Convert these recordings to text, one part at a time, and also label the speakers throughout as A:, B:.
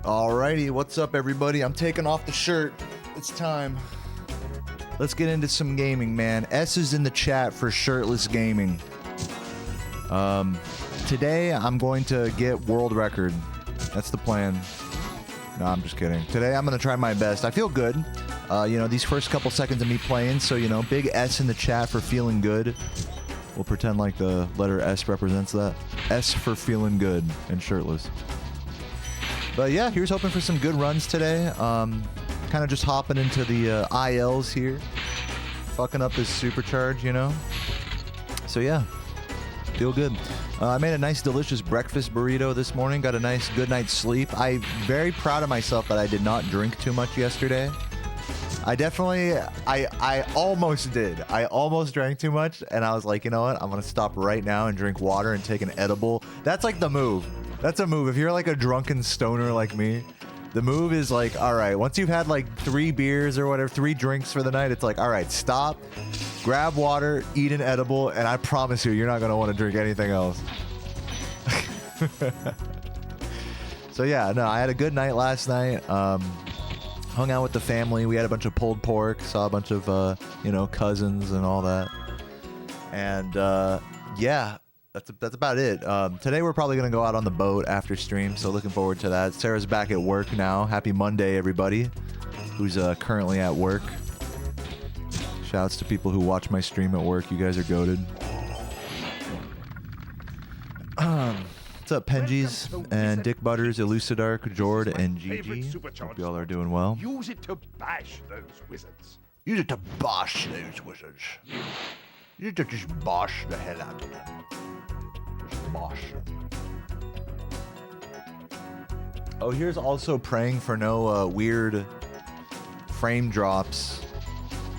A: Alrighty, what's up everybody? I'm taking off the shirt. It's time. Let's get into some gaming, man. S is in the chat for shirtless gaming. Today I'm going to get world record. That's the plan. No, I'm just kidding. Today I'm gonna try my best. I feel good. You know, these first couple seconds of me playing, so you know, big S in the chat for feeling good. We'll pretend like the letter S represents that. S for feeling good and shirtless. But yeah, here's hoping for some good runs today. Kind of just hopping into the ILs here. Fucking up this supercharge, you know? So yeah, feel good. I made a nice, delicious breakfast burrito this morning. Got a nice, good night's sleep. I'm very proud of myself that I did not drink too much yesterday. I almost did. I almost drank too much, and I was like, you know what? I'm gonna stop right now and drink water and take an edible. That's like the move. That's a move. If you're like a drunken stoner like me, the move is like, all right, once you've had like 3 beers or whatever, 3 drinks for the night, it's like, all right, stop, grab water, eat an edible, and I promise you're not gonna want to drink anything else. So yeah, no, I had a good night last night. Hung out with the family. We had a bunch of pulled pork, saw a bunch of, you know, cousins and all that. And yeah, that's about it. Today we're probably going to go out on the boat after stream, so looking forward to that. Sarah's back at work now. Happy Monday, everybody who's currently at work. Shouts to people who watch my stream at work. You guys are goated. What's up, Penjies and Dick Butters, Elucidark, Jord, and Gigi? Hope y'all are doing well.
B: Use it to bash those wizards.
A: Use it to bosh those wizards. Use it to just bosh the hell out of them. Just bosh them. Oh, here's also praying for no weird frame drops.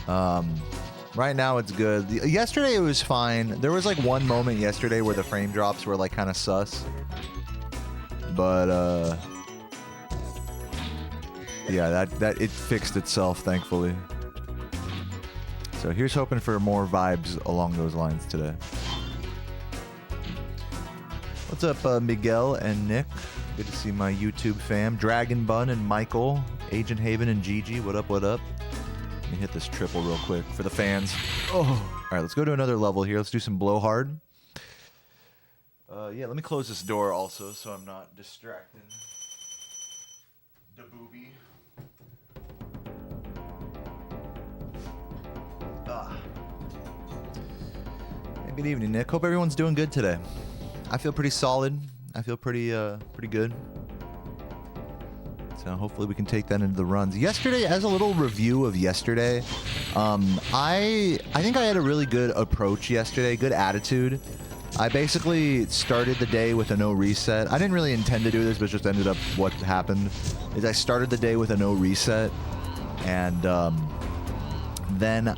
A: Right now it's good. Yesterday it was fine. There was like one moment yesterday where the frame drops were like kind of sus. But yeah, that it fixed itself, thankfully. So here's hoping for more vibes along those lines today. What's up, Miguel and Nick? Good to see my YouTube fam. Dragon Bun and Michael, Agent Haven and Gigi. What up, what up? Let me hit this triple real quick for the fans. Oh, all right, let's go to another level here. Let's do some blowhard. Yeah, let me close this door also so I'm not distracted. Da booby. Hey, good evening, Nick. Hope everyone's doing good today. I feel pretty solid. I feel pretty good. So hopefully we can take that into the runs. Yesterday, as a little review of yesterday, I think I had a really good approach yesterday, good attitude. I basically started the day with a no reset. I didn't really intend to do this, but just ended up what happened is I started the day with a no reset, and then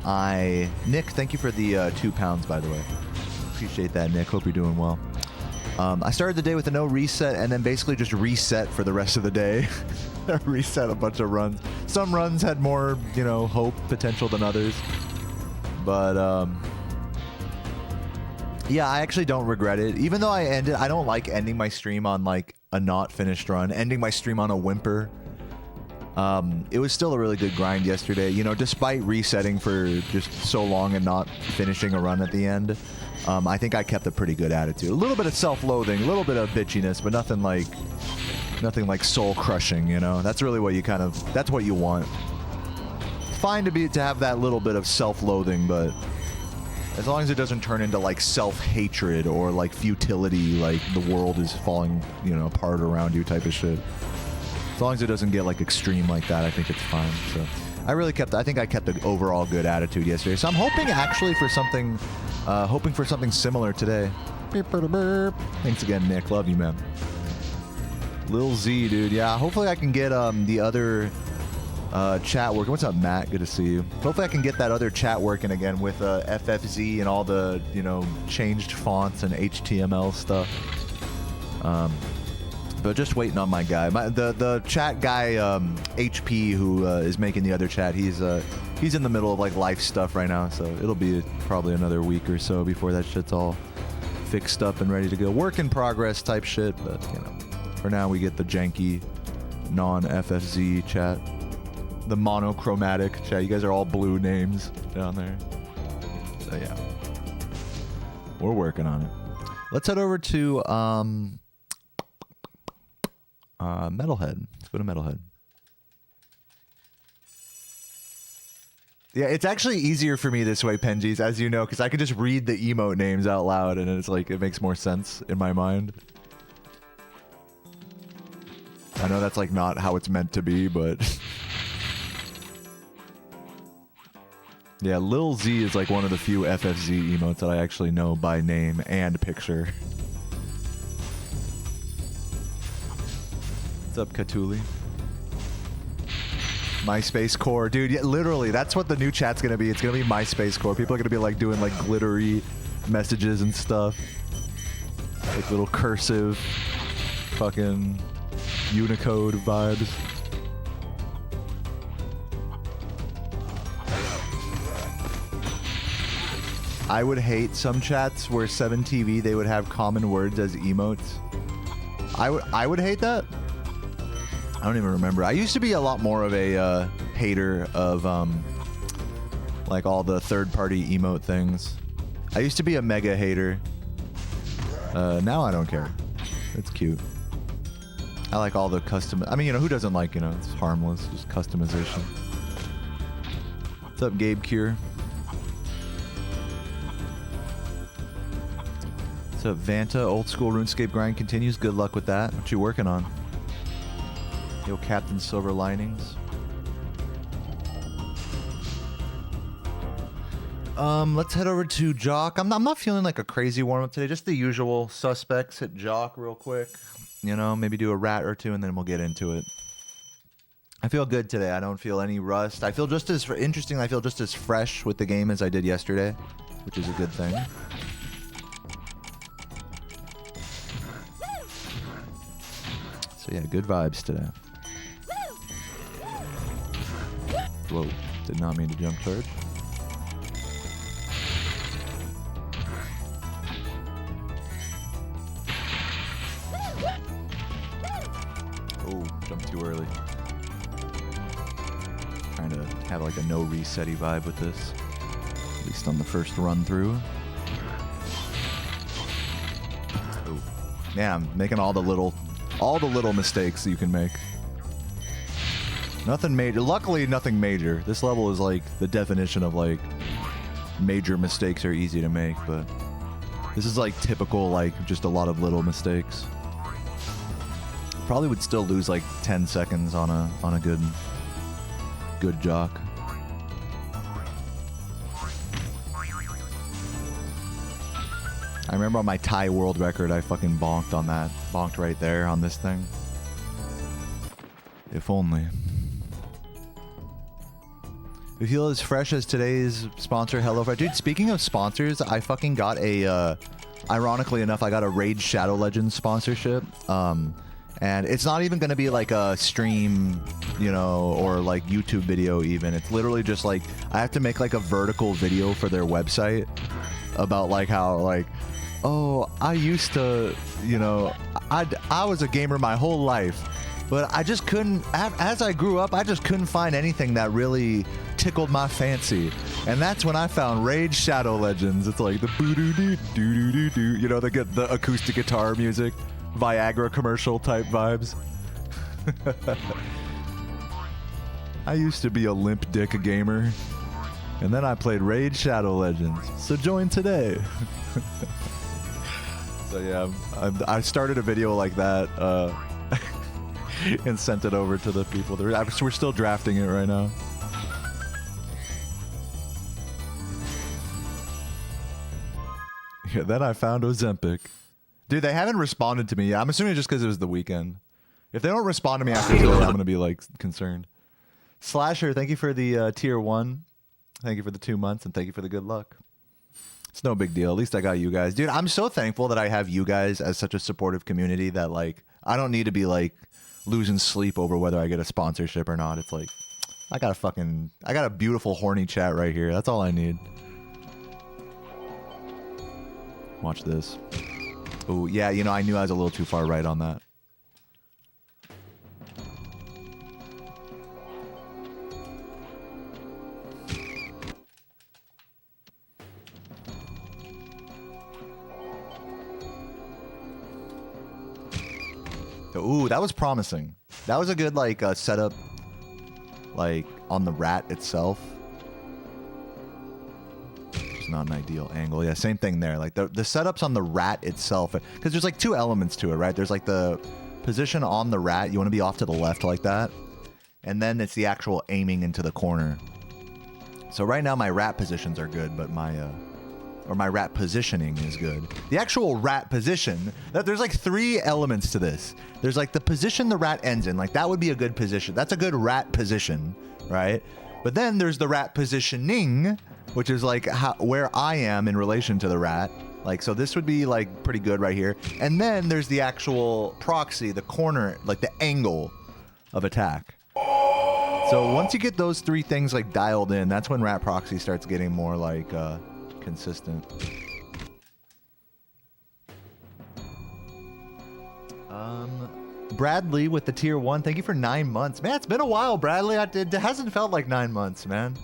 A: Nick, thank you for the 2 pounds, by the way. Appreciate that, Nick. Hope you're doing well. I started the day with a no reset, and then basically just reset for the rest of the day. Reset a bunch of runs. Some runs had more, you know, hope potential than others. But yeah, I actually don't regret it. Even though I don't like ending my stream on like a not finished run, ending my stream on a whimper. It was still a really good grind yesterday, you know, despite resetting for just so long and not finishing a run at the end. I think I kept a pretty good attitude. A little bit of self-loathing, a little bit of bitchiness, but nothing like soul crushing, you know. That's really what you that's what you want. It's fine to have that little bit of self-loathing, but as long as it doesn't turn into like self-hatred or like futility, like the world is falling, you know, apart around you type of shit. As long as it doesn't get like extreme like that, I think it's fine. So I think I kept an overall good attitude yesterday. So I'm hoping actually for something similar today. Thanks again, Nick. Love you, man. Lil Z, dude. Yeah, hopefully I can get the other chat working. What's up, Matt? Good to see you. Hopefully I can get that other chat working again with FFZ and all the, you know, changed fonts and HTML stuff. But just waiting on my guy. The chat guy, HP, who is making the other chat, he's in the middle of like life stuff right now, so it'll be probably another week or so before that shit's all fixed up and ready to go. Work in progress type shit, but you know, for now we get the janky non-FFZ chat. The monochromatic chat. You guys are all blue names down there. So yeah. We're working on it. Let's head over to Metalhead. Let's go to Metalhead. Yeah, it's actually easier for me this way, Penjies, as you know, because I can just read the emote names out loud, and it's like, it makes more sense in my mind. I know that's like not how it's meant to be, but... yeah, Lil Z is like one of the few FFZ emotes that I actually know by name and picture. What's up, Katuli? MySpace Core. Dude, yeah, literally, that's what the new chat's gonna be. It's gonna be MySpace Core. People are gonna be like doing like glittery messages and stuff. Like little cursive fucking Unicode vibes. I would hate some chats where 7TV they would have common words as emotes. I would hate that. I don't even remember. I used to be a lot more of a hater of like all the third-party emote things. I used to be a mega hater. Now I don't care. It's cute. I like all the custom. I mean, you know, who doesn't like, you know, it's harmless, just customization. What's up, Gabe Cure? What's up, Vanta? Old school RuneScape grind continues. Good luck with that. What you working on? Yo, Captain Silver Linings. Let's head over to Jock. I'm not feeling like a crazy warm-up today. Just the usual suspects. Hit Jock real quick. You know, maybe do a rat or two, and then we'll get into it. I feel good today. I don't feel any rust. I feel just as interesting. I feel just as fresh with the game as I did yesterday, which is a good thing. So yeah, good vibes today. Whoa, did not mean to jump charge. Oh, jumped too early. Trying to have like a no resetty vibe with this. At least on the first run through. Oh, yeah, I'm making all the little mistakes you can make. Nothing major. Luckily, nothing major. This level is like the definition of like major mistakes are easy to make, but this is like typical, like just a lot of little mistakes. Probably would still lose like 10 seconds on a good jock. I remember on my Thai world record, I fucking bonked on that. Bonked right there on this thing. If only. We feel as fresh as today's sponsor, HelloFresh. Dude, speaking of sponsors, I fucking got a, ironically enough, I got a Raid Shadow Legends sponsorship. And it's not even going to be like a stream, you know, or like YouTube video even. It's literally just like, I have to make like a vertical video for their website about like how like, oh, I used to, you know, I was a gamer my whole life. But I just couldn't, as I grew up, I just couldn't find anything that really tickled my fancy. And that's when I found Raid Shadow Legends. It's like the boo-doo-doo-doo-doo-doo, you know, the acoustic guitar music, Viagra commercial type vibes. I used to be a limp dick gamer. And then I played Raid Shadow Legends. So join today. So yeah, I started a video like that. And sent it over to the people. We're still drafting it right now. Yeah, then I found Ozempic. Dude, they haven't responded to me yet. I'm assuming just because it was the weekend. If they don't respond to me after today, I'm going to be like concerned. Slasher, thank you for the tier 1. Thank you for the 2 months, and thank you for the good luck. It's no big deal. At least I got you guys. Dude, I'm so thankful that I have you guys as such a supportive community that like I don't need to be like losing sleep over whether I get a sponsorship or not. It's like I got a beautiful horny chat right here. That's all I need. Watch this. Oh yeah, you know, I knew I was a little too far right on that. Ooh, that was promising. That was a good like setup, like on the rat itself. It's not an ideal angle. Yeah, same thing there. Like the setups on the rat itself, because there's like two elements to it, right? There's like the position on the rat. You want to be off to the left like that, and then it's the actual aiming into the corner. So right now my rat positions are good, but my rat positioning is good. The actual rat position, there's like three elements to this. There's like the position the rat ends in, like that would be a good position. That's a good rat position, right? But then there's the rat positioning, which is like where I am in relation to the rat. Like, so this would be like pretty good right here. And then there's the actual proxy, the corner, like the angle of attack. So once you get those three things like dialed in, that's when rat proxy starts getting more like consistent. Bradley with the tier 1. Thank you for 9 months. Man, it's been a while, Bradley. It hasn't felt like 9 months, man.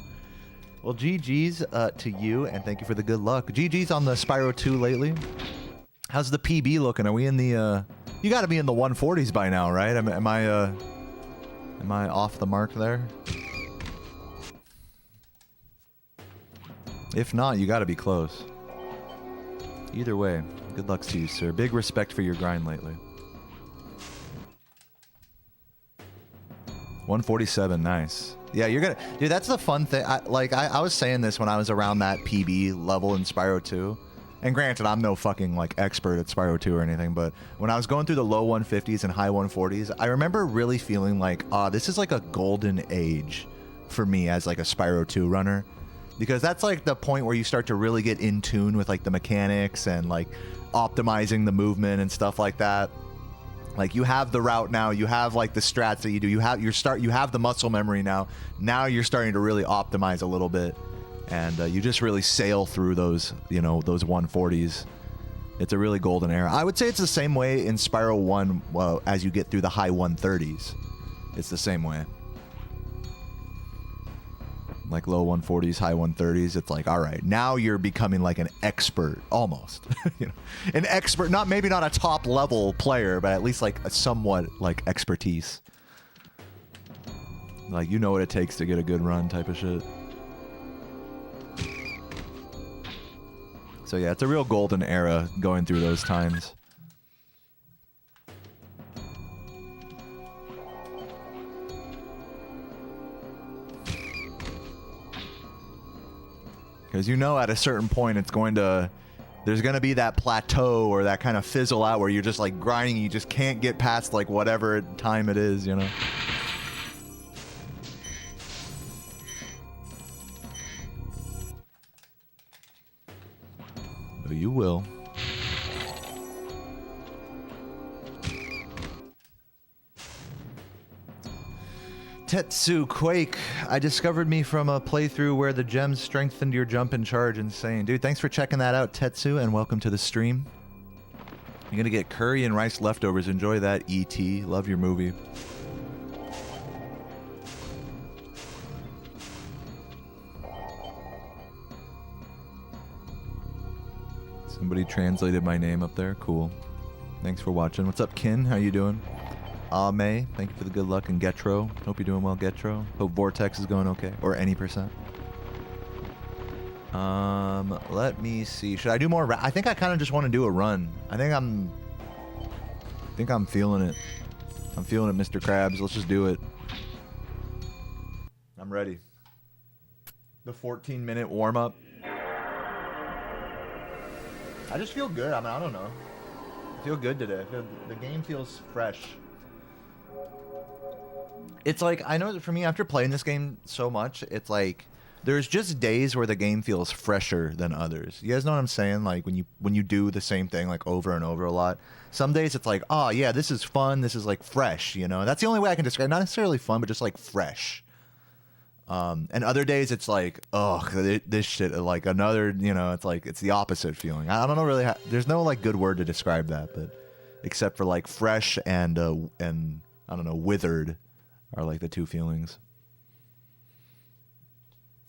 A: Well, GG's to you, and thank you for the good luck. GG's on the Spyro 2 lately. How's the PB looking? Are we in the... you got to be in the 140s by now, right? Am I off the mark there? If not, you got to be close. Either way, good luck to you, sir. Big respect for your grind lately. 147, nice. Yeah, you're gonna... Dude, that's the fun thing. I was saying this when I was around that PB level in Spyro 2. And granted, I'm no fucking like expert at Spyro 2 or anything, but when I was going through the low 150s and high 140s, I remember really feeling like, this is like a golden age for me as like a Spyro 2 runner. Because that's like the point where you start to really get in tune with like the mechanics and like optimizing the movement and stuff like that. Like you have the route now, you have like the strats that you do, you have the muscle memory now. Now you're starting to really optimize a little bit. And you just really sail through those, you know, those 140s. It's a really golden era. I would say it's the same way in Spyro 1 as you get through the high 130s. It's the same way. Like low 140s, high 130s. It's like, all right, now you're becoming like an expert, almost. You know, an expert, maybe not a top level player, but at least like a somewhat like expertise. Like you know what it takes to get a good run type of shit. So yeah, it's a real golden era going through those times. Because you know at a certain point there's going to be that plateau or that kind of fizzle out where you're just like grinding, you just can't get past like whatever time it is, you know. But you will. Tetsu Quake, I discovered me from a playthrough where the gems strengthened your jump and charge. Insane. Dude, thanks for checking that out, Tetsu, and welcome to the stream. You're gonna get curry and rice leftovers. Enjoy that, E.T. Love your movie. Somebody translated my name up there. Cool. Thanks for watching. What's up, Kin? How you doing? May, thank you for the good luck. And Getro, hope you're doing well, Getro. Hope Vortex is going okay. Or any percent. Let me see. Should I do more? I think I kind of just want to do a run. I think I'm feeling it. I'm feeling it, Mr. Krabs. Let's just do it. I'm ready. The 14-minute warm-up. I just feel good. I mean, I don't know. I feel good today. The game feels fresh. It's like, I know that for me, after playing this game so much, it's like, there's just days where the game feels fresher than others. You guys know what I'm saying? Like, when you do the same thing, like, over and over a lot. Some days it's like, oh, yeah, this is fun. This is, like, fresh, you know? That's the only way I can describe it. Not necessarily fun, but just, like, fresh. And other days it's like, oh, this shit, like, another, you know, it's like, it's the opposite feeling. I don't know really how, there's no, like, good word to describe that, but except for, like, fresh and I don't know, withered are, like, the two feelings.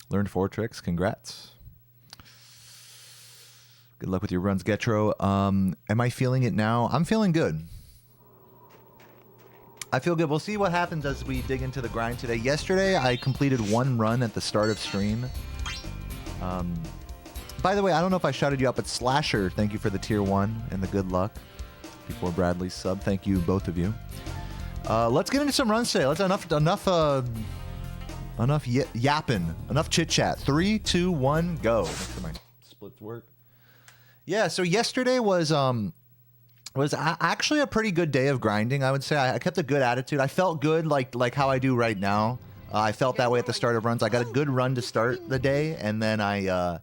A: Learned 4 tricks. Congrats. Good luck with your runs, Getro. Am I feeling it now? I'm feeling good. I feel good. We'll see what happens as we dig into the grind today. Yesterday, I completed 1 run at the start of stream. By the way, I don't know if I shouted you out, but Slasher, thank you for the tier 1 and the good luck. Before Bradley's sub, thank you, both of you. Let's get into some runs today. Let's enough yapping, enough chit chat. 3, 2, 1, go. Make sure my splits work. Yeah. So yesterday was actually a pretty good day of grinding. I would say I kept a good attitude. I felt good, like how I do right now. I felt that way at the start of runs. I got a good run to start the day, and then I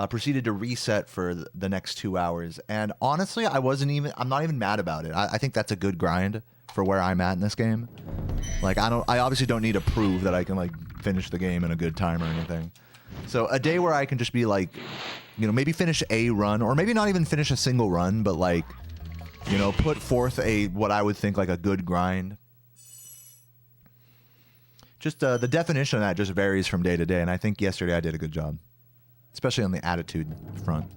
A: proceeded to reset for the next 2 hours. And honestly, I'm not even mad about it. I think that's a good grind for where I'm at in this game. Like, I obviously don't need to prove that I can, like, finish the game in a good time or anything. So a day where I can just be like, you know, maybe finish a run, or maybe not even finish a single run, but like, you know, put forth what I would think like a good grind. Just the definition of that just varies from day to day, and I think yesterday I did a good job, especially on the attitude front.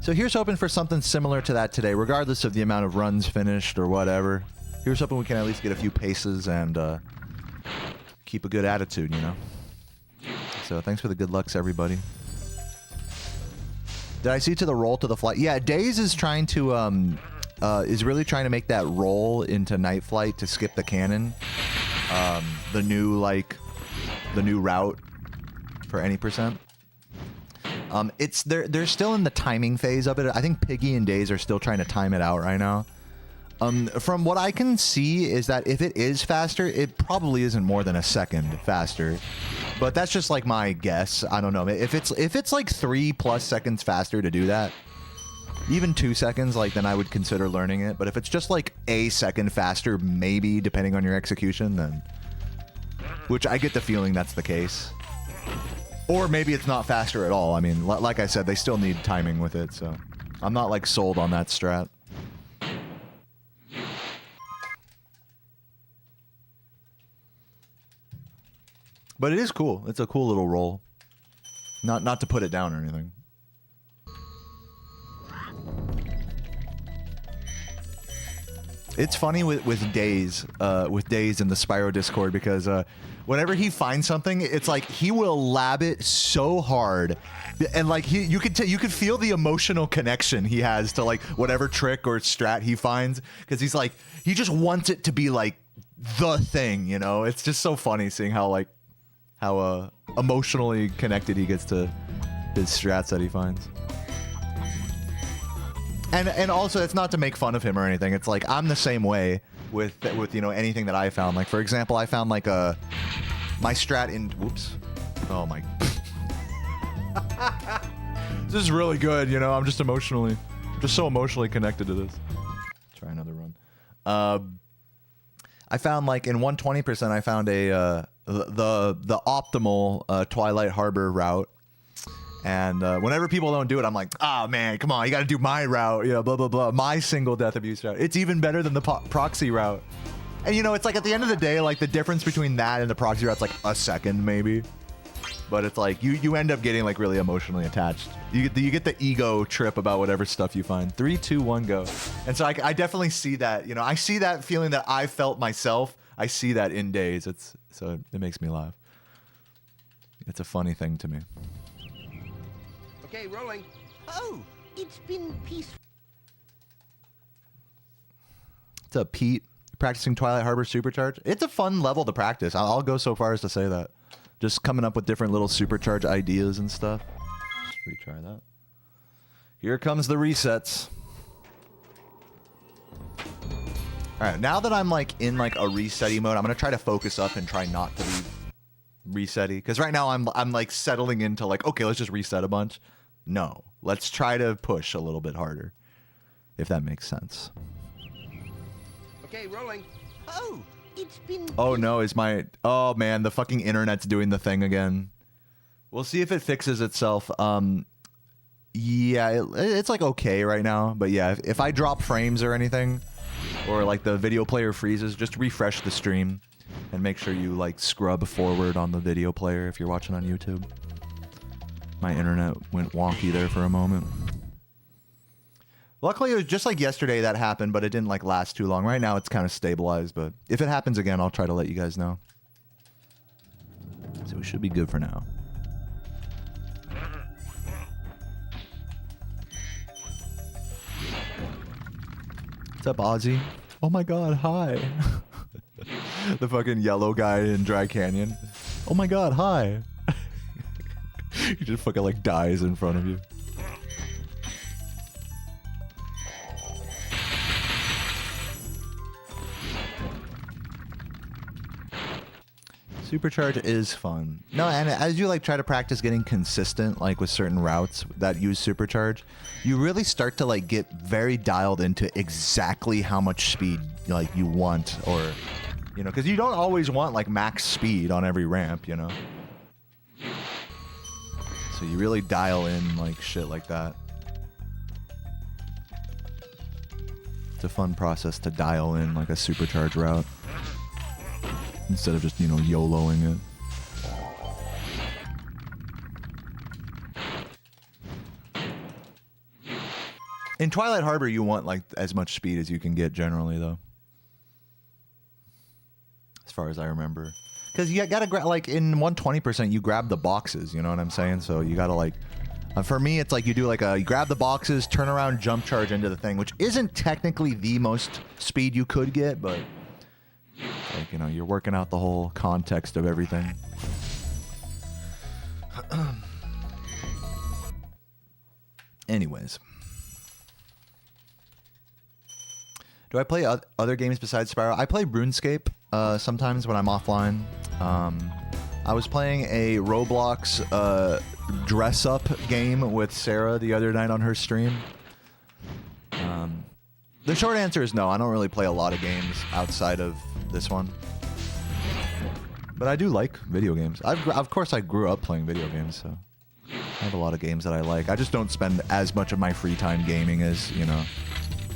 A: So here's hoping for something similar to that today, regardless of the amount of runs finished or whatever. Here's hoping we can at least get a few paces and keep a good attitude, you know? So thanks for the good lucks, everybody. Did I see to the roll to the flight? Yeah, Daze is trying to, is really trying to make that roll into Night Flight to skip the cannon. The new route for any percent. They're still in the timing phase of it. I think Piggy and Daze are still trying to time it out right now. From what I can see is that if it is faster, it probably isn't more than a second faster. But that's just like my guess. I don't know. If it's like 3+ seconds faster to do that, even 2 seconds, like, then I would consider learning it. But if it's just like a second faster, maybe, depending on your execution, then, which I get the feeling that's the case. Or maybe it's not faster at all. I mean, like I said, they still need timing with it, so I'm not like sold on that strat. But it is cool. It's a cool little roll. Not to put it down or anything. It's funny with Daze in the Spyro Discord, because whenever he finds something, it's like he will lab it so hard, and like you could feel the emotional connection he has to like whatever trick or strat he finds, because he's like, he just wants it to be like the thing, you know? It's just so funny seeing how emotionally connected he gets to his strats that he finds. And also, it's not to make fun of him or anything. It's like, I'm the same way with you know, anything that I found. Like, for example, I found like my strat in, whoops. Oh my. This is really good, you know? I'm just so emotionally connected to this. Try another run. I found like in 120%, I found the optimal Twilight Harbor route. And whenever people don't do it, I'm like, oh man, come on, you gotta do my route, you know, blah, blah, blah. My single death abuse route. It's even better than the proxy route. And you know, it's like at the end of the day, like the difference between that and the proxy route's like a second maybe. But it's like, you end up getting like really emotionally attached. You get the ego trip about whatever stuff you find. 3, 2, 1, go. And so I definitely see that, you know, I see that feeling that I felt myself. I see that in Daze. So it makes me laugh. It's a funny thing to me.
C: Okay, rolling. Oh, it's been peaceful.
A: What's up, Pete? Practicing Twilight Harbor Supercharge? It's a fun level to practice. I'll go so far as to say that. Just coming up with different little Supercharge ideas and stuff. Just retry that. Here comes the resets. Alright, now that I'm like in like a resetty mode, I'm gonna try to focus up and try not to be resetty. Because right now I'm like settling into like, okay, let's just reset a bunch. No, let's try to push a little bit harder, if that makes sense.
C: Okay, rolling. Oh, it's been...
A: Oh no, oh man, the fucking internet's doing the thing again. We'll see if it fixes itself. Yeah, it's like okay right now, but yeah, if I drop frames or anything, or like the video player freezes, just refresh the stream and make sure you like scrub forward on the video player if you're watching on YouTube. My internet went wonky there for a moment. Luckily, it was just like yesterday that happened, but it didn't like last too long. Right now, it's kind of stabilized, but if it happens again, I'll try to let you guys know. So we should be good for now. What's up, Ozzy? Oh my god, hi. The fucking yellow guy in Dry Canyon. Oh my god, hi. He just fucking like dies in front of you. Supercharge is fun. No, and as you like try to practice getting consistent, like with certain routes that use Supercharge, you really start to like get very dialed into exactly how much speed like you want, or you know, because you don't always want like max speed on every ramp, you know. So you really dial in like shit like that. It's a fun process to dial in like a Supercharge route. Instead of just, you know, YOLOing it. In Twilight Harbor, you want, like, as much speed as you can get generally, though. As far as I remember. Because you gotta grab, like, in 120%, you grab the boxes, you know what I'm saying? So you gotta, like... for me, it's like you do, like, you grab the boxes, turn around, jump charge into the thing, which isn't technically the most speed you could get, but... Like, you know, you're working out the whole context of everything. Anyways. Do I play other games besides Spyro? I play RuneScape sometimes when I'm offline. I was playing a Roblox dress-up game with Sarah the other night on her stream. The short answer is no. I don't really play a lot of games outside of this one. But I do like video games. Of course, I grew up playing video games, so I have a lot of games that I like. I just don't spend as much of my free time gaming as, you know,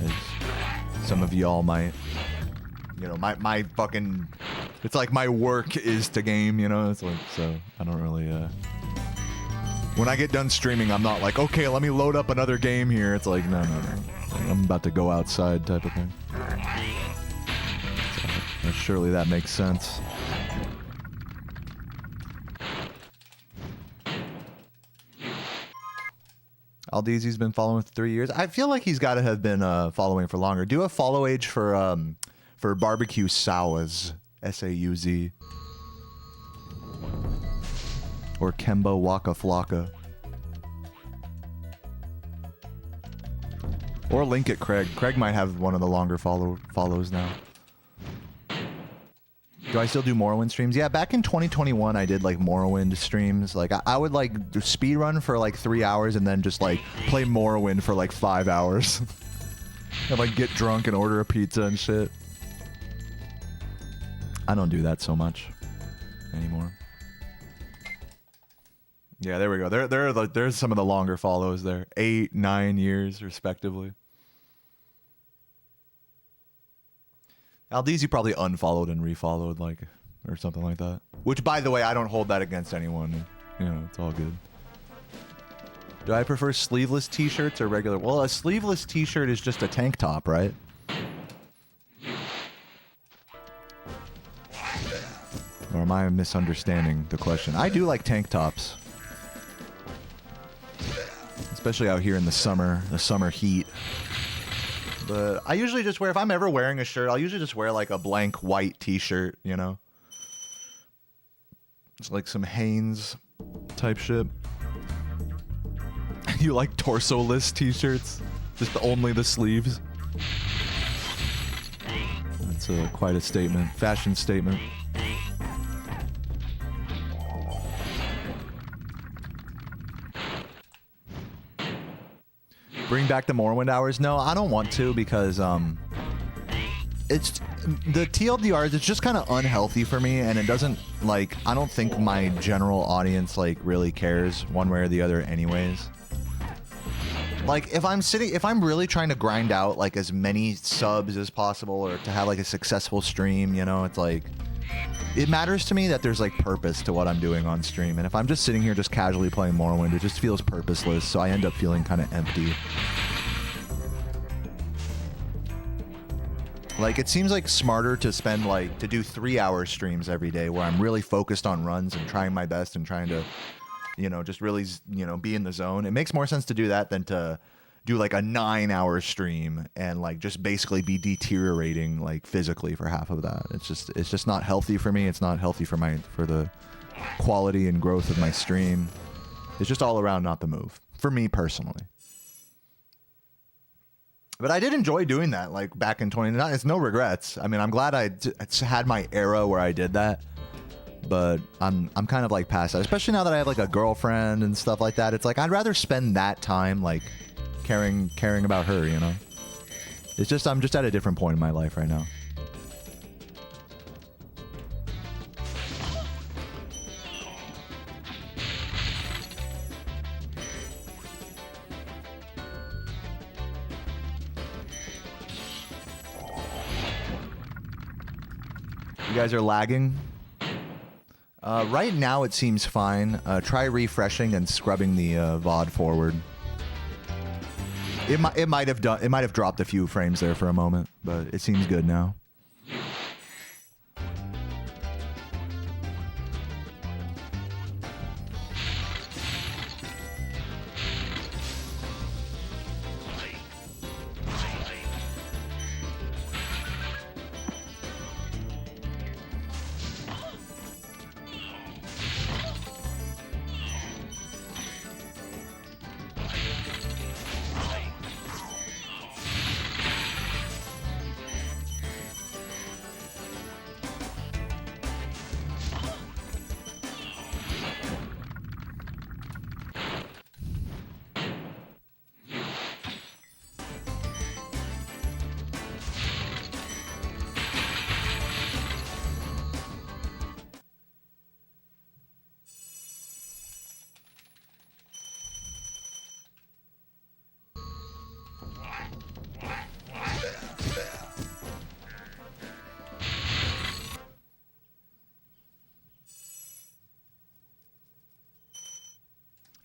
A: as some of y'all might. You know, my fucking... It's like my work is to game, you know? It's like, so I don't really... When I get done streaming, I'm not like, okay, let me load up another game here. It's like, no. I'm about to go outside type of thing. So, surely that makes sense. Aldeezy's been following for 3 years. I feel like he's got to have been following for longer. Do a follow age for barbecue Sauz, S-A-U-Z. Or Kemba Waka Flocka. Or link it, Craig. Craig might have one of the longer follows now. Do I still do Morrowind streams? Yeah, back in 2021, I did like Morrowind streams. Like I would like do speedrun for like 3 hours and then just like play Morrowind for like 5 hours. And like get drunk and order a pizza and shit. I don't do that so much anymore. Yeah, there we go. There's some of the longer follows there. 8, 9 years, respectively. Aldeezy probably unfollowed and refollowed, like, or something like that. Which, by the way, I don't hold that against anyone. You know, it's all good. Do I prefer sleeveless t-shirts or regular? Well, a sleeveless t-shirt is just a tank top, right? Or am I misunderstanding the question? I do like tank tops. Especially out here in the summer heat. But I usually just wear, if I'm ever wearing a shirt, I'll usually just wear like a blank white t-shirt, you know? It's like some Hanes type shit. You like torso-less t-shirts? Just only the sleeves? That's quite a statement. Fashion statement. Bring back the Morrowind hours? No, I don't want to because it's the TLDRs. It's just kind of unhealthy for me, and it doesn't like. I don't think my general audience like really cares one way or the other, anyways. Like if I'm really trying to grind out like as many subs as possible or to have like a successful stream, you know, it's like it matters to me that there's like purpose to what I'm doing on stream. And if I'm just sitting here just casually playing Morrowind, it just feels purposeless, so I end up feeling kind of empty. Like, it seems like smarter to spend like to do 3-hour streams every day where I'm really focused on runs and trying my best and trying to, you know, just really, you know, be in the zone. It makes more sense to do that than to do like a 9-hour stream and like just basically be deteriorating like physically for half of that. It's just not healthy for me. It's not healthy for the quality and growth of my stream. It's just all around not the move for me personally. But I did enjoy doing that, like back in 2019. It's no regrets. I mean, I'm glad I had my era where I did that. But I'm kind of like past that, especially now that I have like a girlfriend and stuff like that. It's like I'd rather spend that time like caring about her, you know. It's just I'm just at a different point in my life right now. You guys are lagging. Right now it seems fine. Try refreshing and scrubbing the VOD forward. It might have dropped a few frames there for a moment, but it seems good now.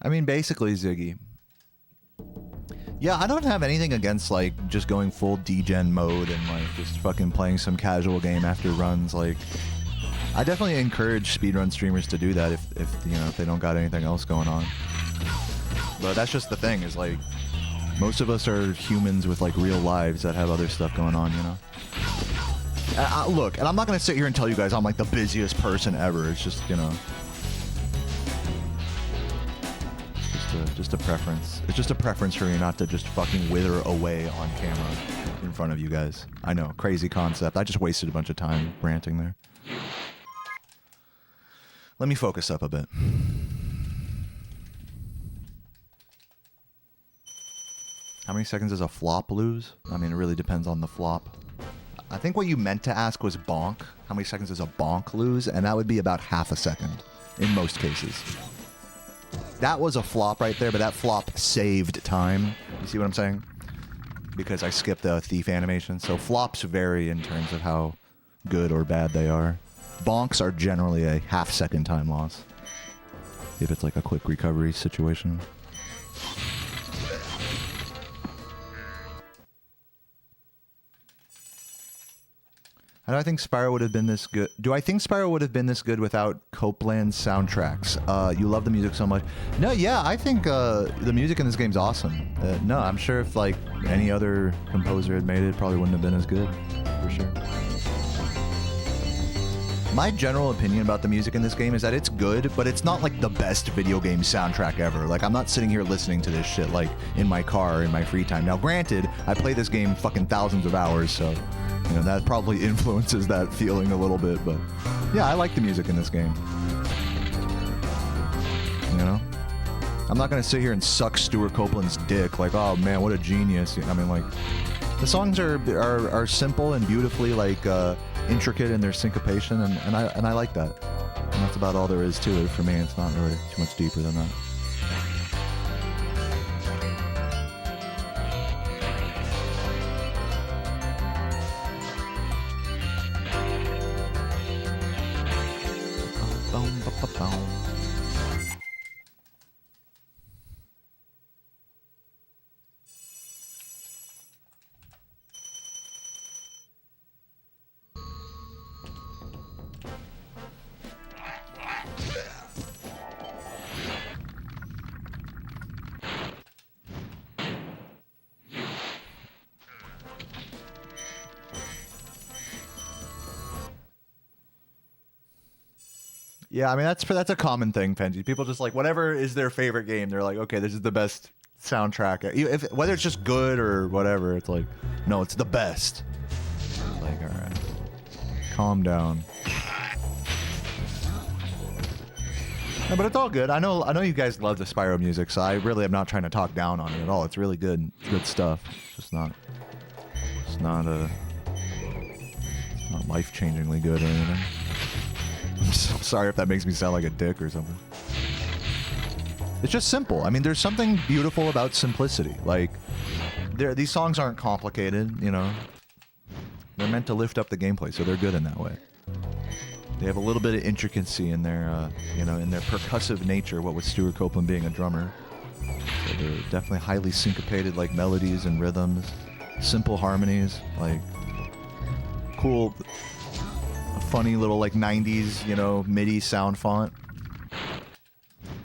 A: I mean, basically, Ziggy. Yeah, I don't have anything against, like, just going full degen mode and, like, just fucking playing some casual game after runs. Like, I definitely encourage speedrun streamers to do that if you know, if they don't got anything else going on. But that's just the thing, is, like, most of us are humans with, like, real lives that have other stuff going on, you know? Look, and I'm not going to sit here and tell you guys I'm, like, the busiest person ever. It's just, you know... Just a preference. It's just a preference for me not to just fucking wither away on camera in front of you guys. I know, crazy concept. I just wasted a bunch of time ranting there. Let me focus up a bit. How many seconds does a flop lose? I mean, it really depends on the flop. I think what you meant to ask was bonk. How many seconds does a bonk lose? And that would be about half a second in most cases. That was a flop right there, but that flop saved time. You see what I'm saying? Because I skipped the thief animation. So flops vary in terms of how good or bad they are. Bonks are generally a half-second time loss, if it's like a quick recovery situation. How do I think Spyro would have been this good? Do I think Spyro would have been this good without Copeland's soundtracks? You love the music so much. No, yeah, I think the music in this game's awesome. No, I'm sure if like any other composer had made it, it probably wouldn't have been as good, for sure. My general opinion about the music in this game is that it's good, but it's not like the best video game soundtrack ever. Like, I'm not sitting here listening to this shit like in my car in my free time. Now, granted, I play this game fucking thousands of hours, so... you know, that probably influences that feeling a little bit, but yeah, I like the music in this game. You know? I'm not gonna sit here and suck Stuart Copeland's dick like, oh man, what a genius. I mean, like, the songs are simple and beautifully, like, intricate in their syncopation, and I like that. And that's about all there is to it for me. It's not really too much deeper than that. Yeah, I mean that's a common thing, Penji. People just like whatever is their favorite game. They're like, okay, this is the best soundtrack. If whether it's just good or whatever, it's like, no, it's the best. Like, all right, calm down. No, but it's all good. I know you guys love the Spyro music, so I really am not trying to talk down on it at all. It's really good. It's good stuff. It's not life-changingly good or anything. I'm so sorry if that makes me sound like a dick or something. It's just simple. I mean, there's something beautiful about simplicity. Like, these songs aren't complicated, you know. They're meant to lift up the gameplay, so they're good in that way. They have a little bit of intricacy in their, you know, in their percussive nature, what with Stuart Copeland being a drummer. So they're definitely highly syncopated, like, melodies and rhythms. Simple harmonies, like, cool, funny little, like, 90s, you know, MIDI sound font.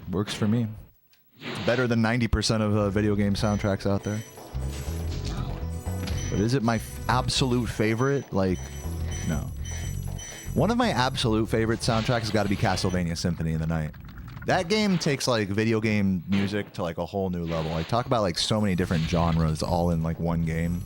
A: Works for me. Better than 90% of video game soundtracks out there. But is it my absolute favorite? Like, no. One of my absolute favorite soundtracks has got to be Castlevania Symphony of the Night. That game takes, like, video game music to, like, a whole new level. Like, talk about, like, so many different genres all in, like, one game.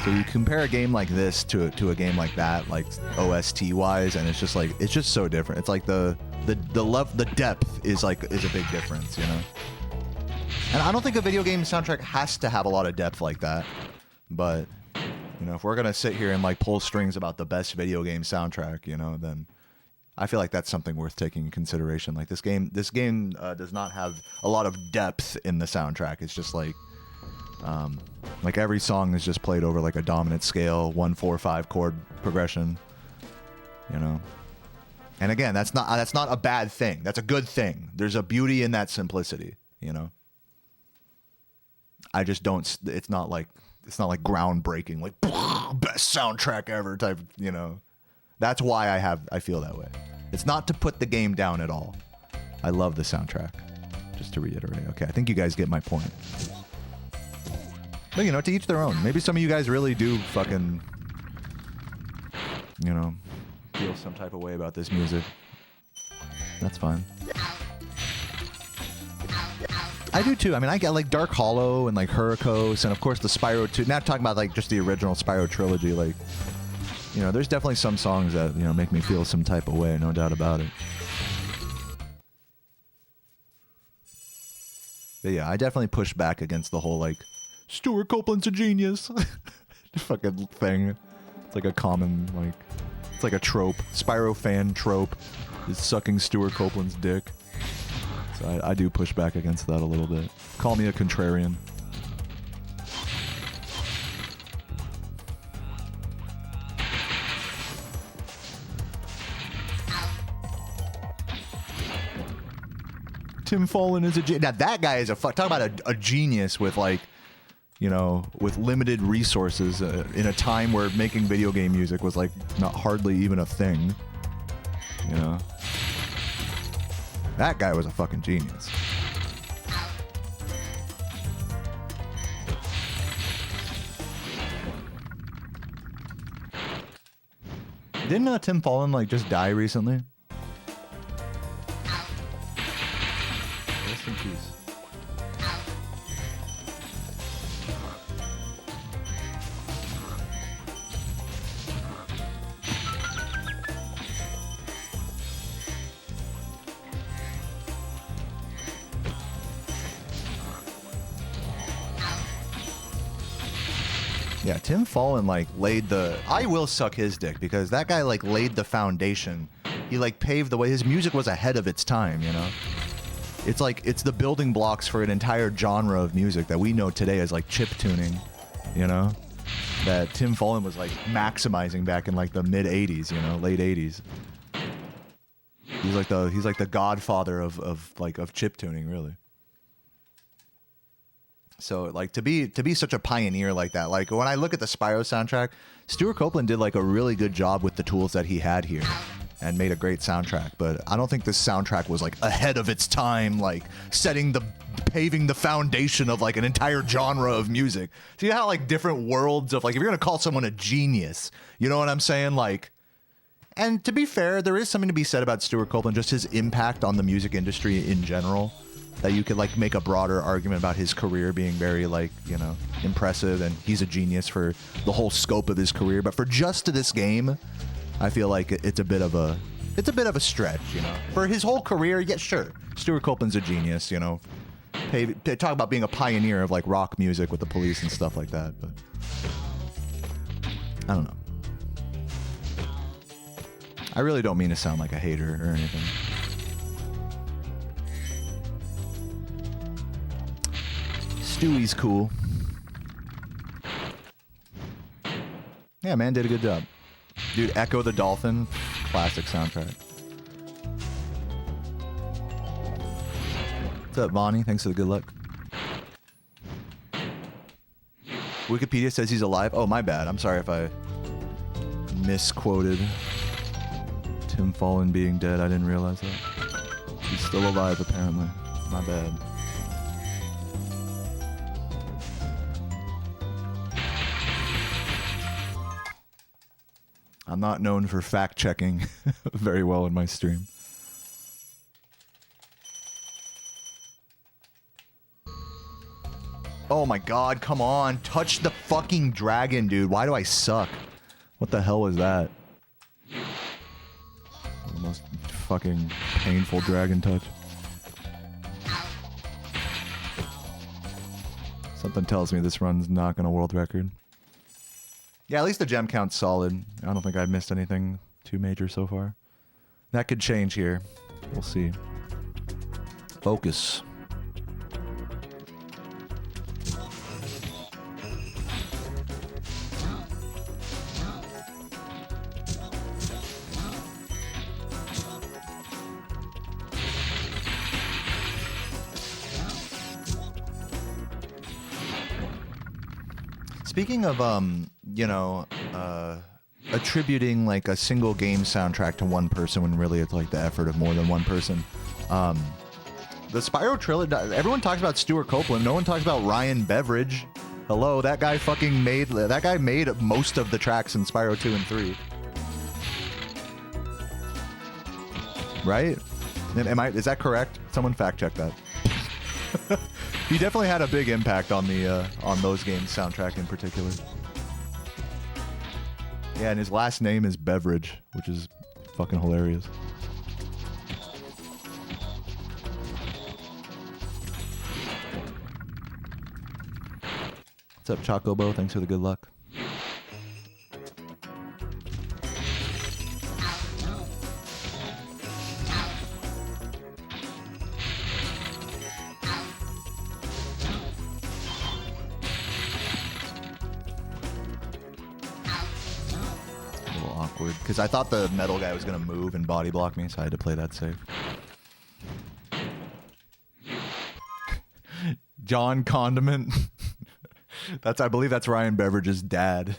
A: So you compare a game like this to a game like that, like OST wise, and it's just so different. It's like the depth is a big difference, you know. And I don't think a video game soundtrack has to have a lot of depth like that, but you know, if we're gonna sit here and like pull strings about the best video game soundtrack, you know, then I feel like that's something worth taking in consideration. Like this game does not have a lot of depth in the soundtrack. It's just like every song is just played over like a dominant scale, 1-4-5 chord progression, you know. And again, that's not a bad thing. That's a good thing. There's a beauty in that simplicity, you know. I just don't. It's not like groundbreaking, like best soundtrack ever type, you know. That's why I feel that way. It's not to put the game down at all. I love the soundtrack. Just to reiterate. Okay, I think you guys get my point. But, you know, to each their own. Maybe some of you guys really do fucking, you know, feel some type of way about this music. That's fine. I do too. I mean, I get like Dark Hollow and like Hurricos and of course the Spyro 2. Not talking about like just the original Spyro trilogy. Like, you know, there's definitely some songs that, you know, make me feel some type of way. No doubt about it. But yeah, I definitely push back against the whole like, Stuart Copeland's a genius fucking thing. It's like a common, like, it's like a trope. Spyro fan trope is sucking Stuart Copeland's dick. So I do push back against that a little bit. Call me a contrarian. Tim Fallen is a genius. Now that guy is talk about a genius with like, you know, with limited resources in a time where making video game music was like not hardly even a thing. You know, that guy was a fucking genius. Didn't Tim Fallen like just die recently? Rest in peace. Yeah, Tim Fallen like laid the. I will suck his dick because that guy like laid the foundation. He like paved the way. His music was ahead of its time, you know. It's like it's the building blocks for an entire genre of music that we know today as like chip tuning, you know. That Tim Fallen was like maximizing back in like the mid '80s, you know, late '80s. He's like the godfather of chip tuning, really. So like to be such a pioneer like that, like when I look at the Spyro soundtrack, Stuart Copeland did like a really good job with the tools that he had here and made a great soundtrack. But I don't think this soundtrack was like ahead of its time, like setting the paving the foundation of like an entire genre of music. See how like different worlds of like, if you're gonna call someone a genius, you know what I'm saying? Like, and to be fair, there is something to be said about Stuart Copeland, just his impact on the music industry in general, that you could like make a broader argument about his career being very like, you know, impressive, and he's a genius for the whole scope of his career. But for just this game, I feel like it's a bit of a stretch, you know. For his whole career, yeah, sure, Stuart Copeland's a genius, you know. Talk about being a pioneer of like rock music with the Police and stuff like that, but I don't know. I really don't mean to sound like a hater or anything. Stewie's cool. Yeah, man, did a good job. Dude, Echo the Dolphin, classic soundtrack. What's up, Bonnie? Thanks for the good luck. Wikipedia says he's alive. Oh, my bad. I'm sorry if I misquoted Tim Fallen being dead. I didn't realize that. He's still alive, apparently. My bad. I'm not known for fact-checking very well in my stream. Oh my god, come on. Touch the fucking dragon, dude. Why do I suck? What the hell was that? The most fucking painful dragon touch. Something tells me this run's not gonna world record. Yeah, at least the gem count's solid. I don't think I've missed anything too major so far. That could change here. We'll see. Focus. Speaking of, you know, attributing like a single game soundtrack to one person when really it's like the effort of more than one person, the Spyro trilogy, everyone talks about Stuart Copeland. No one talks about Ryan Beveridge. Hello, that guy fucking made most of the tracks in Spyro 2 and 3. Right? Is that correct? Someone fact check that. He definitely had a big impact on the on those games' soundtrack in particular. Yeah, and his last name is Beveridge, which is fucking hilarious. What's up, Chocobo? Thanks for the good luck. Because I thought the metal guy was going to move and body block me, so I had to play that safe. John Condiment. I believe that's Ryan Beveridge's dad.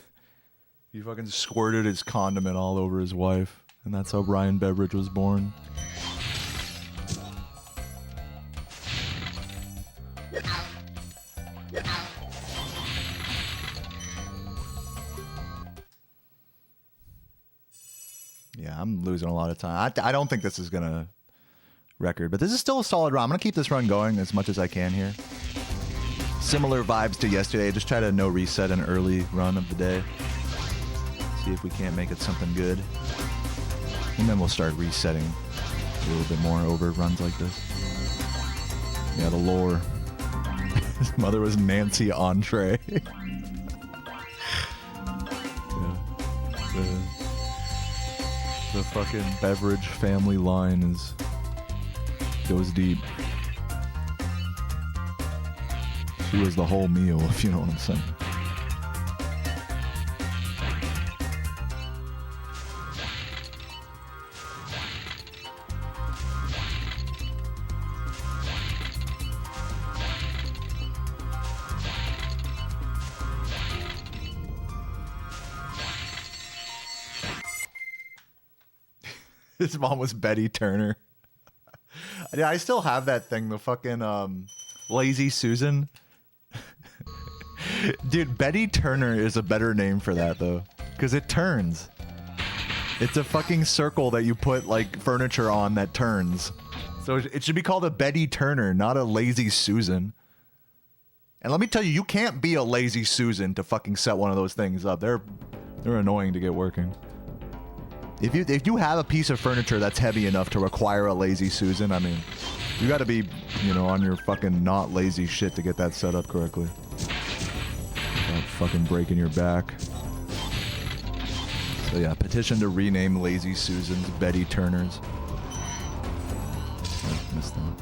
A: He fucking squirted his condiment all over his wife, and that's how Ryan Beveridge was born. Yeah, I'm losing a lot of time. I don't think this is going to record, but this is still a solid run. I'm going to keep this run going as much as I can here. Similar vibes to yesterday. Just try to no reset an early run of the day. See if we can't make it something good. And then we'll start resetting a little bit more over runs like this. Yeah, the lore. His mother was Nancy Entree. Yeah. The fucking Beveridge family line goes deep. She was the whole meal, if you know what I'm saying. His mom was Betty Turner. Yeah, I still have that thing. The fucking Lazy Susan. Dude, Betty Turner is a better name for that though, because it turns. It's a fucking circle that you put like furniture on that turns. So it should be called a Betty Turner, not a Lazy Susan. And let me tell you, you can't be a Lazy Susan to fucking set one of those things up. They're annoying to get working. If you have a piece of furniture that's heavy enough to require a Lazy Susan, I mean, you got to be, you know, on your fucking not lazy shit to get that set up correctly. Without fucking breaking your back. So yeah, petition to rename Lazy Susans Betty Turners. I missed that.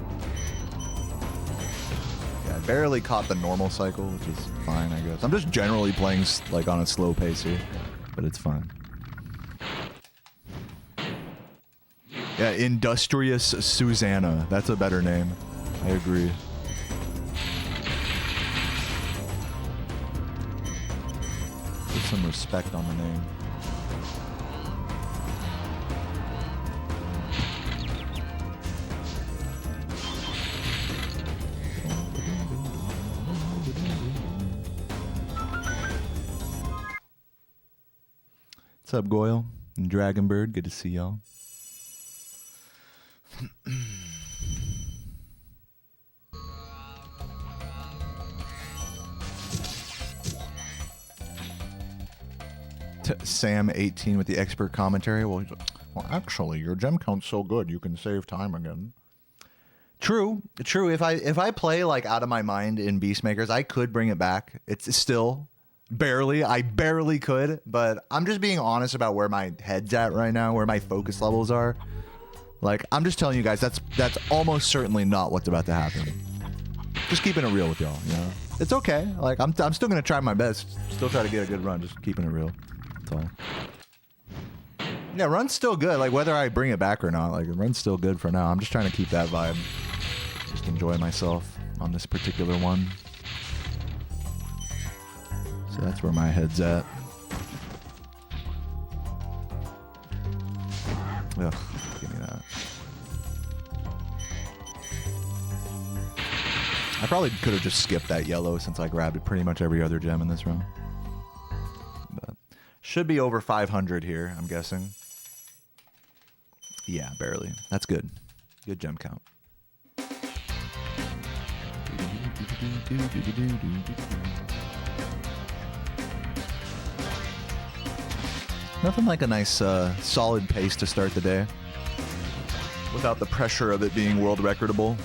A: Yeah, I barely caught the normal cycle, which is fine, I guess. I'm just generally playing like on a slow pace here, but it's fine. Yeah, Industrious Susanna. That's a better name. I agree. Put some respect on the name. What's up, Goyle and Dragonbird? Good to see y'all. Sam 18 with the expert commentary. Well, actually, your gem count's so good you can save time again. True. If I play like out of my mind in Beastmakers, I could bring it back. It's still barely. I barely could, but I'm just being honest about where my head's at right now, where my focus levels are. Like, I'm just telling you guys, that's almost certainly not what's about to happen. Just keeping it real with y'all, you know? It's okay. Like, I'm still gonna try my best. Still try to get a good run. Just keeping it real. That's all. Yeah, run's still good. Like, whether I bring it back or not, like, run's still good for now. I'm just trying to keep that vibe. Just enjoy myself on this particular one. So that's where my head's at. Ugh. I probably could have just skipped that yellow since I grabbed pretty much every other gem in this round. But should be over 500 here, I'm guessing. Yeah, barely. That's good. Good gem count. Nothing like a nice solid pace to start the day without the pressure of it being world recordable.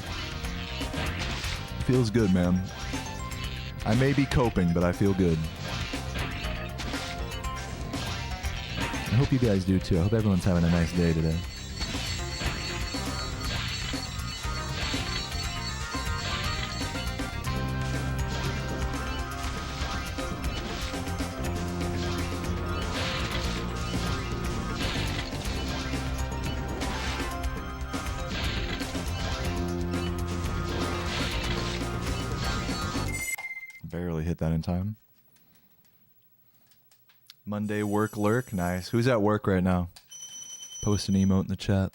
A: Feels good, man. I may be coping, but I feel good. I hope you guys do too. I hope everyone's having a nice day today. Barely hit that in time. Monday work lurk. Nice. Who's at work right now? Post an emote in the chat.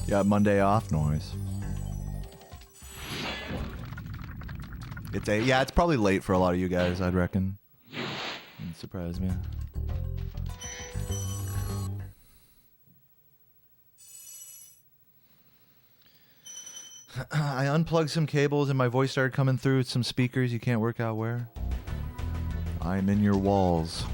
A: Yeah, Monday off noise. It's probably late for a lot of you guys, I'd reckon. Wouldn't surprise me. I unplugged some cables and my voice started coming through some speakers. You can't work out where. I'm in your walls.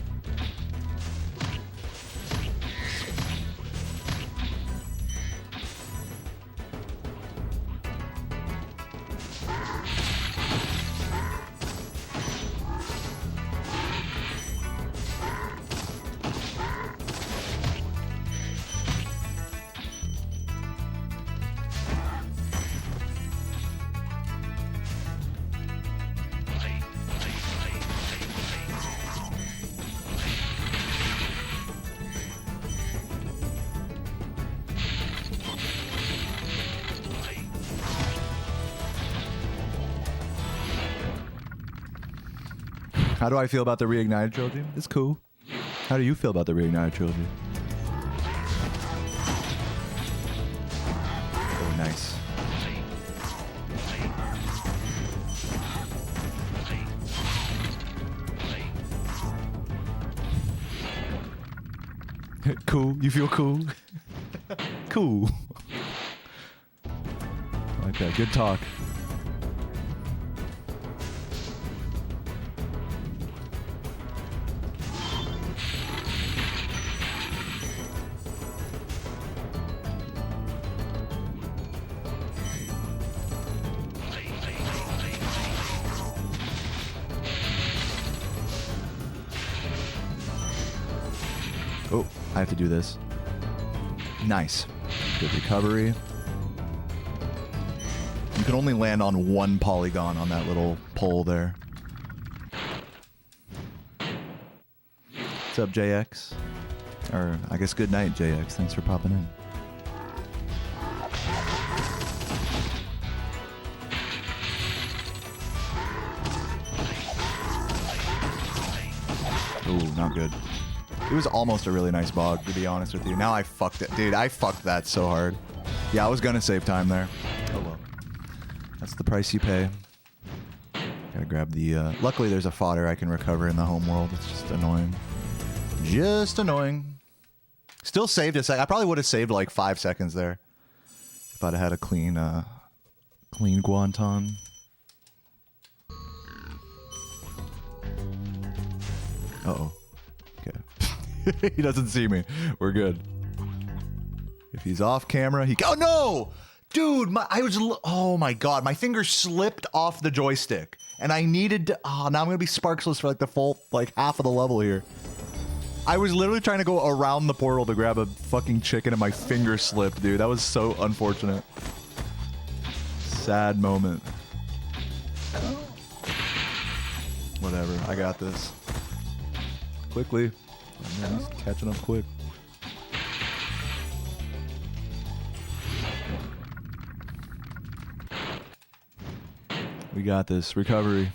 A: How do I feel about the Reignited trilogy? It's cool. How do you feel about the Reignited trilogy? Cool. You feel cool? Cool. I like that. Good talk. Oh, I have to do this. Nice. Good recovery. You can only land on one polygon on that little pole there. What's up, JX? Or, I guess good night, JX. Thanks for popping in. Ooh, not good. It was almost a really nice bog, to be honest with you. Now I fucked it. Dude, I fucked that so hard. Yeah, I was gonna save time there. Oh well. That's the price you pay. Gotta grab the... luckily there's a fodder I can recover in the home world. It's just annoying. Just annoying. Still saved a sec. I probably would have saved like 5 seconds there. If I'd have had a clean, clean Guanton. Uh-oh. Okay. He doesn't see me. We're good. If he's off camera, he... Oh, no! Dude, oh my god, my finger slipped off the joystick. And I needed to... Oh, now I'm gonna be sparkless for like the full, like half of the level here. I was literally trying to go around the portal to grab a fucking chicken and my finger slipped, dude. That was so unfortunate. Sad moment. Whatever, I got this. Quickly. Oh, man, he's catching up quick. We got this. Recovery.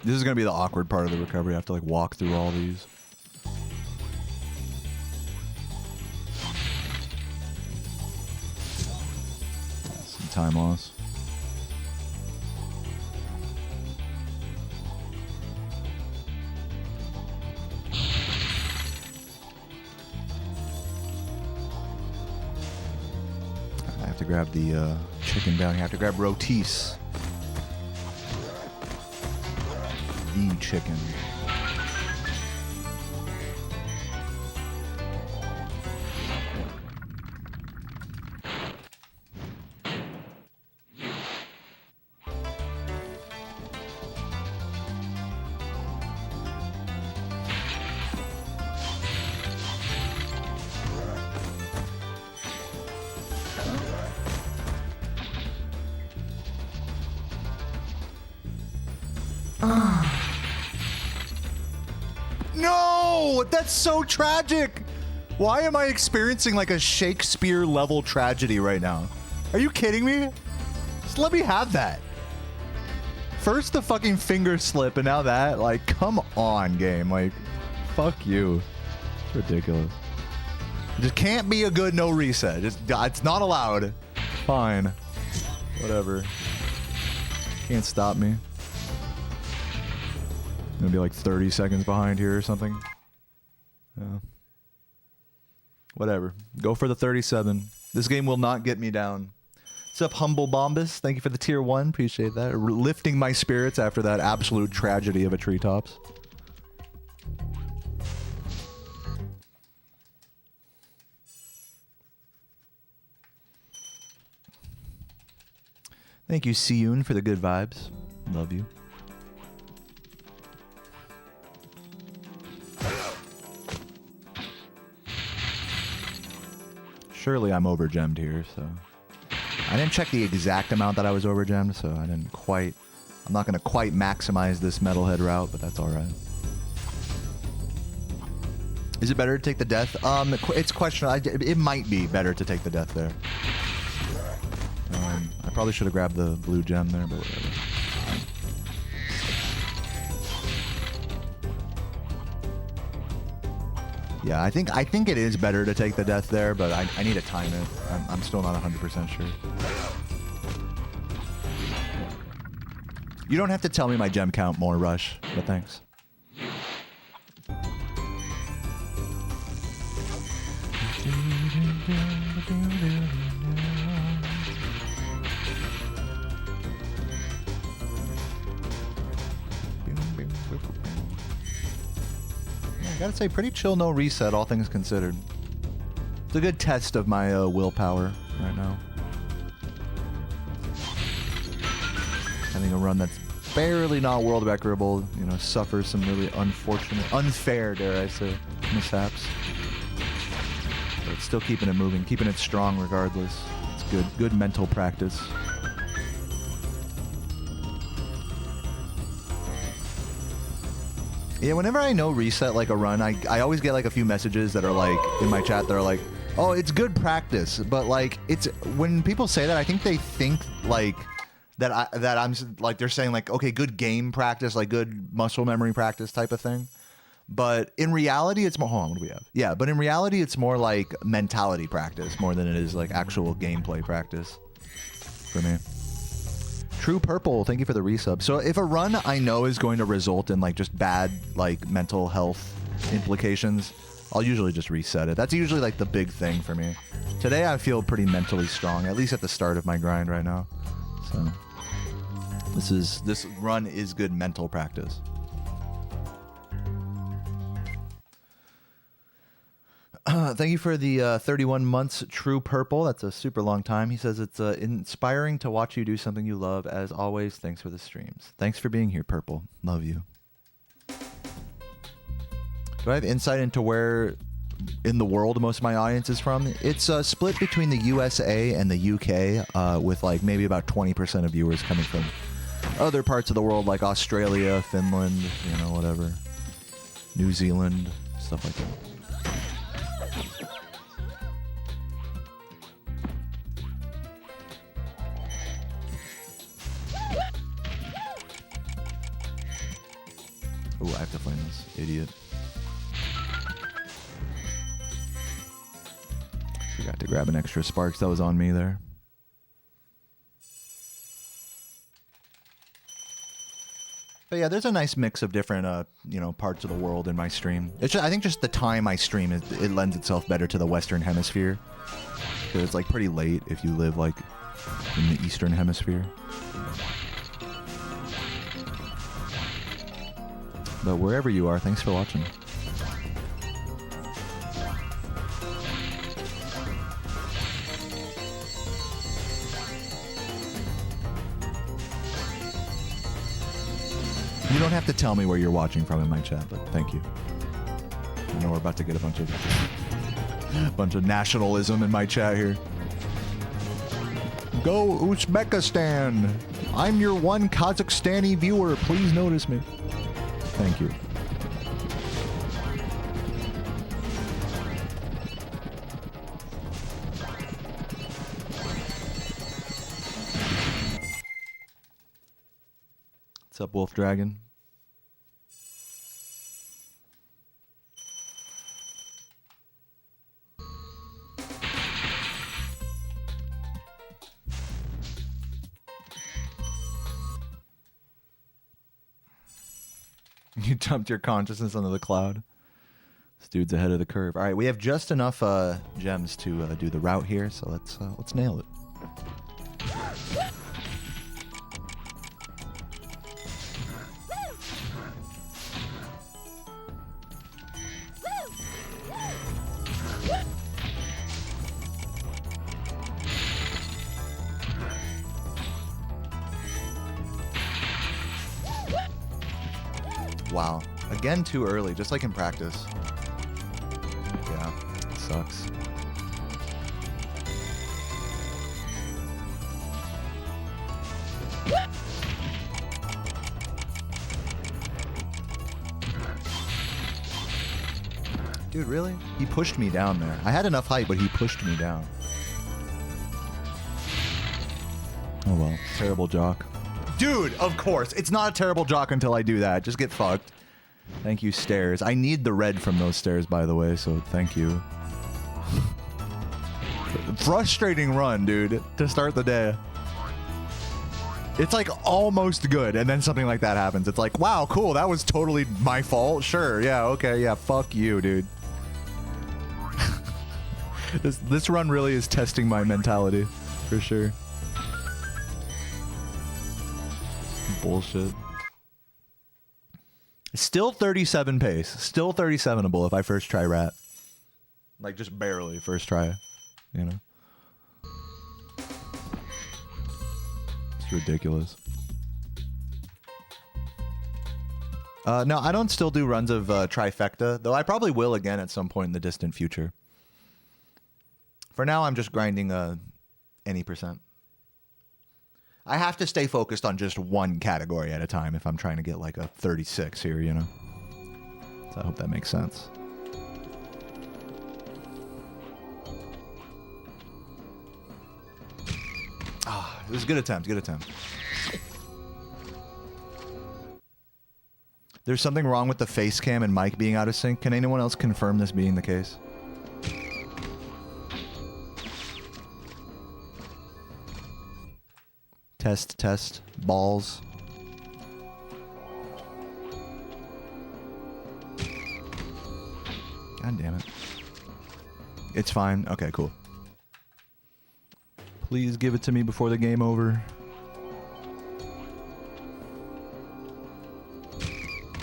A: This is going to be the awkward part of the recovery. I have to like walk through all these. Some time loss. I have to grab the chicken down here. I have to grab Rotis. The chicken. No! That's so tragic! Why am I experiencing like a Shakespeare level tragedy right now? Are you kidding me? Just let me have that. First the fucking finger slip and now that. Like, come on, game. Like, fuck you. It's ridiculous. It just can't be a good no reset. It's not allowed. Fine. Whatever. Can't stop me. Gonna be like 30 seconds behind here or something. Yeah. Whatever. Go for the 37. This game will not get me down. What's up, Humble Bombus? Thank you for the tier 1. Appreciate that. Lifting my spirits after that absolute tragedy of a treetops. Thank you, Siyun, for the good vibes. Love you. Surely I'm overgemmed here, so... I didn't check the exact amount that I was overgemmed, so I didn't quite... I'm not going to quite maximize this metalhead route, but that's alright. Is it better to take the death? It's questionable. It might be better to take the death there. I probably should have grabbed the blue gem there, but whatever. Yeah, I think it is better to take the death there, but I need to time it. I'm still not 100% sure. You don't have to tell me my gem count more, Rush, but thanks. I gotta say, pretty chill, no reset, all things considered. It's a good test of my willpower right now. Having a run that's barely not world recordable, you know, suffers some really unfair, dare I say, mishaps. But it's still keeping it moving, keeping it strong regardless. It's good mental practice. Yeah, whenever I know reset like a run, I always get like a few messages that are like in my chat that are like, oh, it's good practice. But like, it's when people say that, I think they think like that I'm like, they're saying like, okay, good game practice, like good muscle memory practice type of thing. But in reality, it's more, hold on, what do we have? Yeah, but in reality, it's more like mentality practice more than it is like actual gameplay practice for me. True Purple, thank you for the resub. So if a run I know is going to result in like just bad like mental health implications, I'll usually just reset it. That's usually like the big thing for me. Today I feel pretty mentally strong, at least at the start of my grind right now. So this run is good mental practice. Thank you for the 31 months, True Purple. That's a super long time. He says it's inspiring to watch you do something you love. As always, thanks for the streams. Thanks for being here, Purple. Love you. Do I have insight into where in the world most of my audience is from? It's split between the USA and the UK, with like maybe about 20% of viewers coming from other parts of the world, like Australia, Finland, you know, whatever. New Zealand, stuff like that. Ooh, I have to find this idiot. Forgot to grab an extra sparks. That was on me there. But yeah, there's a nice mix of different, you know, parts of the world in my stream. It's just, I think just the time I stream, it lends itself better to the Western Hemisphere. Because it's like pretty late if you live like in the Eastern Hemisphere. But wherever you are, thanks for watching. You don't have to tell me where you're watching from in my chat, but thank you. I know we're about to get a bunch of nationalism in my chat here. Go Uzbekistan! I'm your one Kazakhstani viewer. Please notice me. Thank you. What's up, Wolf Dragon? You dumped your consciousness onto the cloud. This dude's ahead of the curve. All right, we have just enough gems to do the route here, so let's nail it. Wow. Again, too early, just like in practice. Yeah, it sucks. Dude, really? He pushed me down there. I had enough height, but he pushed me down. Oh well, terrible jock. Dude, of course. It's not a terrible jock until I do that. Just get fucked. Thank you, stairs. I need the red from those stairs, by the way, so thank you. Frustrating run, dude, to start the day. It's like almost good, and then something like that happens. It's like, wow, cool, that was totally my fault. Sure, yeah, okay, yeah, fuck you, dude. This run really is testing my mentality, for sure. Bullshit. Still 37 pace. Still 37able if I first try rat. Like, just barely first try, you know? It's ridiculous. No, I don't still do runs of trifecta, though I probably will again at some point in the distant future. For now, I'm just grinding any percent. I have to stay focused on just one category at a time if I'm trying to get like a 36 here, you know? So I hope that makes sense. Ah, it was a good attempt, good attempt. There's something wrong with the face cam and mic being out of sync. Can anyone else confirm this being the case? Test, test, balls. God damn it. It's fine. Okay, cool. Please give it to me before the game over.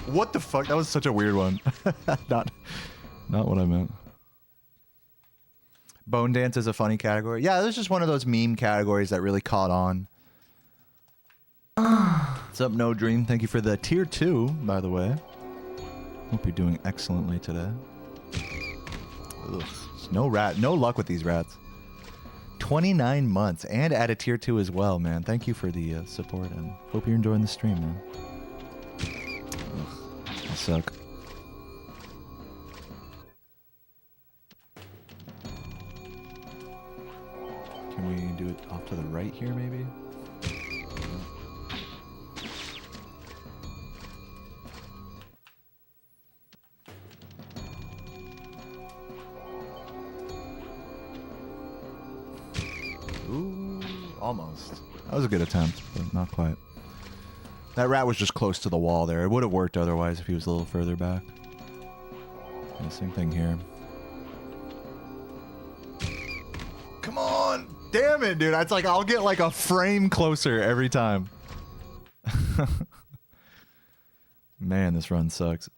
A: What the fuck? That was such a weird one. Not what I meant. Bone dance is a funny category. Yeah, this is just one of those meme categories that really caught on. What's up, No Dream? Thank you for the tier 2, by the way. Hope you're doing excellently today. Ugh, no rat, no luck with these rats. 29 months and at a tier 2 as well, man. Thank you for the support and hope you're enjoying the stream, man. Ugh, I suck. Can we do it off to the right here, maybe? Ooh, almost. That was a good attempt, but not quite. That rat was just close to the wall there. It would have worked otherwise if he was a little further back. Yeah, same thing here. Come on! Damn it, dude. It's like I'll get like a frame closer every time. Man, this run sucks.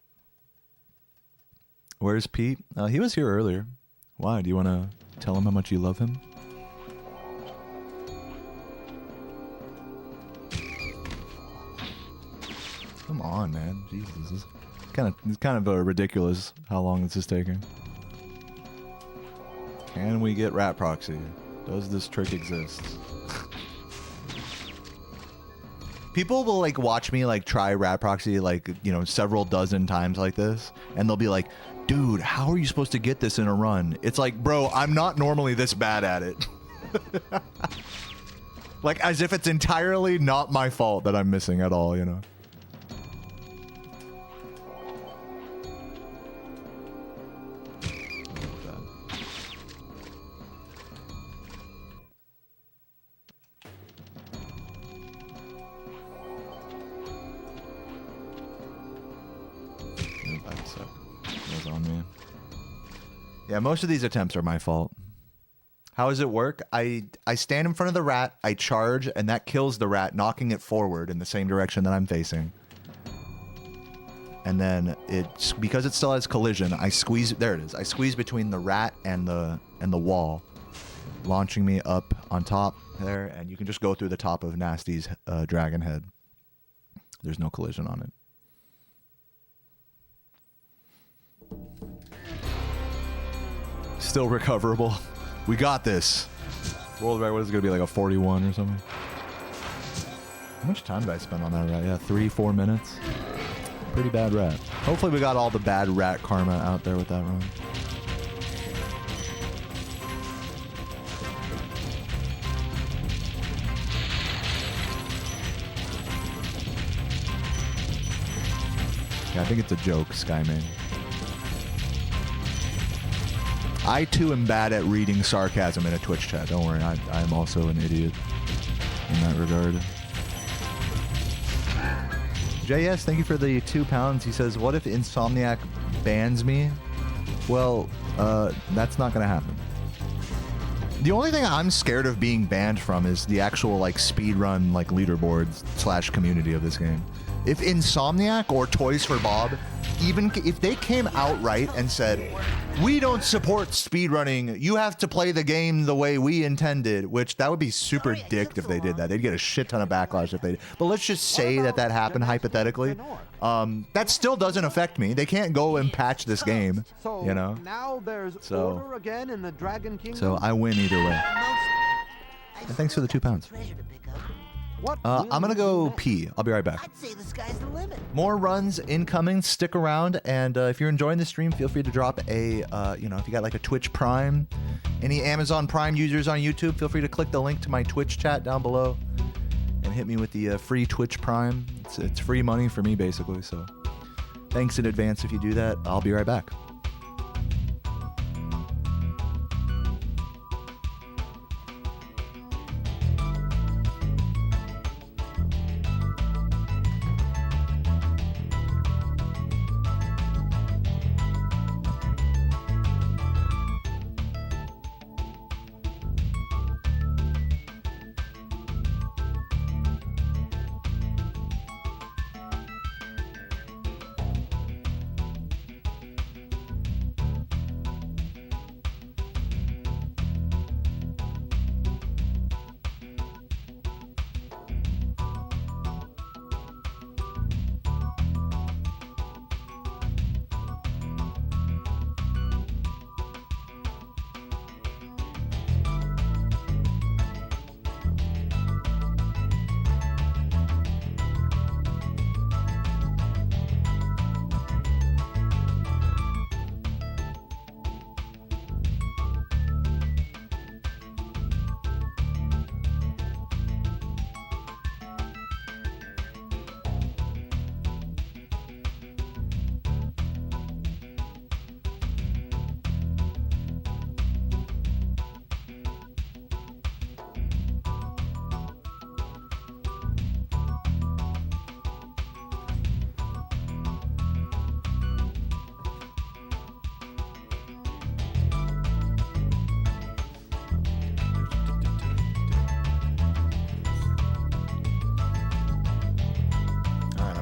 A: Where's Pete? He was here earlier. Why? Do you want to tell him how much you love him? Come on, man. Jesus, it's kind of ridiculous how long this is taking. Can we get rat proxy? Does this trick exist? People will like watch me like try rat proxy like, you know, several dozen times like this, and they'll be like, dude, how are you supposed to get this in a run? It's like, bro, I'm not normally this bad at it. Like as if it's entirely not my fault that I'm missing at all, you know? Yeah, most of these attempts are my fault. How does it work? I stand in front of the rat, I charge, and that kills the rat, knocking it forward in the same direction that I'm facing. And then it's because it still has collision, I squeeze. There it is. I squeeze between the rat and the wall, launching me up on top there, and you can just go through the top of Nasty's dragon head. There's no collision on it. Still recoverable. We got this. World record, what is it going to be, like a 41 or something? How much time did I spend on that rat? Yeah, 3-4 minutes. Pretty bad rat. Hopefully we got all the bad rat karma out there with that run. Yeah, I think it's a joke, Skyman. I too am bad at reading sarcasm in a Twitch chat. Don't worry, I'm also an idiot in that regard. JS, thank you for the £2. He says, what if Insomniac bans me? Well, that's not gonna happen. The only thing I'm scared of being banned from is the actual like speedrun like leaderboards / community of this game. If Insomniac or Toys for Bob, even if they came outright and said, we don't support speedrunning, you have to play the game the way we intended, which that would be super dicked if they did that. They'd get a shit ton of backlash if they did. But let's just say that that happened hypothetically. That still doesn't affect me. They can't go and patch this game, you know?
D: Now there's order again in the Dragon Kingdom.
A: So I win either way. And thanks for the £2. I'm gonna go pee. I'll be right back.
C: I'd say the sky's the limit.
A: More runs incoming. Stick around, and if you're enjoying the stream, feel free to drop a, you know, if you got like a Twitch Prime, any Amazon Prime users on YouTube, feel free to click the link to my Twitch chat down below, and hit me with the free Twitch Prime. It's free money for me basically. So, thanks in advance if you do that. I'll be right back.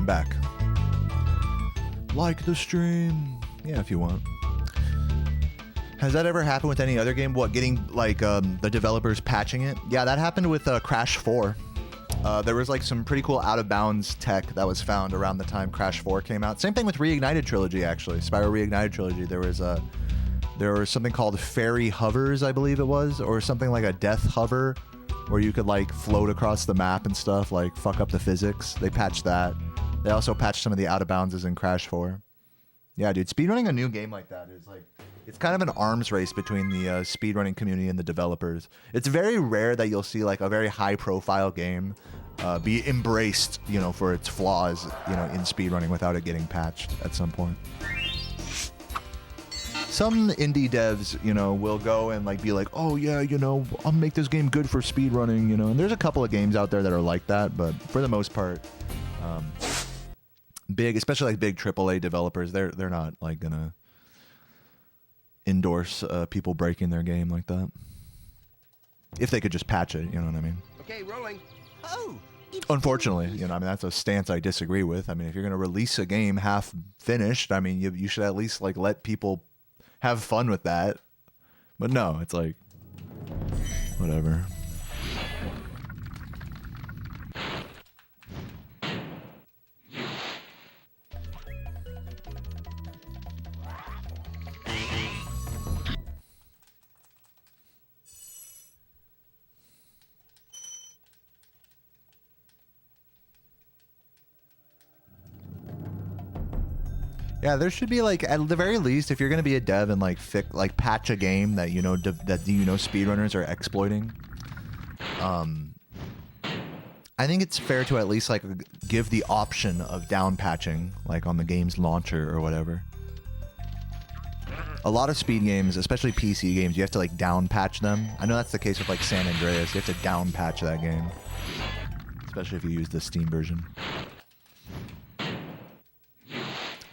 A: Back. Like the stream. Yeah, if you want. Has that ever happened with any other game? What, getting like the developers patching it? Yeah, that happened with Crash 4. There was like some pretty cool out of bounds tech that was found around the time Crash 4 came out. Same thing with Reignited Trilogy actually. Spyro Reignited Trilogy. There was something called fairy hovers, I believe it was, or something like a death hover where you could like float across the map and stuff, like fuck up the physics. They patched that. They also patched some of the out of bounds in Crash 4. Yeah, dude, speedrunning a new game like that is like, it's kind of an arms race between the speedrunning community and the developers. It's very rare that you'll see like a very high profile game be embraced, you know, for its flaws, you know, in speedrunning without it getting patched at some point. Some indie devs, you know, will go and like be like, oh yeah, you know, I'll make this game good for speedrunning, you know, and there's a couple of games out there that are like that, but for the most part, big, especially like big AAA developers, they're not like gonna endorse people breaking their game like that. If they could just patch it, you know what I mean?
C: Okay, rolling. Oh,
A: unfortunately, you know, I mean, that's a stance I disagree with. I mean, if you're gonna release a game half finished, I mean, you should at least like let people have fun with that. But no, it's like whatever. Yeah, there should be like, at the very least, if you're gonna be a dev and like patch a game that you know speedrunners are exploiting, I think it's fair to at least like give the option of down patching, like on the game's launcher or whatever. A lot of speed games, especially PC games, you have to like down patch them. I know that's the case with like San Andreas. You have to down patch that game, especially if you use the Steam version.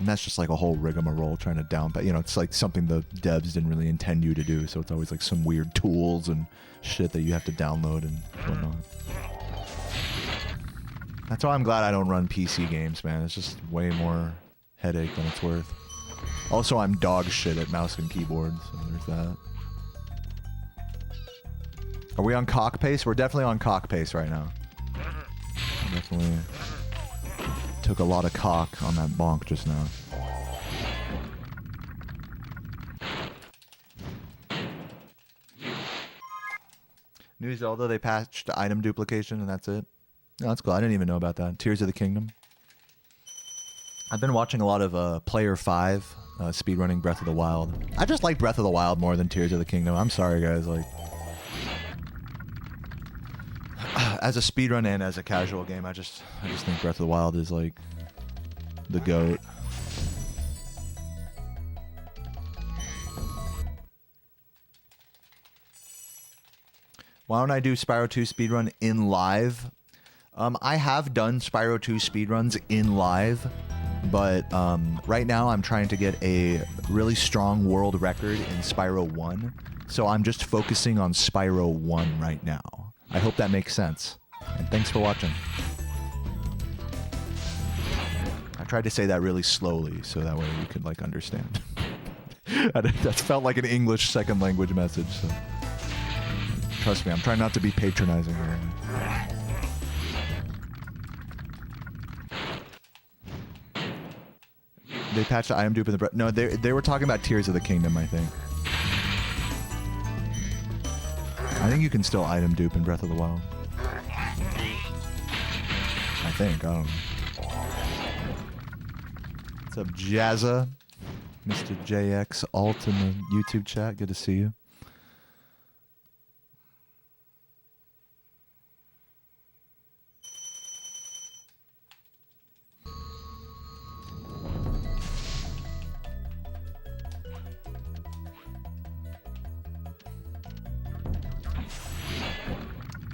A: And that's just like a whole rigmarole trying to downpat. You know, it's like something the devs didn't really intend you to do. So it's always like some weird tools and shit that you have to download and whatnot. That's why I'm glad I don't run PC games, man. It's just way more headache than it's worth. Also, I'm dog shit at mouse and keyboard, so there's that. Are we on cock pace? We're definitely on cock pace right now. Definitely took a lot of cock on that bonk just now. New Zelda, they patched item duplication and that's it. No, that's cool. I didn't even know about that. Tears of the Kingdom. I've been watching a lot of Player 5 speedrunning Breath of the Wild. I just like Breath of the Wild more than Tears of the Kingdom. I'm sorry, guys. Like, as a speedrun and as a casual game, I just think Breath of the Wild is like the GOAT. Why don't I do Spyro 2 speedrun in live? I have done Spyro 2 speedruns in live, but right now I'm trying to get a really strong world record in Spyro 1, so I'm just focusing on Spyro 1 right now. I hope that makes sense, and thanks for watching. I tried to say that really slowly, so that way you could, like, understand. That felt like an English second language message, so trust me, I'm trying not to be patronizing here. They patched the item dupe in the... No, they were talking about Tears of the Kingdom, I think. I think you can still item dupe in Breath of the Wild. I think, I don't know. What's up, Jazza? Mr. JX Alt in the YouTube chat, good to see you.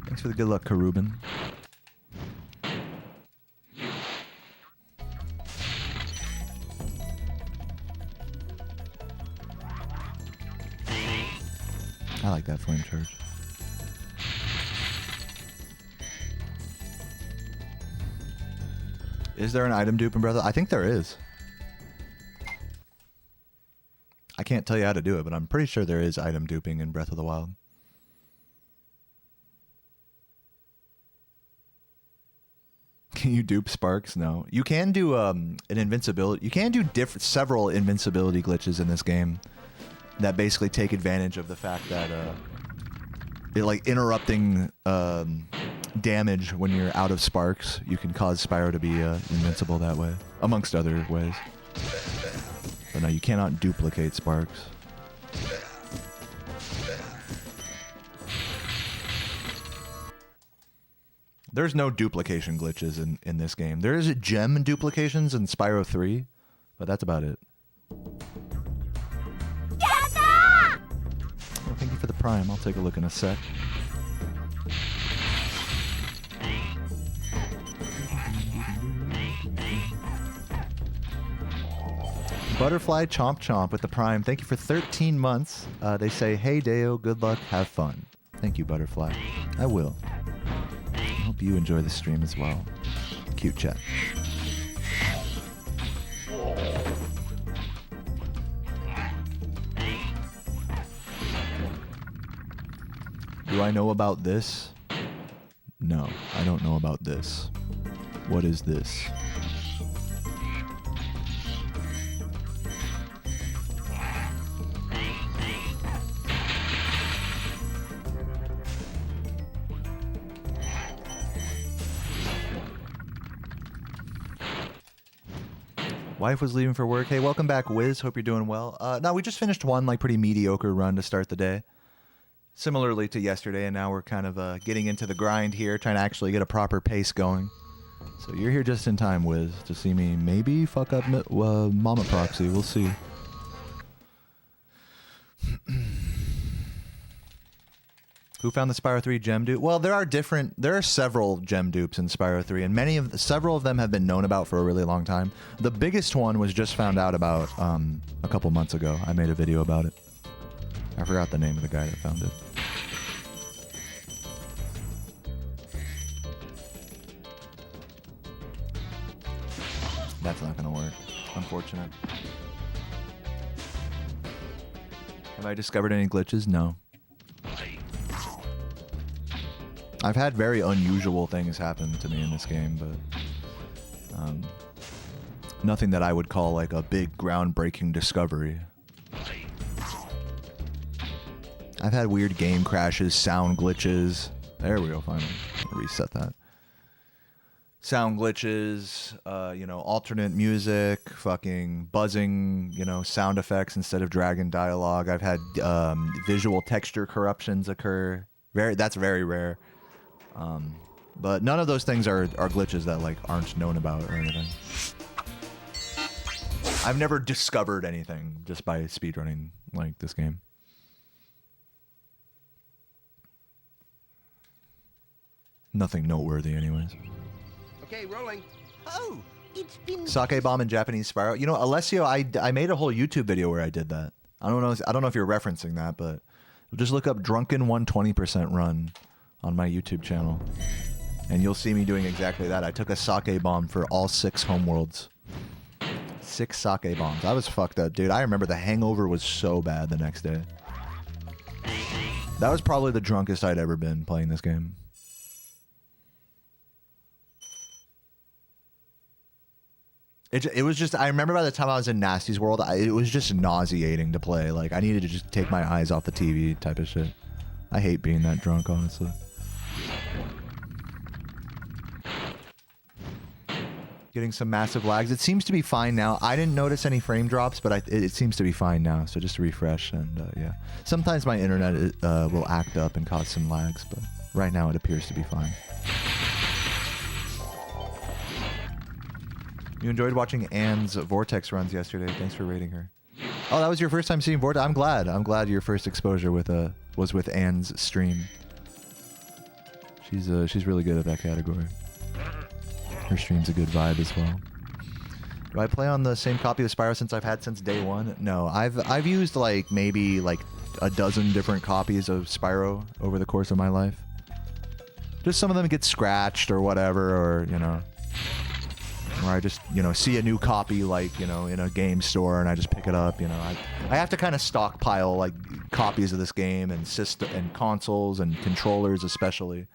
A: Thanks for the good luck, Karubin. I like that flame charge. Is there an item dupe in Breath of... I think there is. I can't tell you how to do it, but I'm pretty sure there is item duping in Breath of the Wild. Can you dupe sparks? No. You can do an invincibility. You can do several invincibility glitches in this game that basically take advantage of the fact that like interrupting damage when you're out of sparks. You can cause Spyro to be invincible that way, amongst other ways. But no, you cannot duplicate sparks. There's no duplication glitches in this game. There is gem duplications in Spyro 3, but that's about it. Well, thank you for the Prime. I'll take a look in a sec. Butterfly Chomp Chomp with the Prime. Thank you for 13 months. They say, hey, Deo, good luck, have fun. Thank you, Butterfly. I will. I hope you enjoy the stream as well. Cute chat. Do I know about this? No, I don't know about this. What is this? Wife was leaving for work. Hey, welcome back, Wiz. Hope you're doing well. No, we just finished one like pretty mediocre run to start the day. Similarly to yesterday, and now we're kind of getting into the grind here, trying to actually get a proper pace going. So you're here just in time, Wiz, to see me maybe fuck up Mama Proxy. We'll see. Who found the Spyro 3 gem dupe? Well, there are several gem dupes in Spyro 3, and several of them have been known about for a really long time. The biggest one was just found out about a couple months ago. I made a video about it. I forgot the name of the guy that found it. That's not gonna work. Unfortunate. Have I discovered any glitches? No. I've had very unusual things happen to me in this game, but nothing that I would call like a big groundbreaking discovery. I've had weird game crashes, sound glitches. There we go, finally. Reset that. Sound glitches, you know, alternate music, fucking buzzing, you know, sound effects instead of dragon dialogue. I've had visual texture corruptions occur. That's very rare. But none of those things are glitches that like aren't known about or anything. I've never discovered anything just by speedrunning like this game. Nothing noteworthy anyways.
C: Okay, rolling. Oh, it's been
A: Sake bomb in Japanese Spyro. You know, Alessio, I made a whole YouTube video where I did that. I don't know if you're referencing that, but just look up drunken 120% run on my YouTube channel, and you'll see me doing exactly that. I took a sake bomb for all 6 homeworlds. 6 sake bombs. I was fucked up, dude. I remember the hangover was so bad the next day. That was probably the drunkest I'd ever been playing this game. It was just, I remember by the time I was in Nasty's World, it was just nauseating to play. Like, I needed to just take my eyes off the TV type of shit. I hate being that drunk, honestly. Getting some massive lags. It seems to be fine now. I didn't notice any frame drops, but it seems to be fine now. So just refresh, and yeah. Sometimes my internet will act up and cause some lags, but right now it appears to be fine. You enjoyed watching Anne's Vortex runs yesterday. Thanks for rating her. Oh, that was your first time seeing Vortex? I'm glad. I'm glad your first exposure was with Anne's stream. She's really good at that category. Her stream's a good vibe as well. Do I play on the same copy of Spyro I've had since day one? No, I've used like maybe like a dozen different copies of Spyro over the course of my life. Just some of them get scratched or whatever, or you know. Where I just, you know, see a new copy, like, you know, in a game store, and I just pick it up, you know. I have to kind of stockpile, like, copies of this game and and consoles and controllers especially.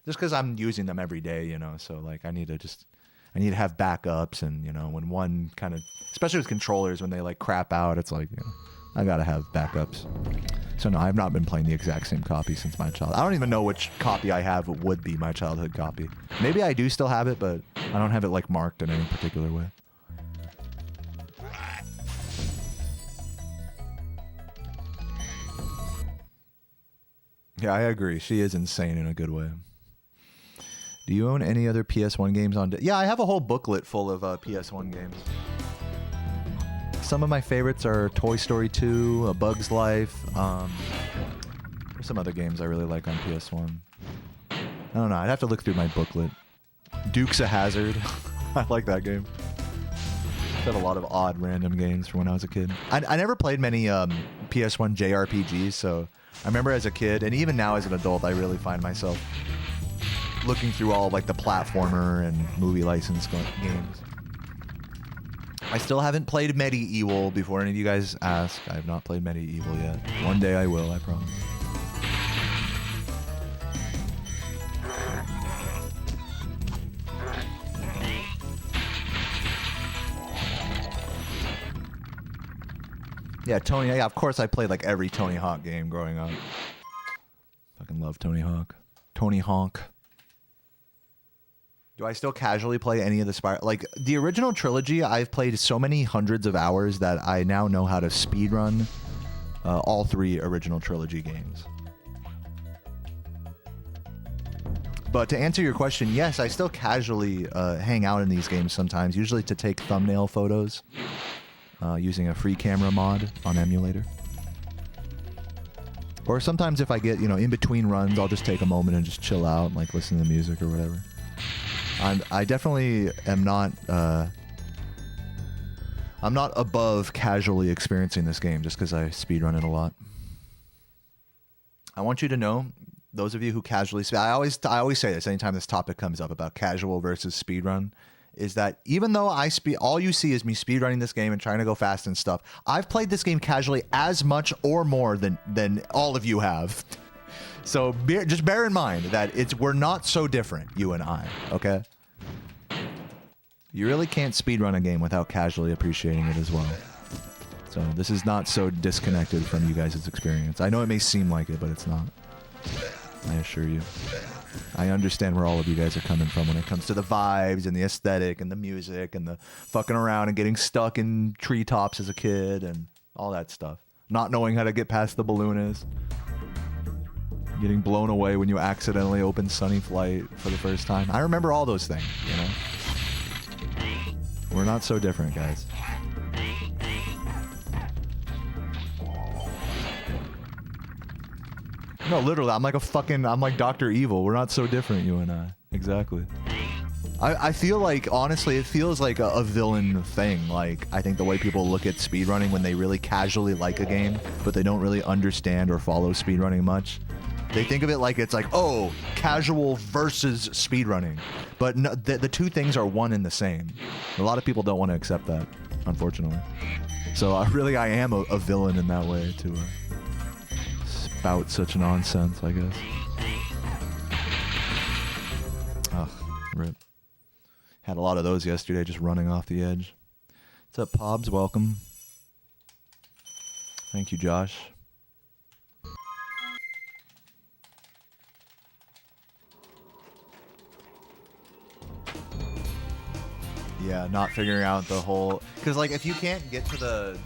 A: Just because I'm using them every day, you know, so, like, I need to have backups, and, you know, when one kind of, especially with controllers, when they, like, crap out, it's like, you know, I gotta have backups. So, no, I've not been playing the exact same copy since my childhood. I don't even know which copy I have would be my childhood copy. Maybe I do still have it, but I don't have it, like, marked in any particular way. Yeah, I agree. She is insane in a good way. Do you own any other PS1 games on... Yeah, I have a whole booklet full of PS1 games. Some of my favorites are Toy Story 2, A Bug's Life. There's some other games I really like on PS1. I don't know. I'd have to look through my booklet. Dukes of Hazzard. I like that game. I've had a lot of odd random games from when I was a kid. I never played many PS1 JRPGs, so I remember as a kid, and even now as an adult, I really find myself looking through all like the platformer and movie license games. I still haven't played Medieval before any of you guys ask. I have not played Medieval yet. One day I will, I promise. Yeah, Tony. Yeah, of course I played like every Tony Hawk game growing up. Fucking love Tony Hawk. Tony Hawk. Do I still casually play any of the Spyro? Like, the original trilogy, I've played so many hundreds of hours that I now know how to speedrun all 3 original trilogy games. But to answer your question, yes, I still casually hang out in these games sometimes, usually to take thumbnail photos using a free camera mod on emulator. Or sometimes if I get, you know, in between runs, I'll just take a moment and just chill out and like listen to music or whatever. I definitely am not I'm not above casually experiencing this game just because I speedrun it a lot. I want you to know, those of you who casually I always say this anytime this topic comes up about casual versus speedrun, is that even though all you see is me speedrunning this game and trying to go fast and stuff, I've played this game casually as much or more than all of you have. So just bear in mind that we're not so different, you and I, okay? You really can't speedrun a game without casually appreciating it as well. So this is not so disconnected from you guys' experience. I know it may seem like it, but it's not. I assure you. I understand where all of you guys are coming from when it comes to the vibes and the aesthetic and the music and the fucking around and getting stuck in treetops as a kid and all that stuff. Not knowing how to get past the balloonist. Getting blown away when you accidentally open Sunny Flight for the first time. I remember all those things, you know? We're not so different, guys. No, literally, I'm like Dr. Evil. We're not so different, you and I. Exactly. I feel like, honestly, it feels like a villain thing. Like, I think the way people look at speedrunning when they really casually like a game, but they don't really understand or follow speedrunning much. They think of it like it's like, oh, casual versus speedrunning. But no, the two things are one and the same. A lot of people don't want to accept that, unfortunately. So I am a villain in that way to spout such nonsense, I guess. Ugh, rip. Had a lot of those yesterday, just running off the edge. What's up, Pobs? Welcome. Thank you, Josh. Yeah, not figuring out the whole... Because, like, if you can't get to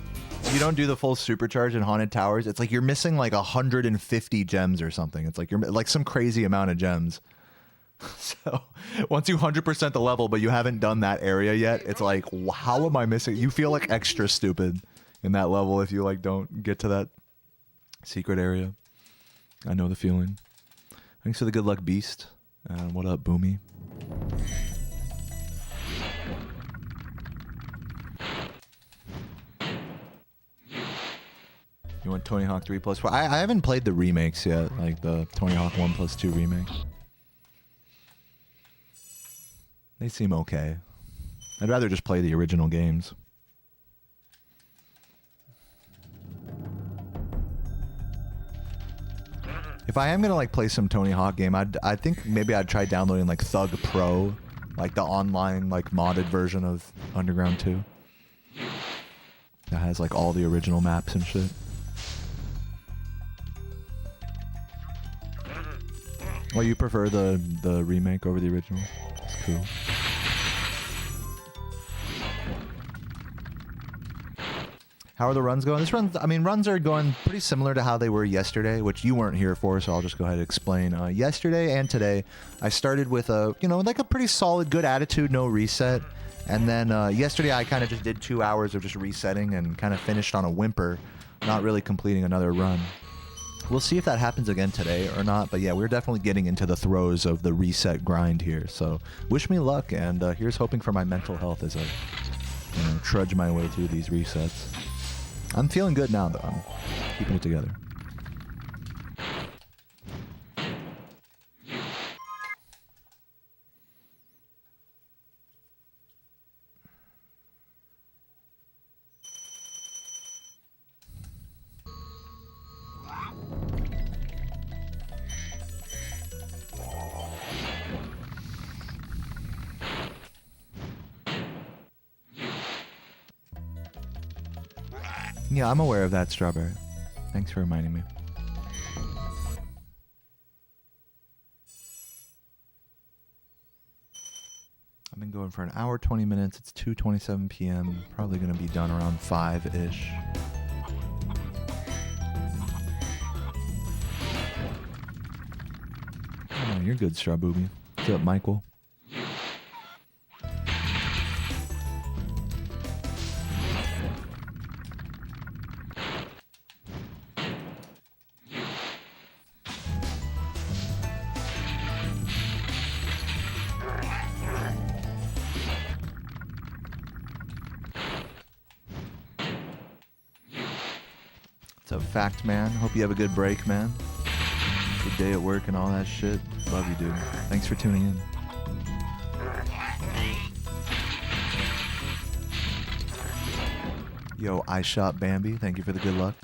A: you don't do the full supercharge in Haunted Towers, it's like you're missing, like, 150 gems or something. It's like you're, like, some crazy amount of gems. So, once you 100% the level, but you haven't done that area yet, it's like, how am I missing? You feel, like, extra stupid in that level if you, like, don't get to that secret area. I know the feeling. Thanks for the good luck, Beast. What up, Boomy? You want Tony Hawk 3 plus 4? I haven't played the remakes yet, like the Tony Hawk 1 plus 2 remake. They seem okay. I'd rather just play the original games. If I am gonna like play some Tony Hawk game, I think maybe I'd try downloading like Thug Pro, like the online like modded version of Underground 2. That has like all the original maps and shit. Well, you prefer the remake over the original? That's cool. How are the runs going? Runs are going pretty similar to how they were yesterday, which you weren't here for, so I'll just go ahead and explain. Yesterday and today, I started with like a pretty solid, good attitude, no reset. And then yesterday, I kind of just did 2 hours of just resetting and kind of finished on a whimper, not really completing another run. We'll see if that happens again today or not, but yeah, we're definitely getting into the throes of the reset grind here. So wish me luck, and here's hoping for my mental health as I trudge my way through these resets. I'm feeling good now, though. I'm keeping it together. Yeah, I'm aware of that, Strawberry. Thanks for reminding me. I've been going for an hour, 20 minutes. It's 2:27 p.m. Probably going to be done around 5-ish. Oh, you're good, Straw Booby. What's up, Michael? What's up, Fact Man? Hope you have a good break, man. Good day at work and all that shit. Love you, dude. Thanks for tuning in. Yo, I shot Bambi. Thank you for the good luck.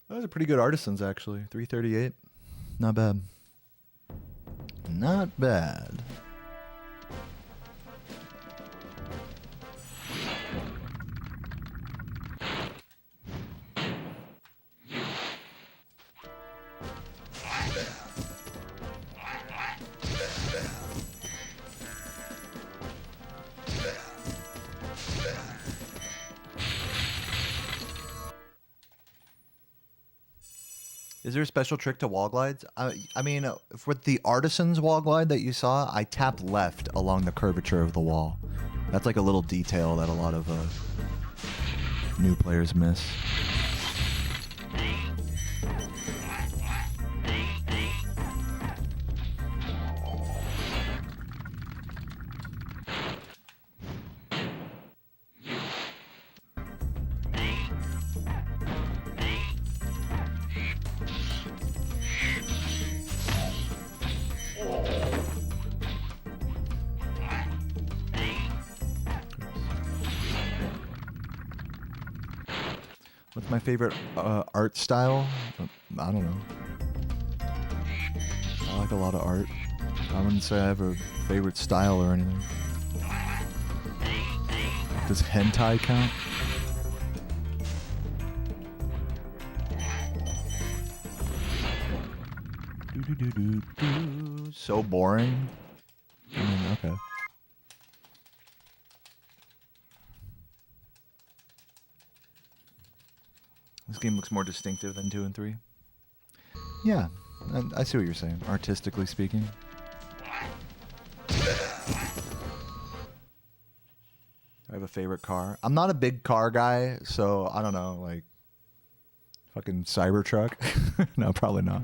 A: Those are pretty good artisans, actually. 338. Not bad. Not bad. Is there a special trick to wall glides? I mean, for the artisan's wall glide that you saw, I tap left along the curvature of the wall. That's like a little detail that a lot of new players miss. What's my favorite art style? I don't know. I like a lot of art. I wouldn't say I have a favorite style or anything. Does hentai count? So boring. I mean, okay. This game looks more distinctive than 2 and 3. Yeah, I see what you're saying, artistically speaking. I have a favorite car. I'm not a big car guy, so I don't know, like, fucking Cybertruck? No, probably not.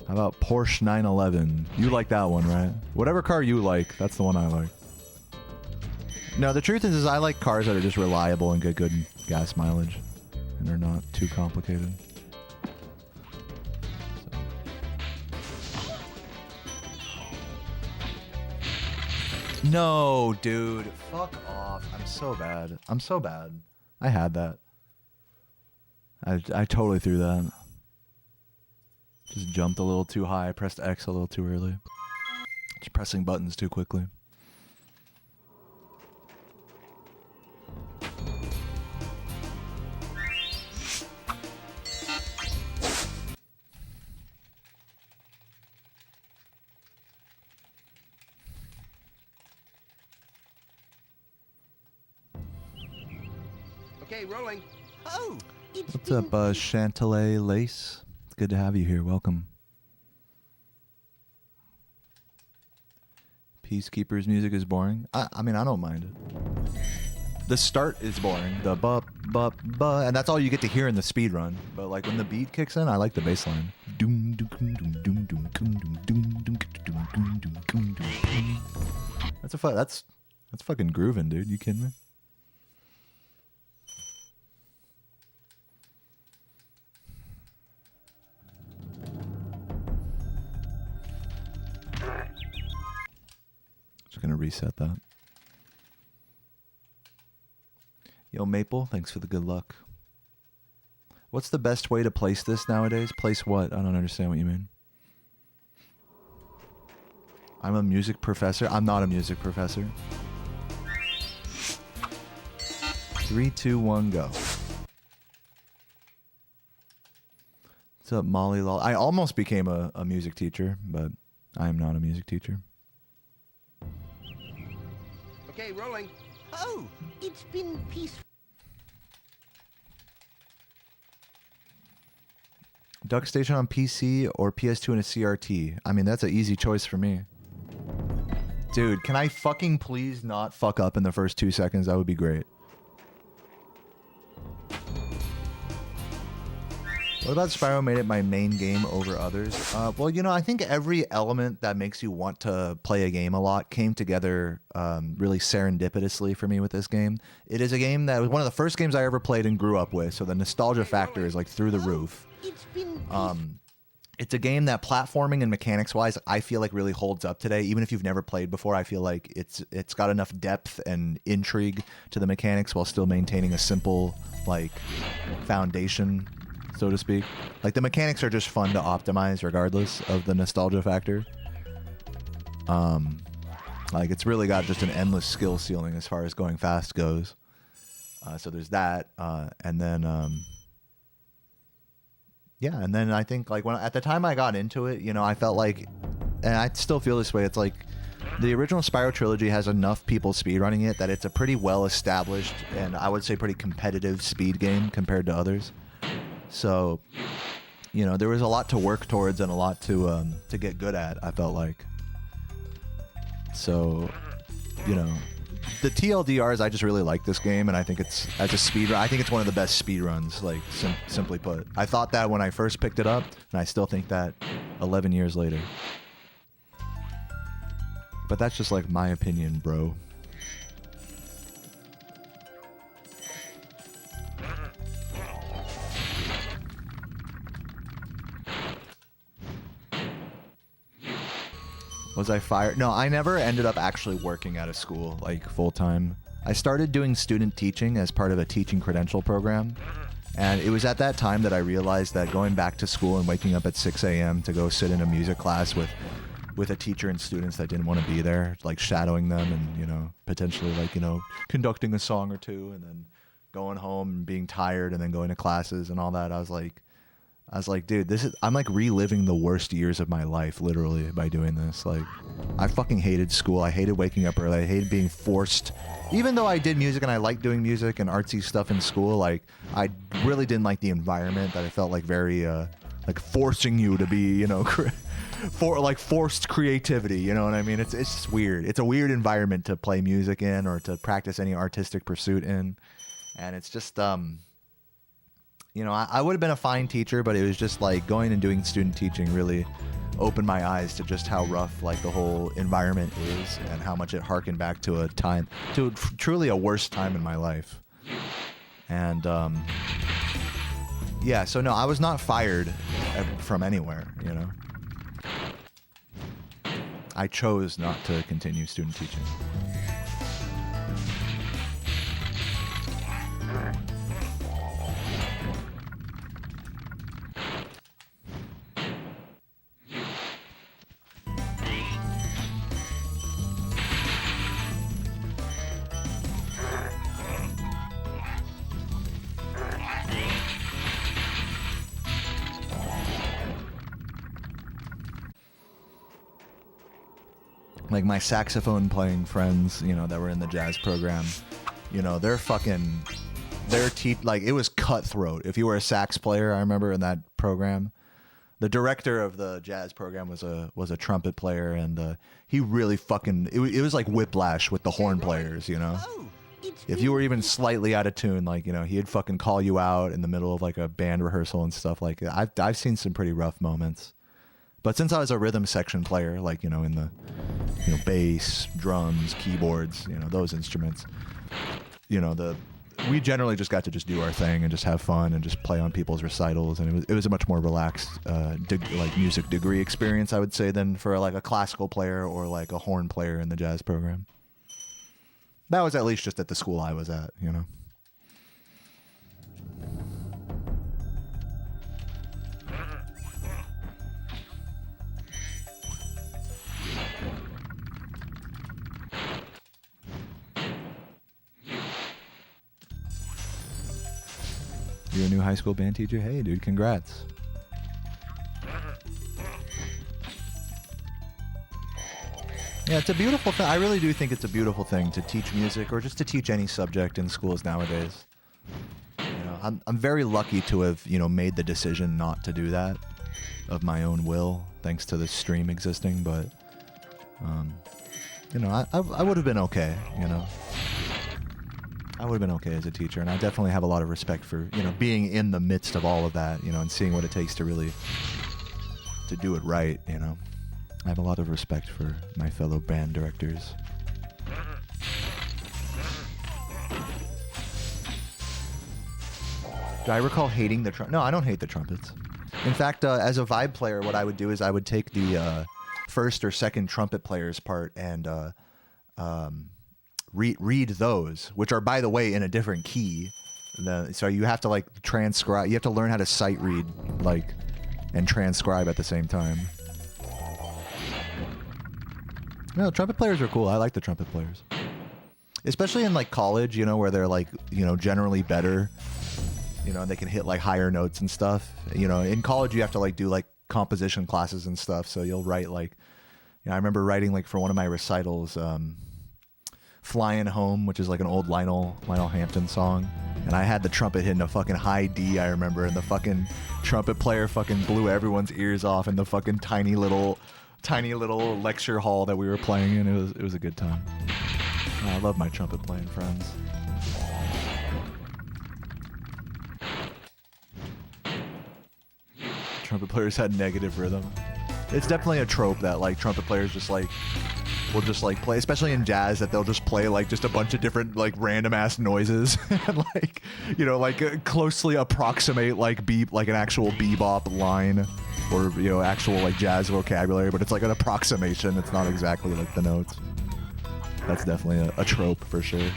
A: How about Porsche 911? You like that one, right? Whatever car you like, that's the one I like. No, the truth is I like cars that are just reliable and get good gas mileage. And they're not too complicated. So. No, dude. Fuck off. I'm so bad. I'm so bad. I had that. I totally threw that. Just jumped a little too high. Pressed X a little too early. Just pressing buttons too quickly.
C: Okay, rolling. Oh,
A: What's up, Chantilly Lace? It's good to have you here. Welcome. Peacekeeper's music is boring. I mean, I don't mind it. The start is boring. The ba, and that's all you get to hear in the speed run. But like when the beat kicks in, I like the bass line. That's fucking grooving, dude. You kidding me? Just gonna reset that. Yo, Maple, thanks for the good luck. What's the best way to place this nowadays? Place what? I don't understand what you mean. I'm a music professor. I'm not a music professor. 3, 2, 1, go. What's up, Molly Lol? I almost became a music teacher, but I am not a music teacher.
C: Okay, rolling. Oh, it's been peaceful.
A: Duck Station on PC or PS2 and a CRT? I mean, that's an easy choice for me. Dude, can I fucking please not fuck up in the first 2 seconds? That would be great. What about Spyro made it my main game over others? Well, you know, I think every element that makes you want to play a game a lot came together really serendipitously for me with this game. It is a game that was one of the first games I ever played and grew up with, so the nostalgia factor is like through the roof. It's a game that platforming and mechanics-wise, I feel like really holds up today. Even if you've never played before, I feel like it's got enough depth and intrigue to the mechanics while still maintaining a simple like foundation, so to speak. Like the mechanics are just fun to optimize regardless of the nostalgia factor. Like it's really got just an endless skill ceiling as far as going fast goes. So there's that, and then yeah, and then I think like when at the time I got into it, you know, I felt like, and I still feel this way, it's like the original Spyro trilogy has enough people speedrunning it that it's a pretty well established and I would say pretty competitive speed game compared to others. So, you know, there was a lot to work towards and a lot to get good at, I felt like. So, you know, the TLDRs, I just really like this game, and I think it's, as a speedrun, I think it's one of the best speedruns, like, simply put. I thought that when I first picked it up, and I still think that 11 years later. But that's just, like, my opinion, bro. Was I fired? No, I never ended up actually working at a school, like, full-time. I started doing student teaching as part of a teaching credential program. And it was at that time that I realized that going back to school and waking up at 6 a.m. to go sit in a music class with a teacher and students that didn't want to be there, like shadowing them and, you know, potentially, like, you know, conducting a song or two and then going home and being tired and then going to classes and all that. I was like, dude, I'm like reliving the worst years of my life, literally, by doing this. Like, I fucking hated school. I hated waking up early. I hated being forced. Even though I did music and I liked doing music and artsy stuff in school, like, I really didn't like the environment that I felt like very, like, forcing you to be, you know, forced creativity, you know what I mean? It's just weird. It's a weird environment to play music in or to practice any artistic pursuit in. And it's just, you know, I would have been a fine teacher, but it was just like going and doing student teaching really opened my eyes to just how rough like the whole environment is and how much it harkened back to a time, to truly a worst time in my life. And yeah, so no, I was not fired from anywhere, you know. I chose not to continue student teaching. Like my saxophone playing friends, you know, that were in the jazz program, you know, like it was cutthroat. If you were a sax player, I remember in that program, the director of the jazz program was a trumpet player, and he really fucking, it was like whiplash with the horn players, you know. If you were even slightly out of tune, like, you know, he'd fucking call you out in the middle of like a band rehearsal and stuff like that. I've seen some pretty rough moments. But since I was a rhythm section player, like, you know, in the, you know, bass, drums, keyboards, you know, those instruments, you know, we generally just got to just do our thing and just have fun and just play on people's recitals, and it was a much more relaxed, like music degree experience, I would say, than for like a classical player or like a horn player in the jazz program. That was at least just at the school I was at, you know. You're a new high school band teacher? Hey, dude, congrats. Yeah, it's a beautiful thing. I really do think it's a beautiful thing to teach music or just to teach any subject in schools nowadays. You know, I'm very lucky to have, you know, made the decision not to do that of my own will, thanks to this stream existing, but, you know, I would have been okay, you know. I would have been okay as a teacher, and I definitely have a lot of respect for, you know, being in the midst of all of that, you know, and seeing what it takes to really, to do it right, you know. I have a lot of respect for my fellow band directors. Do I recall hating the trumpet? No, I don't hate the trumpets. In fact, as a vibe player, what I would do is I would take the first or second trumpet player's part and read those, which are, by the way, in a different key. So you have to, like, transcribe. You have to learn how to sight read, like, and transcribe at the same time. No, trumpet players are cool. I like the trumpet players. Especially in, like, college, you know, where they're, like, you know, generally better. You know, they can hit, like, higher notes and stuff. You know, in college you have to, like, do, like, composition classes and stuff. So you'll write, like, you know, I remember writing, like, for one of my recitals, Flying Home, which is, like, an old Lionel Hampton song. And I had the trumpet hitting a fucking high D, I remember. And the fucking trumpet player fucking blew everyone's ears off in the fucking tiny little lecture hall that we were playing in. It was a good time. I love my trumpet playing friends. Trumpet players had negative rhythm. It's definitely a trope that, like, trumpet players just, like, will just, like, play, especially in jazz, that they'll just play, like, just a bunch of different, like, random ass noises and, like, you know, like, closely approximate, like, like an actual bebop line. Or, you know, actual, like, jazz vocabulary, but it's like an approximation. It's not exactly like the notes. That's definitely a trope for sure.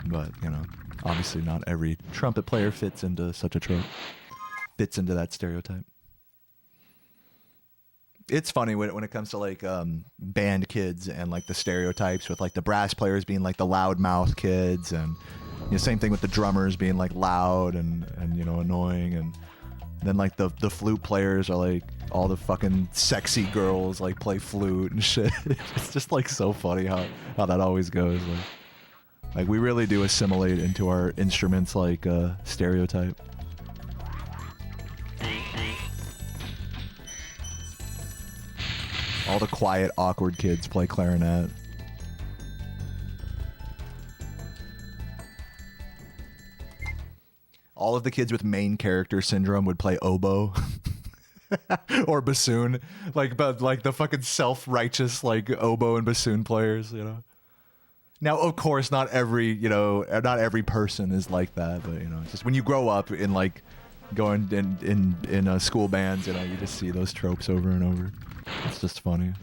A: But, you know, obviously not every trumpet player fits into such a trope. Fits into that stereotype. It's funny when it comes to, like, band kids and, like, the stereotypes with, like, the brass players being, like, the loudmouth kids, and, you know, same thing with the drummers being, like, loud and you know, annoying, and then, like, the flute players are, like, all the fucking sexy girls, like, play flute and shit. It's just, like, so funny how that always goes. Like we really do assimilate into our instruments, like, stereotype. All the quiet, awkward kids play clarinet. All of the kids with main character syndrome would play oboe. Or bassoon. But the fucking self-righteous, like, oboe and bassoon players, you know. Now, of course, not every person is like that, but, you know, it's just when you grow up in, like, going in school bands, you know, you just see those tropes over and over. It's just funny.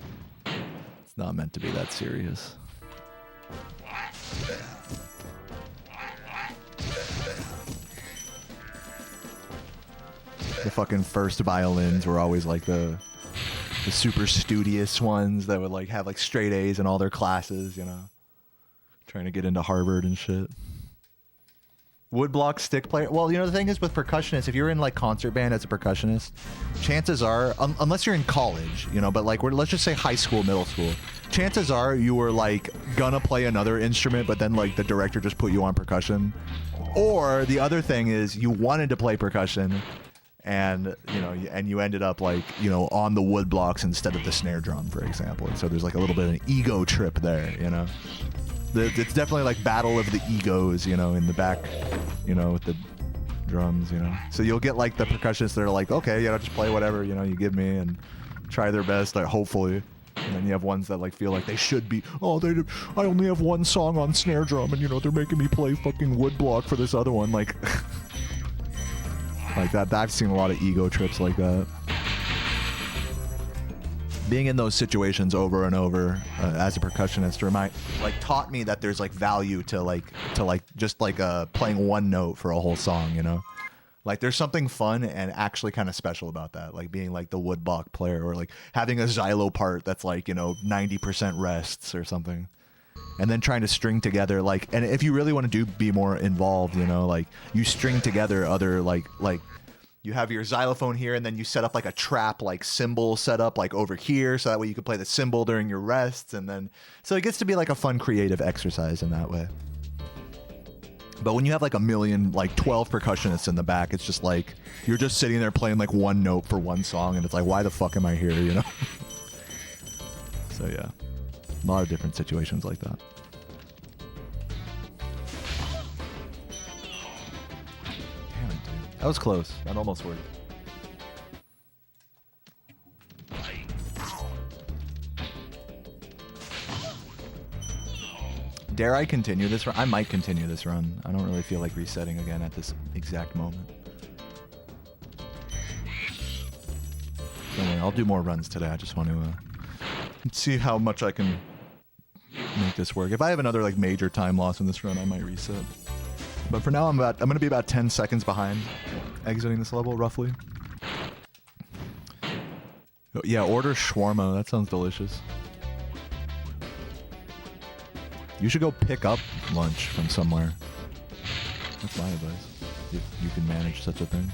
A: It's not meant to be that serious. The fucking first violins were always, like, the super studious ones that would, like, have, like, straight A's in all their classes, you know. Trying to get into Harvard and shit. Woodblock stick player. Well, you know, the thing is with percussionists, if you're in, like, concert band as a percussionist, chances are, unless you're in college, you know, but, like, let's just say high school, middle school, chances are you were, like, gonna play another instrument, but then, like, the director just put you on percussion. Or the other thing is you wanted to play percussion, and, you know, and you ended up, like, you know, on the wood blocks instead of the snare drum, for example. And so there's, like, a little bit of an ego trip there, you know. It's definitely, like, battle of the egos, you know, in the back, you know, with the drums, you know. So you'll get, like, the percussionists that are like, okay, you know, just play whatever, you know, you give me, and try their best, like, hopefully. And then you have ones that, like, feel like they should be, I only have one song on snare drum, and, you know, they're making me play fucking woodblock for this other one, like... like that. I've seen a lot of ego trips like that. Being in those situations over and over as a percussionist taught me that there's, like, value to just playing one note for a whole song, you know. Like, there's something fun and actually kind of special about that, like being, like, the woodblock player, or, like, having a xylo part that's, like, you know, 90% rests or something. and then trying to string together like, and if you really want to be more involved, you know, like you string together other like you have your xylophone here, and then you set up like a trap like cymbal setup like over here, so that way you can play the cymbal during your rests, and then so it gets to be like a fun creative exercise in that way. But when you have like a million, like 12 percussionists in the back, it's just like you're just sitting there playing like one note for one song, and it's like, why the fuck am I here, you know? So yeah, a lot of different situations like that. Damn it, dude. That was close. That almost worked. Dare I continue this run? I might continue this run. I don't really feel like resetting again at this exact moment. Anyway, I'll do more runs today. I just want to see how much I can make this work. If I have another like major time loss in this run, I might reset. But for now, I'm going to be about 10 seconds behind exiting this level, roughly. Oh, yeah, order shawarma. That sounds delicious. You should go pick up lunch from somewhere. That's my advice. If you can manage such a thing.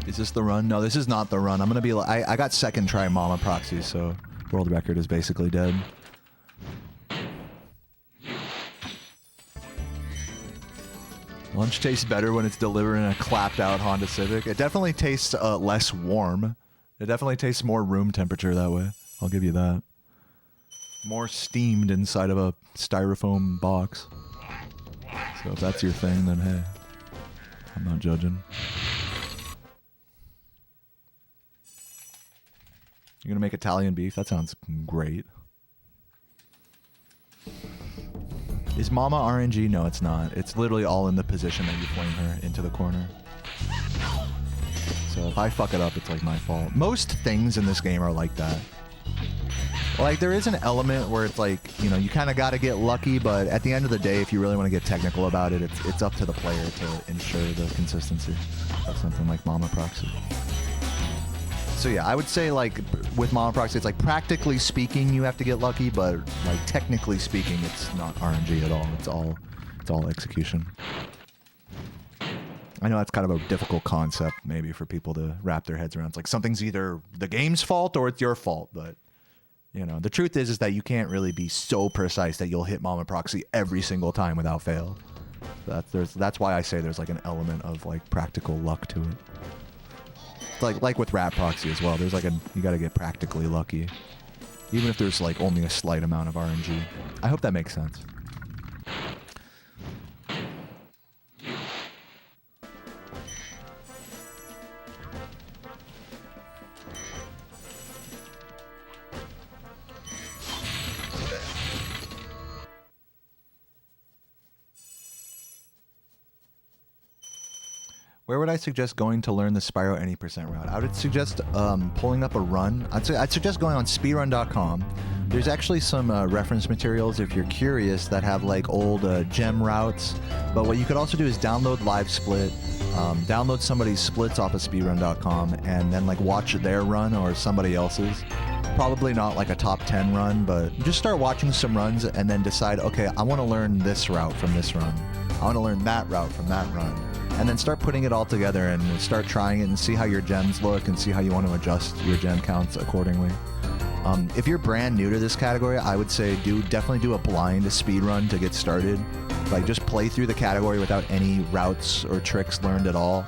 A: Is this the run? No, this is not the run. I'm gonna be like, I got second try Mama Proxy, so world record is basically dead. Lunch tastes better when it's delivered in a clapped out Honda Civic. It definitely tastes less warm. It definitely tastes more room temperature that way. I'll give you that. More steamed inside of a styrofoam box. So if that's your thing, then hey, I'm not judging. You're gonna make Italian beef? That sounds great. Is Mama RNG? No, it's not. It's literally all in the position that you flame her into the corner. So if I fuck it up, it's like my fault. Most things in this game are like that. Like there is an element where it's like, you know, you kind of got to get lucky, but at the end of the day, if you really want to get technical about it, it's up to the player to ensure the consistency of something like Mama Proxy. So yeah, I would say like with Mama Proxy, it's like practically speaking, you have to get lucky, but like technically speaking, it's not RNG at all. It's all execution. I know that's kind of a difficult concept maybe for people to wrap their heads around. It's like something's either the game's fault or it's your fault, but you know, the truth is that you can't really be so precise that you'll hit Mama Proxy every single time without fail. That's why I say there's like an element of like practical luck to it. Like with Rat Proxy as well, there's like you gotta get practically lucky. Even if there's like only a slight amount of RNG. I hope that makes sense. Where would I suggest going to learn the Spyro Any % route? I would suggest pulling up a run. I'd suggest going on speedrun.com. There's actually some reference materials if you're curious that have like old gem routes. But what you could also do is download LiveSplit, download somebody's splits off of speedrun.com, and then like watch their run or somebody else's. Probably not like a top 10 run, but just start watching some runs and then decide, okay, I want to learn this route from this run. I want to learn that route from that run. And then start putting it all together and start trying it and see how your gems look and see how you want to adjust your gem counts accordingly. If you're brand new to this category, I would say definitely do a blind speedrun to get started. Like just play through the category without any routes or tricks learned at all.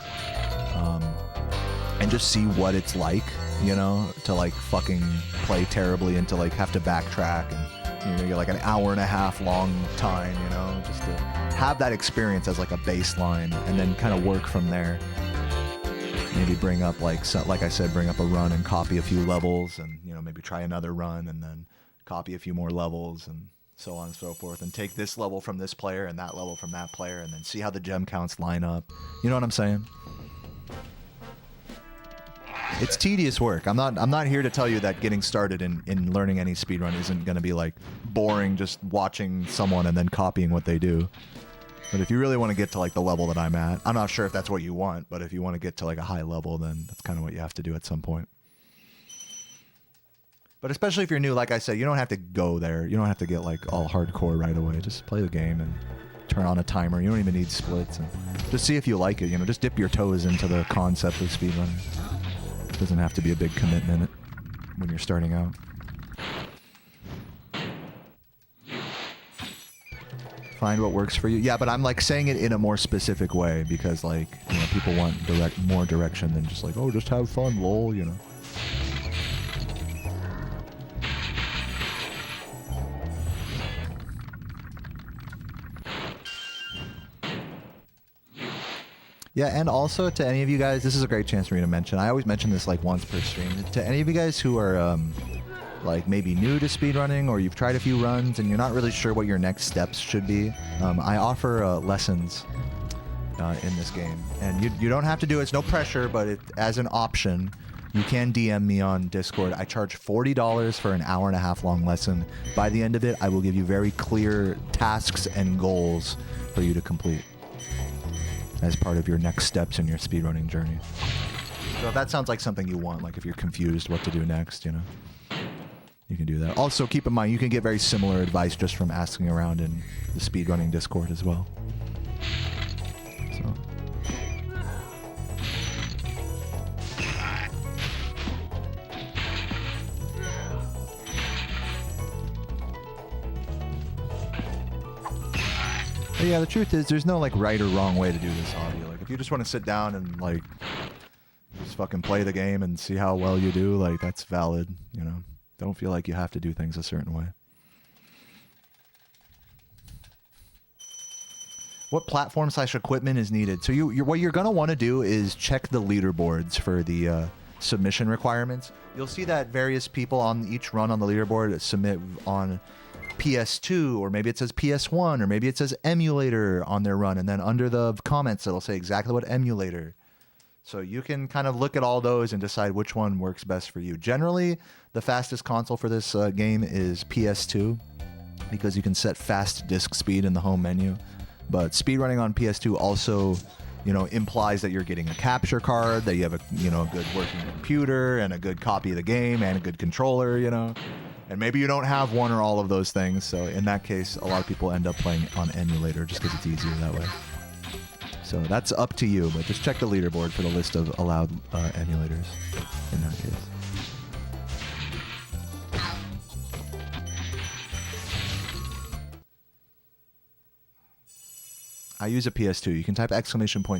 A: And just see what it's like, you know, to like fucking play terribly and to like have to backtrack and you're gonna get like an hour and a half long time, you know, just to have that experience as like a baseline and then kind of work from there. Maybe bring up like I said, bring up a run and copy a few levels and, you know, maybe try another run and then copy a few more levels and so on and so forth, and take this level from this player and that level from that player and then see how the gem counts line up. You know what I'm saying? It's tedious work. I'm not here to tell you that getting started in learning any speedrun isn't going to be like boring just watching someone and then copying what they do. But if you really want to get to like the level that I'm at, I'm not sure if that's what you want, but if you want to get to like a high level, then that's kind of what you have to do at some point. But especially if you're new, like I said, you don't have to go there. You don't have to get like all hardcore right away. Just play the game and turn on a timer. You don't even need splits. And just see if you like it. You know, just dip your toes into the concept of speedrunning. It doesn't have to be a big commitment when you're starting out. Find what works for you. Yeah, but I'm like saying it in a more specific way because like, you know, people want more direction than just like, oh, just have fun, lol, you know. Yeah, and also to any of you guys, this is a great chance for me to mention. I always mention this like once per stream. To any of you guys who are like maybe new to speedrunning or you've tried a few runs and you're not really sure what your next steps should be, I offer lessons in this game. And you don't have to do it. It's no pressure, but as an option, you can DM me on Discord. I charge $40 for an hour-and-a-half long lesson. By the end of it, I will give you very clear tasks and goals for you to complete as part of your next steps in your speedrunning journey. So if that sounds like something you want, like if you're confused what to do next, you know, you can do that. Also, keep in mind, you can get very similar advice just from asking around in the speedrunning Discord as well. So. But yeah, the truth is, there's no like right or wrong way to do this audio. Like, if you just want to sit down and like just fucking play the game and see how well you do, like that's valid. You know, don't feel like you have to do things a certain way. What platform/equipment is needed? So what you're gonna want to do is check the leaderboards for the submission requirements. You'll see that various people on each run on the leaderboard submit on PS2, or maybe it says PS1, or maybe it says emulator on their run, and then under the comments it'll say exactly what emulator. So you can kind of look at all those and decide which one works best for you. Generally, the fastest console for this game is PS2 because you can set fast disk speed in the home menu. But speedrunning on PS2 also, you know, implies that you're getting a capture card, that you have a, you know, good working computer and a good copy of the game and a good controller, you know. And maybe you don't have one or all of those things, so in that case, a lot of people end up playing on emulator just because it's easier that way. So that's up to you, but just check the leaderboard for the list of allowed emulators in that case. I use a PS2. You can type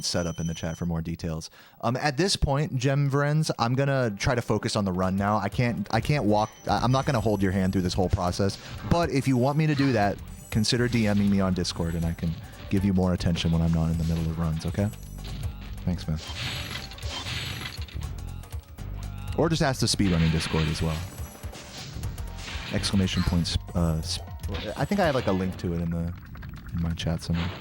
A: !setup in the chat for more details. At this point, Gem Vrens, I'm gonna try to focus on the run now. I can't walk. I'm not gonna hold your hand through this whole process. But if you want me to do that, consider DMing me on Discord, and I can give you more attention when I'm not in the middle of runs. Okay? Thanks, man. Or just ask the speedrunning Discord as well. ! I think I have like a link to it in my chat somewhere.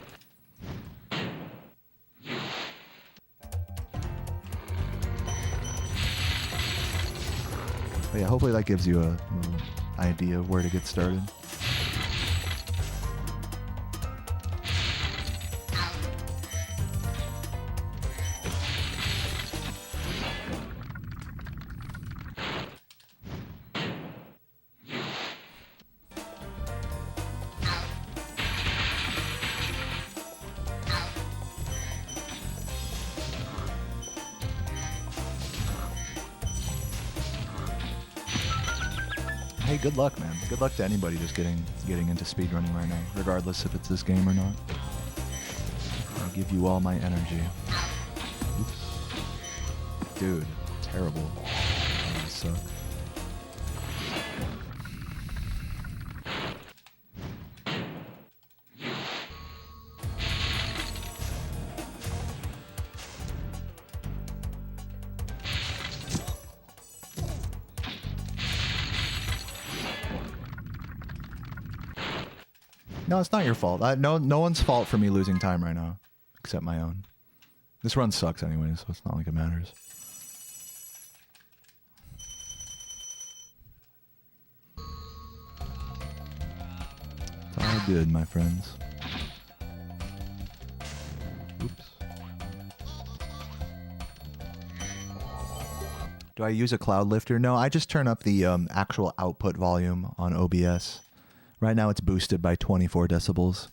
A: But yeah, hopefully that gives you a idea of where to get started. Hey, good luck, man. Good luck to anybody just getting into speedrunning right now, regardless if it's this game or not. I give you all my energy. Oops. Dude, terrible. That suck. No, it's not your fault. No one's fault for me losing time right now, except my own. This run sucks anyway, so it's not like it matters. good, my friends. Oops. Do I use a cloud lifter? No, I just turn up the actual output volume on OBS. Right now it's boosted by 24 decibels.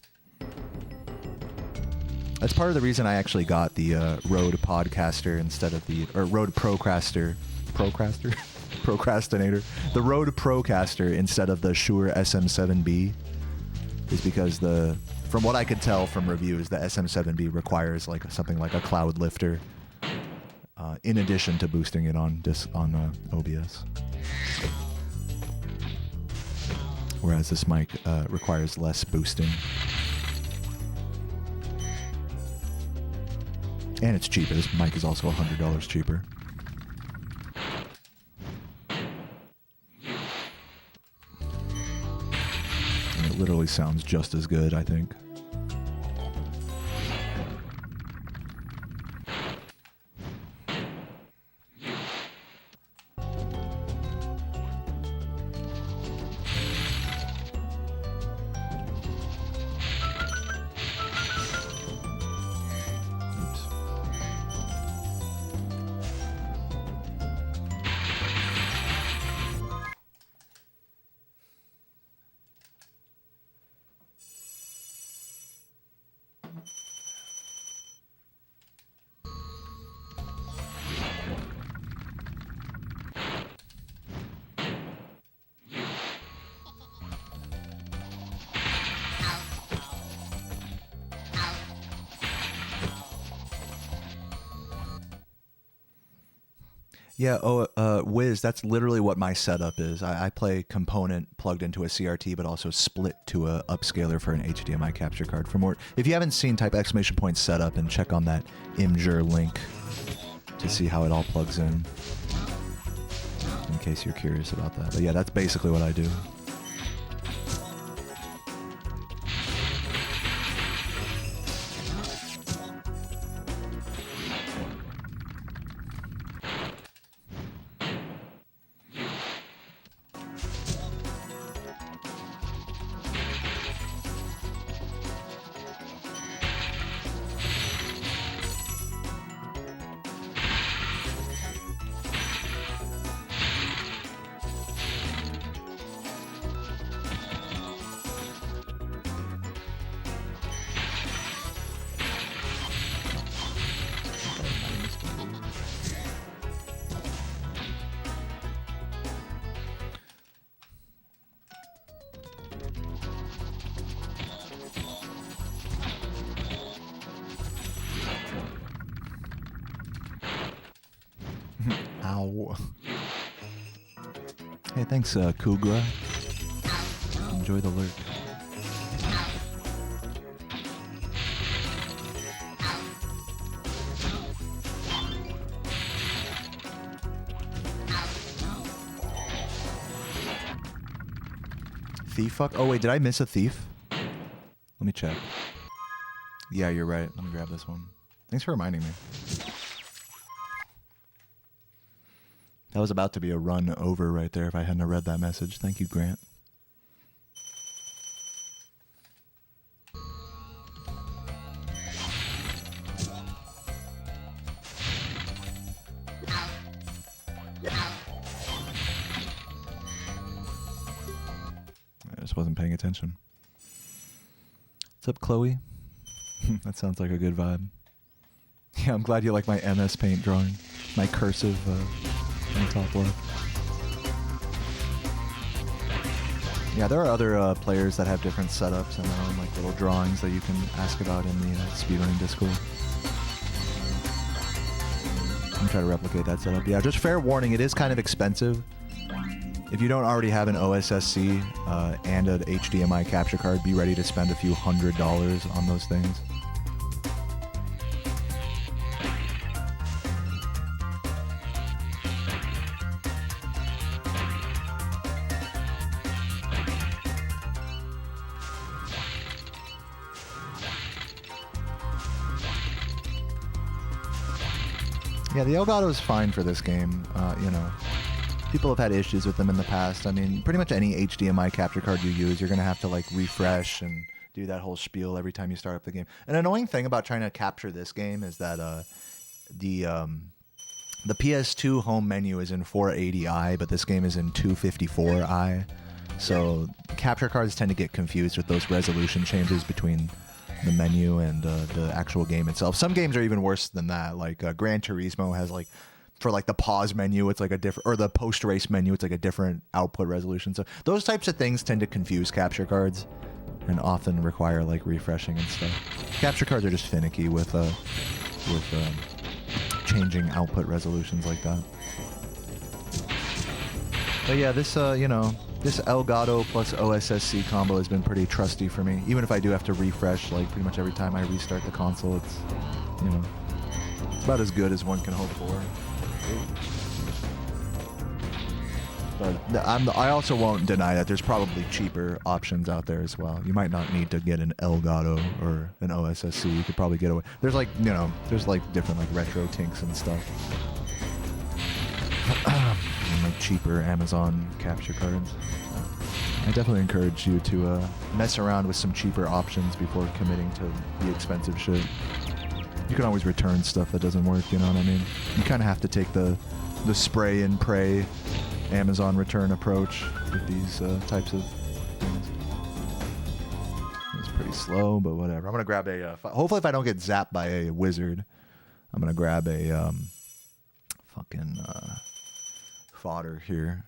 A: That's part of the reason I actually got the Rode Podcaster instead of the... Or Rode Procraster. Procrastinator. The Rode Procaster instead of the Shure SM7B. Is because from what I could tell from reviews, the SM7B requires like something like a cloud lifter in addition to boosting it on OBS. Whereas this mic requires less boosting. And it's cheaper. This mic is also $100 cheaper. And it literally sounds just as good, I think. Yeah, Wiz, that's literally what my setup is. I play component plugged into a CRT, but also split to a upscaler for an HDMI capture card. For more, if you haven't seen, type ! setup and check on that Imgur link to see how it all plugs in case you're curious about that. But yeah, that's basically what I do. Ow. Hey, thanks, Kugra. Enjoy the lurk. Thief fuck? Oh, wait, did I miss a thief? Let me check. Yeah, you're right. Let me grab this one. Thanks for reminding me. That was about to be a run over right there if I hadn't read that message. Thank you, Grant. I just wasn't paying attention. What's up, Chloe? That sounds like a good vibe. Yeah, I'm glad you like my MS Paint drawing. My cursive on the top left. Yeah, there are other players that have different setups and their own like little drawings that you can ask about in the Speedrunning Discord. I'm trying to replicate that setup. Yeah, just fair warning, it is kind of expensive. If you don't already have an OSSC and an HDMI capture card, be ready to spend a few $100s on those things. Yeah, the Elgato is fine for this game, you know. People have had issues with them in the past. I mean, pretty much any HDMI capture card you use, you're going to have to like refresh and do that whole spiel every time you start up the game. An annoying thing about trying to capture this game is that the PS2 home menu is in 480i, but this game is in 254i. So capture cards tend to get confused with those resolution changes between the menu and the actual game itself. Some games are even worse than that. Like Gran Turismo has like, for like the pause menu, it's like a different, or the post race menu, it's like a different output resolution. So those types of things tend to confuse capture cards and often require like refreshing and stuff. Capture cards are just finicky with changing output resolutions like that. But yeah, this this Elgato plus OSSC combo has been pretty trusty for me. Even if I do have to refresh like pretty much every time I restart the console, it's it's about as good as one can hope for. But I also won't deny that there's probably cheaper options out there as well. You might not need to get an Elgato or an OSSC. You could probably get away. There's like, there's like different like retro tinks and stuff. And like cheaper Amazon capture cards. I definitely encourage you to mess around with some cheaper options before committing to the expensive shit. You can always return stuff that doesn't work, you know what I mean? You kind of have to take the spray and pray Amazon return approach with these types of things. It's pretty slow, but whatever. I'm gonna grab a. Hopefully, if I don't get zapped by a wizard, I'm gonna grab a fucking fodder here.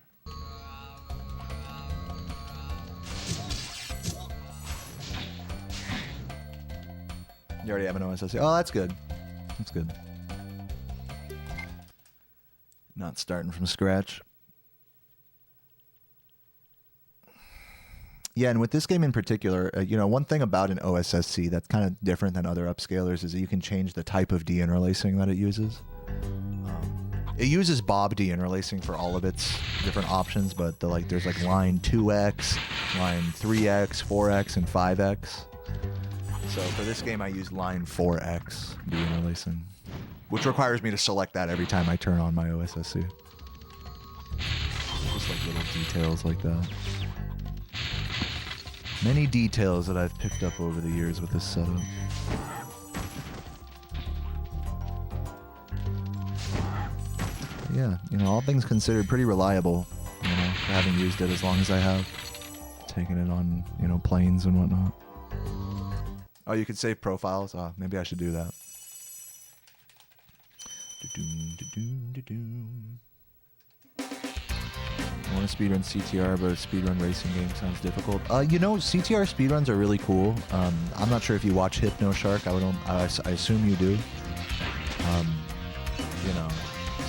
A: You already have an OSSC. Oh, that's good. That's good. Not starting from scratch. Yeah, and with this game in particular, one thing about an OSSC that's kind of different than other upscalers is that you can change the type of deinterlacing that it uses. It uses Bob deinterlacing for all of its different options, but there's like line 2x, line 3x, 4x, and 5x. So for this game, I use line 4x deinterlacing, which requires me to select that every time I turn on my OSSC. Just like little details like that. Many details that I've picked up over the years with this setup. Yeah, all things considered, pretty reliable, for having used it as long as I have. Taking it on, planes and whatnot. Oh, you can save profiles? Oh, maybe I should do that. I want to speedrun CTR, but a speedrun racing game sounds difficult. CTR speedruns are really cool. I'm not sure if you watch Hypno Shark. I assume you do.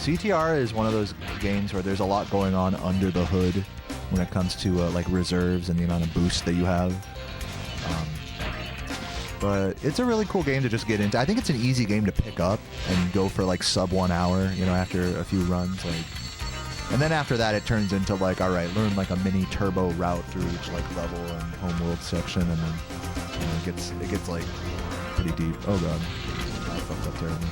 A: CTR is one of those games where there's a lot going on under the hood when it comes to like reserves and the amount of boost that you have. But it's a really cool game to just get into. I think it's an easy game to pick up and go for like sub 1 hour, after a few runs. And then after that, it turns into like, all right, learn like a mini turbo route through each like level and homeworld section, and then it gets like pretty deep. Oh god, I fucked up terribly.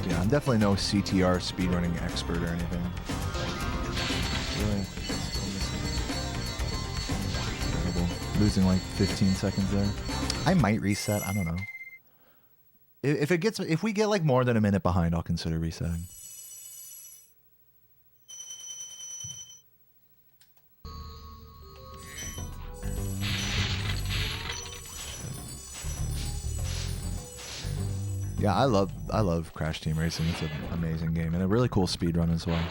A: Yeah, I'm definitely no CTR speedrunning expert or anything. Really? Terrible. Losing like 15 seconds there. I might reset. I don't know. If we get like more than a minute behind, I'll consider resetting. Yeah, I love Crash Team Racing. It's an amazing game and a really cool speedrun as well.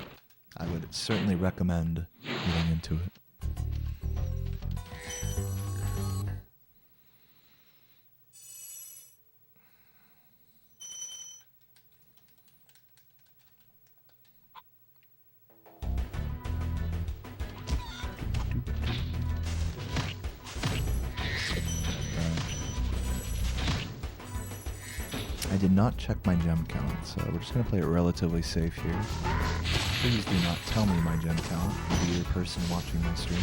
A: I would certainly recommend getting into it. I did not check my gem count, so we're just going to play it relatively safe here. Please do not tell me my gem count, dear person watching my stream.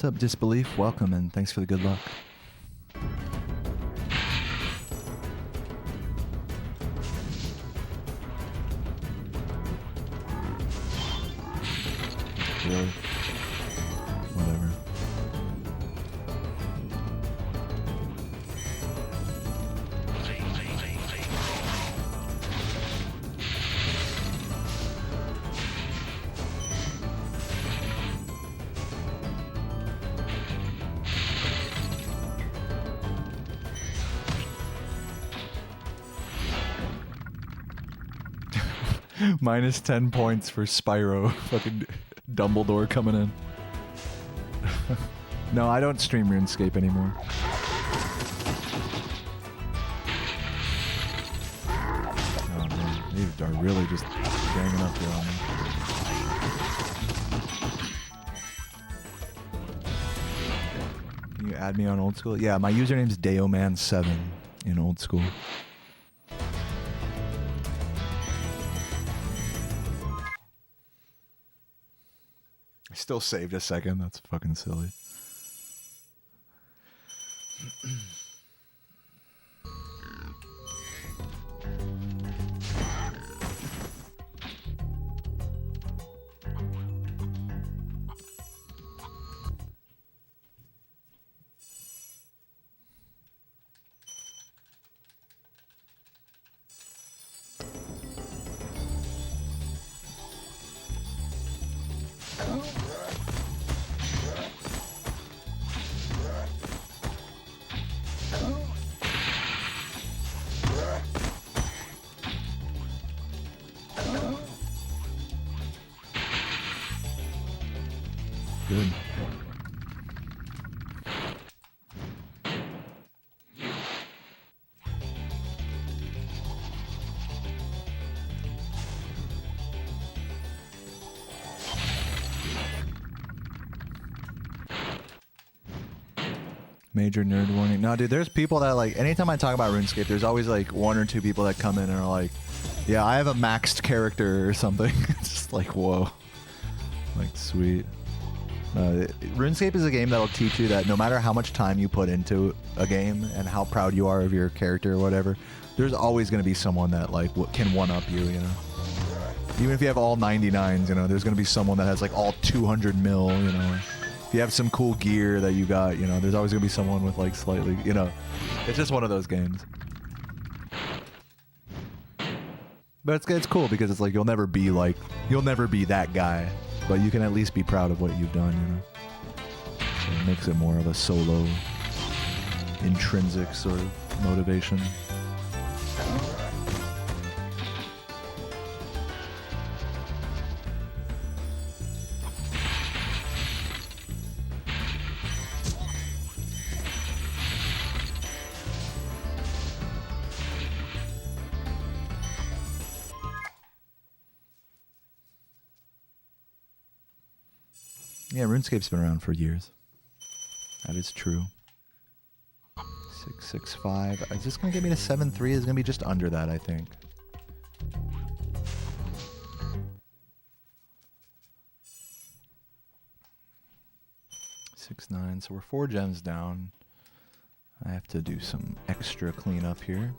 A: What's up, Disbelief? Welcome and thanks for the good luck. Really? Whatever. Minus 10 points for Spyro. Fucking Dumbledore coming in. No, I don't stream RuneScape anymore. Oh man, they are really just ganging up here on me. Can you add me on Old School? Yeah, my username's Deoman7 in Old School. I still saved a second. That's fucking silly. Good. Major nerd warning. No, dude, there's people that like, anytime I talk about RuneScape, there's always like one or two people that come in and are like, yeah, I have a maxed character or something. It's just like, whoa. Like, sweet. RuneScape is a game that'll teach you that no matter how much time you put into a game and how proud you are of your character or whatever, there's always going to be someone that like can one-up you, you know? Even if you have all 99s, you know, there's going to be someone that has like all 200 mil, you know? If you have some cool gear that you got, you know, there's always going to be someone with like slightly, you know? It's just one of those games. But it's cool because it's like you'll never be that guy. But you can at least be proud of what you've done, you know? So it makes it more of a solo, intrinsic sort of motivation. Yeah, RuneScape's been around for years. That is true. 665. Is this going to get me to 7.3? It's going to be just under that, I think. Six nine. So we're 4 gems down. I have to do some extra cleanup here.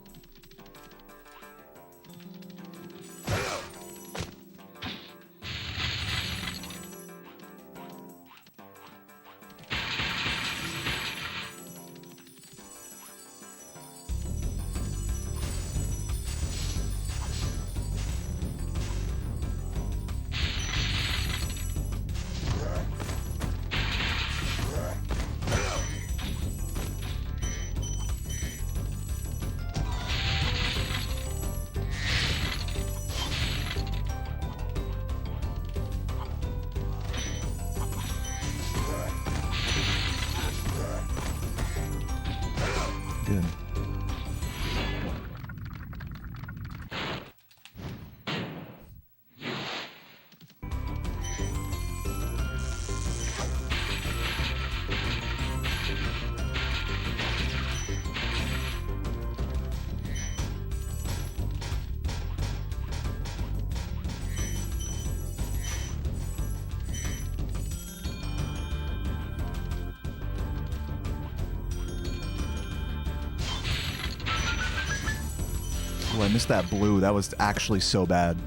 A: Oh, I missed that blue. That was actually so bad.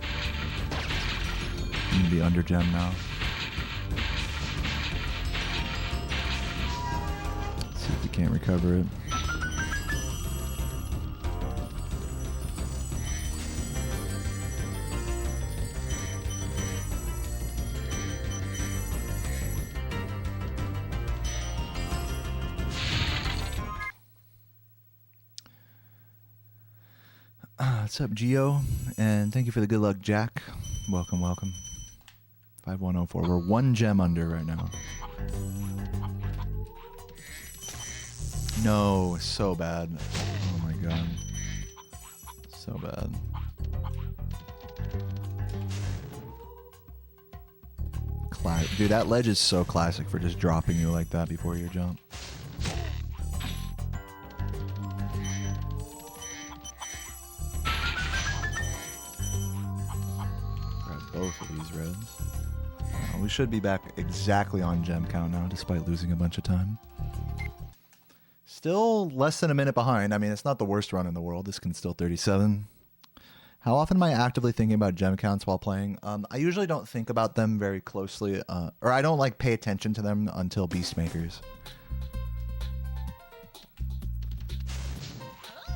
A: I'm gonna be under gem now. Let's see if we can't recover it. What's up, Geo? And thank you for the good luck, Jack. Welcome, welcome. 5104. We're one gem under right now. No, so bad. Oh my god. So bad. Dude, that ledge is so classic for just dropping you like that before your jump. Both of these reds. We should be back exactly on gem count now, despite losing a bunch of time. Still less than a minute behind. I mean, it's not the worst run in the world. This can still 37. How often am I actively thinking about gem counts while playing? I usually don't think about them very closely, or I don't like pay attention to them until Beast Makers.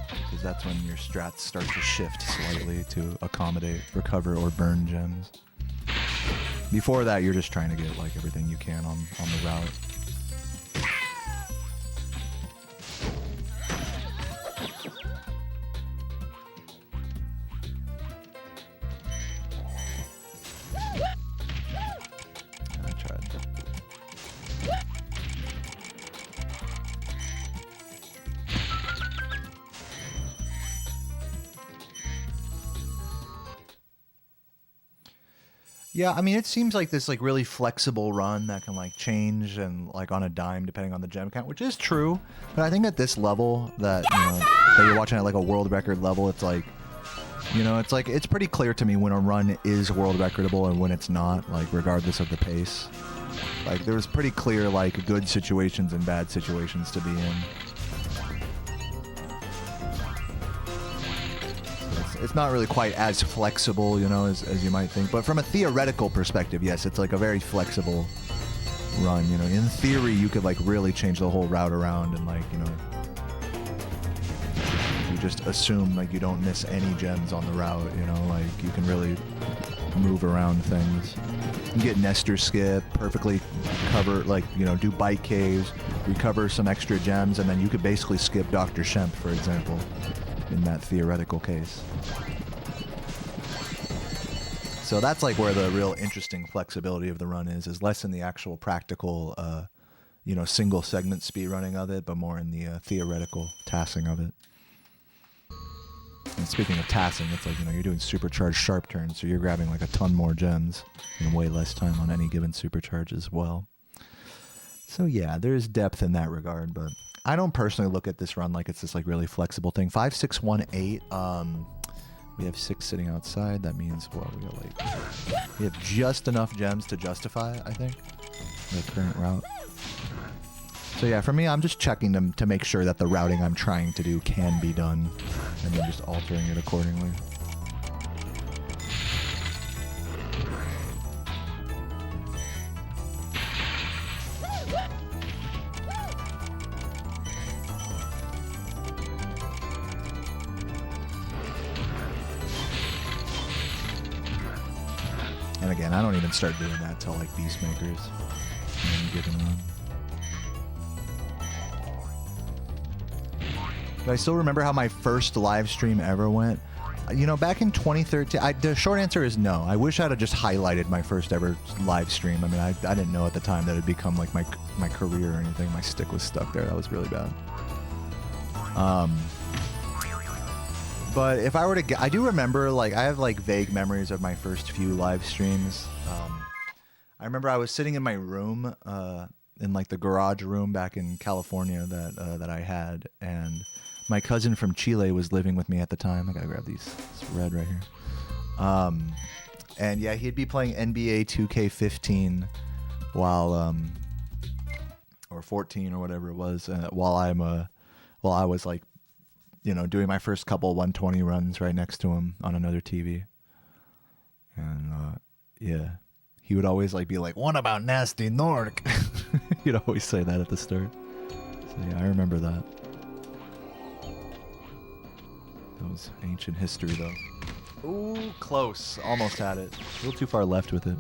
A: Because that's when your strats start to shift slightly to accommodate, recover, or burn gems. Before that, you're just trying to get like everything you can on the route. I tried. Yeah, I mean, it seems like this like really flexible run that can like change and like on a dime depending on the gem count, which is true. But I think at this level that, you know, that you're watching at like a world record level, it's like, you know, it's pretty clear to me when a run is world recordable and when it's not, like regardless of the pace. Like there's pretty clear like good situations and bad situations to be in. It's not really quite as flexible, you know, as you might think. But from a theoretical perspective, yes, it's like a very flexible run, you know. In theory, you could like really change the whole route around and like, you know, you just assume like you don't miss any gems on the route, you know, like you can really move around things. You get Nestor skip, perfectly cover, like, you know, do bike caves, recover some extra gems, and then you could basically skip Dr. Shemp, for example, in that theoretical case. So that's like where the real interesting flexibility of the run is less in the actual practical, you know, single segment speedrunning of it, but more in the theoretical tassing of it. And speaking of tassing, it's like, you know, you're doing supercharged sharp turns, so you're grabbing like a ton more gems in way less time on any given supercharge as well. So yeah, there's depth in that regard, but I don't personally look at this run like it's this like really flexible thing. 5, 6, 1, 8. We have 6 sitting outside. That means, well, we have just enough gems to justify, I think, the current route. So yeah, for me, I'm just checking them to make sure that the routing I'm trying to do can be done, and then just altering it accordingly. And again, I don't even start doing that till like Beast Makers. Given run. But I still remember how my first live stream ever went. You know, back in 2013, the short answer is no. I wish I'd have just highlighted my first ever live stream. I mean, I didn't know at the time that it'd become like my career or anything. My stick was stuck there. That was really bad. But if I were to get, I do remember, like, I have like vague memories of my first few live streams. I remember I was sitting in my room, in like the garage room back in California that I had, and my cousin from Chile was living with me at the time. I gotta grab this red right here. And yeah, he'd be playing NBA 2K15 while, or 14 or whatever it was, while I was like you know, doing my first couple 120 runs right next to him on another TV. And yeah, he would always like be like, "What about Nasty Nork?" He'd always say that at the start. So yeah, I remember that. That was ancient history, though. Ooh, close. Almost had it. A little too far left with it.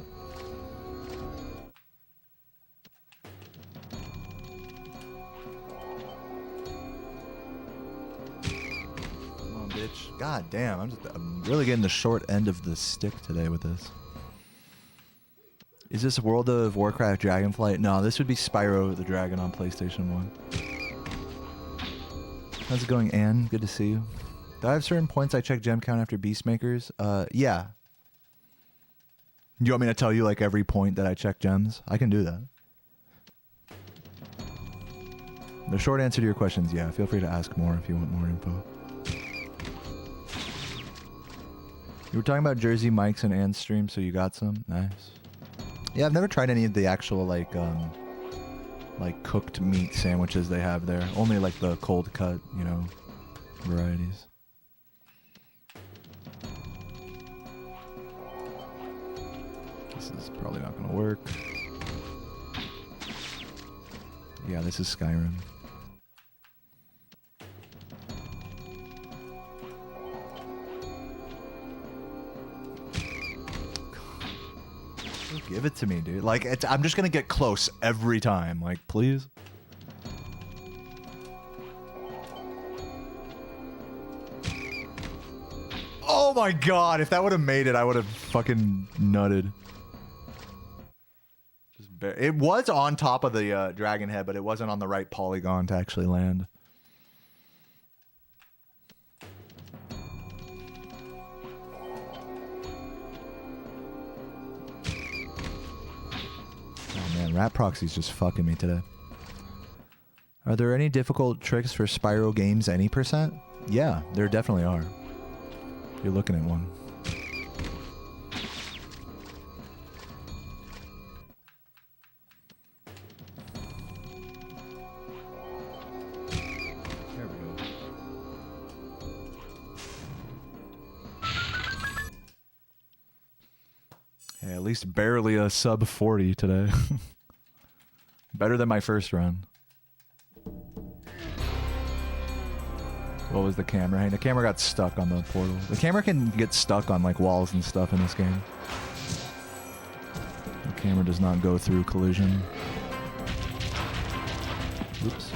A: Come on, bitch. God damn, I'm really getting the short end of the stick today with this. Is this World of Warcraft Dragonflight? No, this would be Spyro the Dragon on PlayStation 1. How's it going, Anne? Good to see you. Do I have certain points I check gem count after Beastmakers? Yeah. You want me to tell you like every point that I check gems? I can do that. The short answer to your question is yeah. Feel free to ask more if you want more info. You were talking about Jersey Mike's and Anne's stream, so you got some? Nice. Yeah, I've never tried any of the actual like cooked meat sandwiches they have there. Only like the cold cut, you know, varieties. This is probably not gonna work. Yeah, this is Skyrim. Give it to me, dude. Like, I'm just gonna get close every time. Like, please. Oh my god, if that would have made it, I would have fucking nutted. It was on top of the dragon head, but it wasn't on the right polygon to actually land. Oh man, Rat Proxy's just fucking me today. Are there any difficult tricks for Spyro games any percent? Yeah, there definitely are. You're looking at one. There we go. Hey, at least barely a sub 40 today. Better than my first run. What was the camera? Hey, the camera got stuck on the portal. The camera can get stuck on like walls and stuff in this game. The camera does not go through collision. Oops.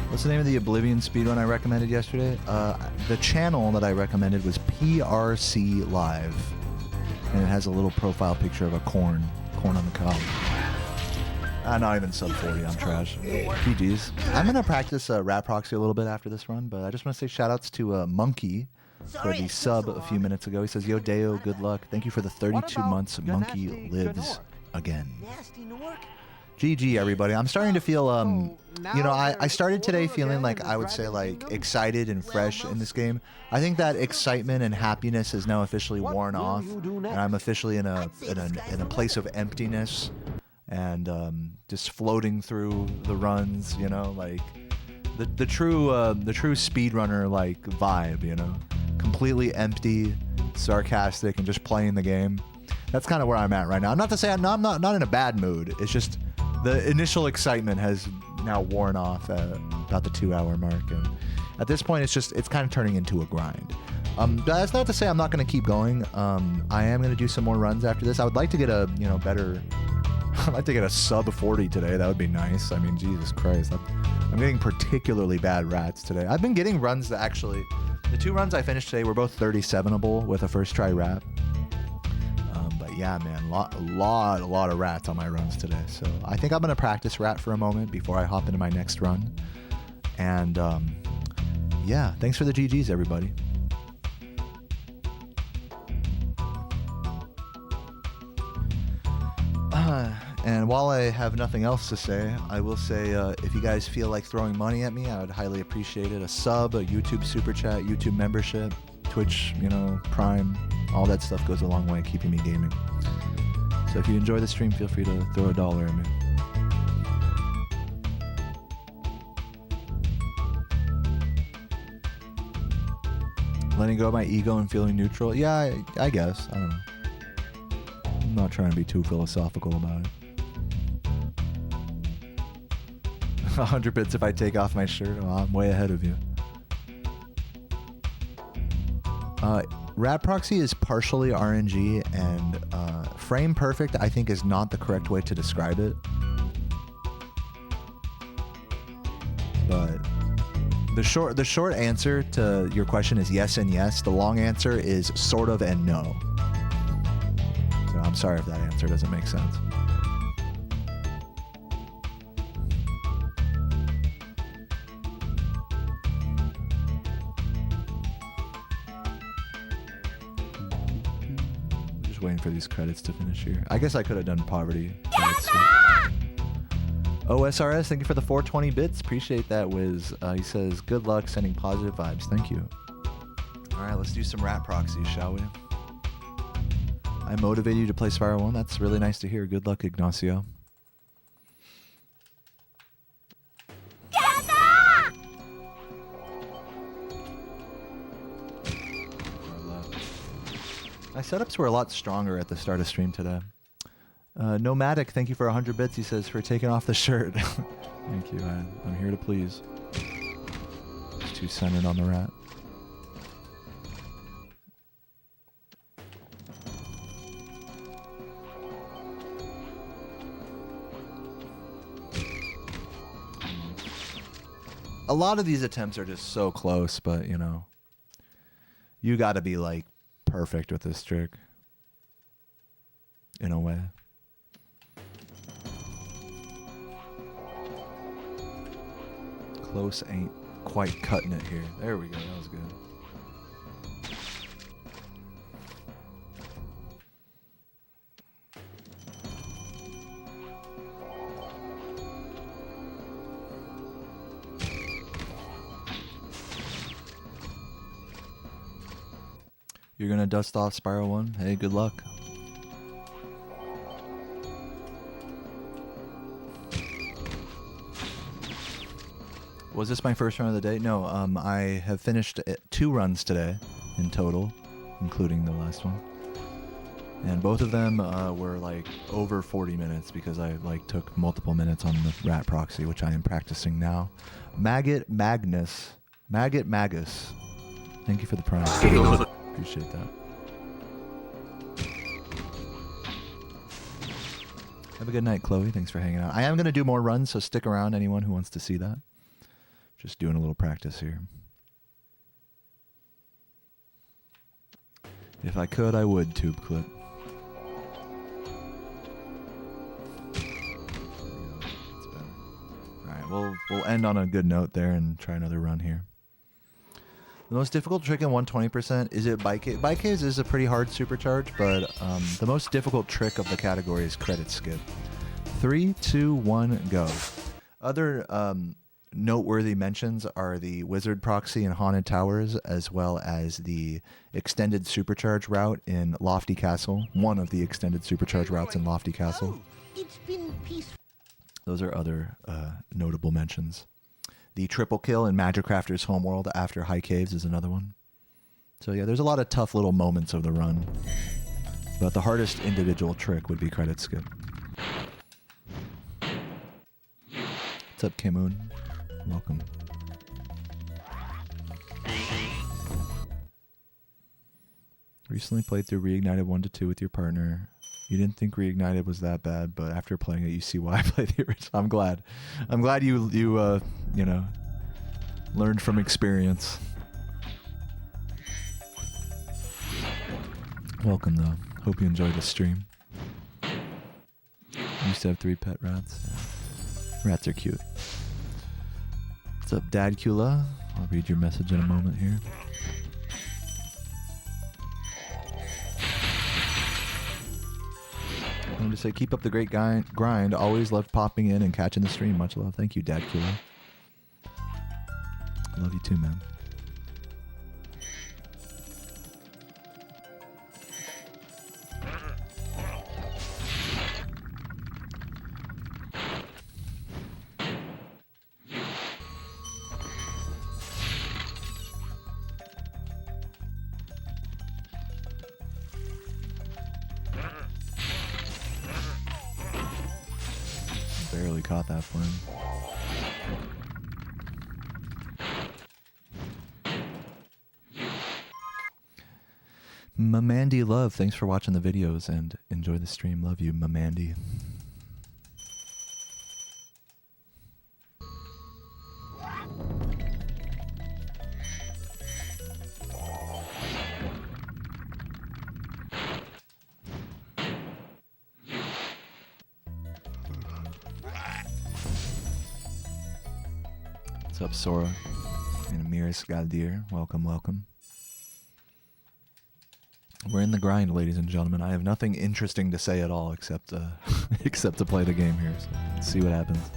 A: What's the name of the Oblivion speedrun I recommended yesterday? The channel that I recommended was PRC Live. And it has a little profile picture of a corn on the cob. Not even sub 40, I'm trash. GG's. I'm going to practice Rat Proxy a little bit after this run, but I just want to say shout outs to Monkey for the sub a few minutes ago. He says, "Yo, Deo, good luck. Thank you for the 32 months. Monkey lives again." GG, everybody. I'm starting to feel, you know, I started today feeling like I would say like excited and fresh in this game. I think that excitement and happiness is now officially worn off, and I'm officially in a place of emptiness and just floating through the runs. You know, like the true speedrunner like vibe. You know, completely empty, sarcastic, and just playing the game. That's kind of where I'm at right now. Not to say I'm not in a bad mood. It's just the initial excitement has now worn off at about the 2-hour mark, and at this point it's kind of turning into a grind. That's not to say I'm not going to keep going. I am going to do some more runs after this. I would like to get a better. I'd like to get a sub 40 today. That would be nice. I mean, Jesus Christ, I'm getting particularly bad rats today. I've been getting runs that actually, the 2 runs I finished today were both 37able with a first try rat. But Yeah, man, a lot of rats on my runs today. So I think I'm gonna practice rat for a moment before I hop into my next run. And yeah, thanks for the GGs, everybody. And while I have nothing else to say, I will say if you guys feel like throwing money at me, I would highly appreciate it. A sub, a YouTube super chat, YouTube membership, Twitch, you know, Prime, all that stuff goes a long way keeping me gaming. So if you enjoy the stream, feel free to throw $1 at me. Letting go of my ego and feeling neutral? Yeah, I guess. I don't know. I'm not trying to be too philosophical about it. 100 bits if I take off my shirt. Well, I'm way ahead of you. Rat proxy is partially RNG, and frame perfect I think is not the correct way to describe it. But the short answer to your question is yes and yes. The long answer is sort of and no. So I'm sorry if that answer doesn't make sense. Waiting for these credits to finish here. I guess I could have done poverty credits. OSRS, thank you for the 420 bits. Appreciate that, Wiz. He says, good luck sending positive vibes. Thank you. All right, let's do some rat proxies, shall we? I motivated you to play Spyro 1. That's really nice to hear. Good luck, Ignacio. My setups were a lot stronger at the start of stream today. Nomadic, thank you for 100 bits. He says, for taking off the shirt. Thank you, I'm here to please. It's too centered on the rat. A lot of these attempts are just so close, but you know, you gotta be like perfect with this trick in a way. Close ain't quite cutting it here. There we go, that was good. You're gonna dust off Spyro 1? Hey, good luck. Was this my first run of the day? No, I have finished 2 runs today in total, including the last one. And both of them were like over 40 minutes because I like took multiple minutes on the rat proxy, which I am practicing now. Maggot Magus. Thank you for the prime. Appreciate that. Have a good night, Chloe. Thanks for hanging out. I am going to do more runs, so stick around, anyone who wants to see that. Just doing a little practice here. If I could, I would tube clip. That's better. Alright, we'll end on a good note there and try another run here. The most difficult trick in 120% is it bike cave. Bike caves is a pretty hard supercharge, but the most difficult trick of the category is credit skip. 3, 2, 1, go. Other noteworthy mentions are the Wizard Proxy in Haunted Towers, as well as the extended supercharge route in Lofty Castle. One of the extended supercharge routes in Lofty Castle.
C: It's been peaceful.
A: Those are other notable mentions. The triple kill in Magic Crafter's Homeworld after High Caves is another one. So yeah, there's a lot of tough little moments of the run. But the hardest individual trick would be credit skip. What's up, Kimoon? Welcome. Recently played through Reignited 1-2 with your partner. You didn't think Reignited was that bad, but after playing it, you see why I played the original. I'm glad. I'm glad you know, learned from experience. Welcome, though. Hope you enjoyed the stream. Used to have 3 pet rats. Rats are cute. What's up, Dad Kula? I'll read your message in a moment here. I wanted to say, keep up the great grind. Always loved popping in and catching the stream. Much love. Thank you, Dad Kula. Love you too, man. Barely caught that for him. Mamandy Love, thanks for watching the videos and enjoy the stream. Love you, Mamandy. What's up, Sora? And Amiris Galdir, welcome, welcome. We're in the grind, ladies and gentlemen. I have nothing interesting to say at all except except to play the game here. So let's see what happens.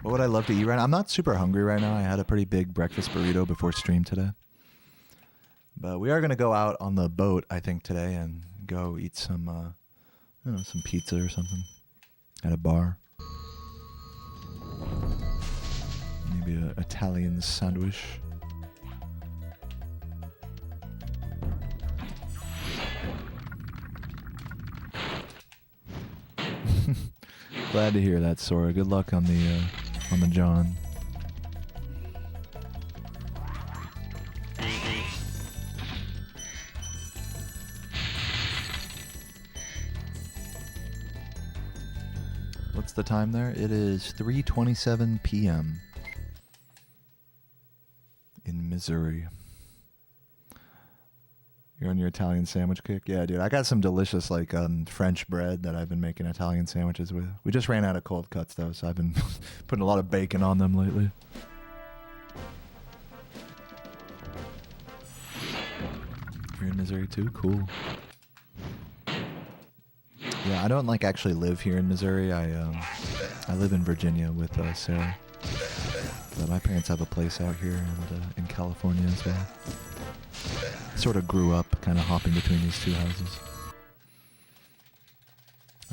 A: What would I love to eat right now? I'm not super hungry right now. I had a pretty big breakfast burrito before stream today. But we are going to go out on the boat, I think, today and go eat some, I don't know, some pizza or something at a bar. Maybe an Italian sandwich. Glad to hear that, Sora. Good luck on the John. What's the time there? It is 3:27 p.m. in Missouri. You're on your Italian sandwich kick? Yeah, dude. I got some delicious, like, French bread that I've been making Italian sandwiches with. We just ran out of cold cuts, though, so I've been putting a lot of bacon on them lately. You're in Missouri, too? Cool. Yeah, I don't, like, actually live here in Missouri. I live in Virginia with Sarah. But my parents have a place out here and in California as well. Sort of grew up kind of hopping between these two houses.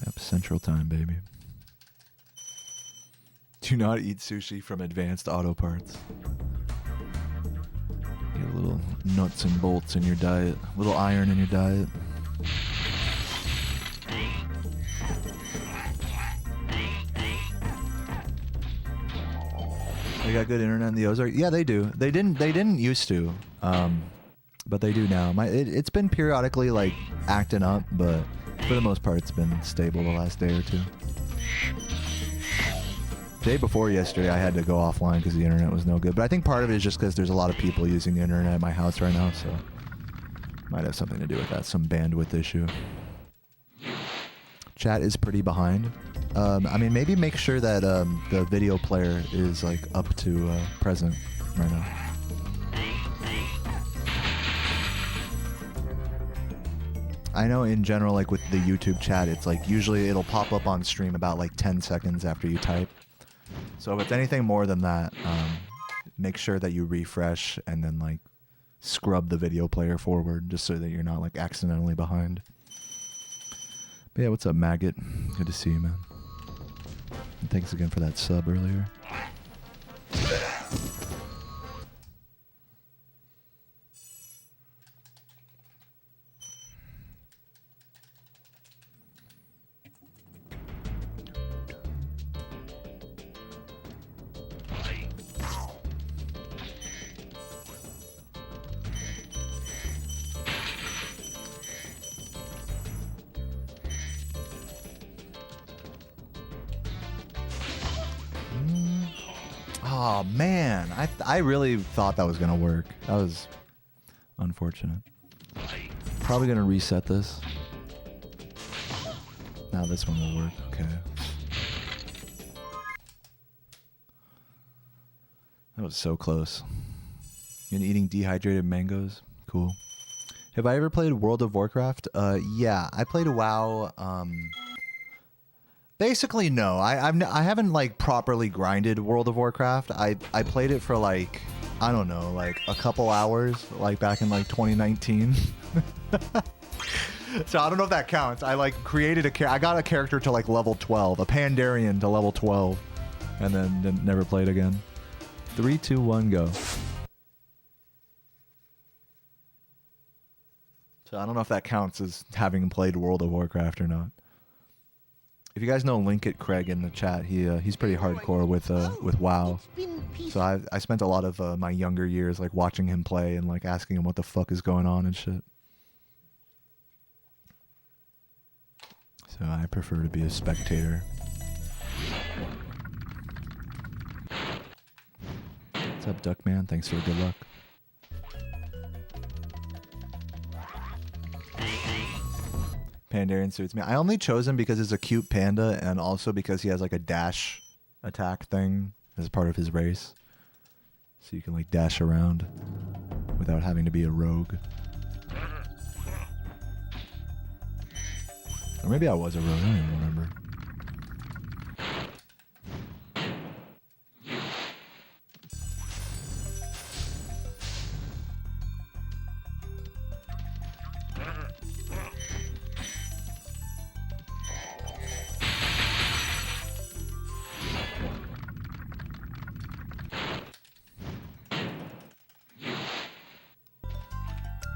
A: Yep, Central Time, baby. Do not eat sushi from Advanced Auto Parts. Get a little nuts and bolts in your diet, a little iron in your diet. They got good internet in the Ozarks? Yeah, they do. They didn't used to. But they do now. It's been periodically, like, acting up, but for the most part, it's been stable the last day or two. Day before yesterday, I had to go offline because the internet was no good. But I think part of it is just because there's a lot of people using the internet at my house right now, so might have something to do with that, some bandwidth issue. Chat is pretty behind. I mean, maybe make sure that the video player is, like, up to present right now. I know in general, like with the YouTube chat, it's like usually it'll pop up on stream about like 10 seconds after you type. So if it's anything more than that, make sure that you refresh and then like scrub the video player forward just so that you're not like accidentally behind. But yeah, what's up, Maggot? Good to see you, man. And thanks again for that sub earlier. Oh man, I really thought that was gonna work. That was unfortunate. Probably gonna reset this. Now this one will work. Okay. That was so close. And eating dehydrated mangoes. Cool. Have I ever played World of Warcraft? Yeah, I played WoW. Basically, no. I haven't like properly grinded World of Warcraft. I played it for like, I don't know, like a couple hours, like back in like 2019. So I don't know if that counts. I like created I got a character to like level 12, a Pandarian to level 12, and then never played again. 3, 2, 1, go. So I don't know if that counts as having played World of Warcraft or not. If you guys know Linkit Craig in the chat, he's pretty hardcore with WoW. So I spent a lot of my younger years like watching him play and like asking him what the fuck is going on and shit. So I prefer to be a spectator. What's up, Duckman? Thanks for the good luck. Pandarian suits me. I only chose him because he's a cute panda and also because he has like a dash attack thing as part of his race. So you can like dash around without having to be a rogue. Or maybe I was a rogue, I don't even remember.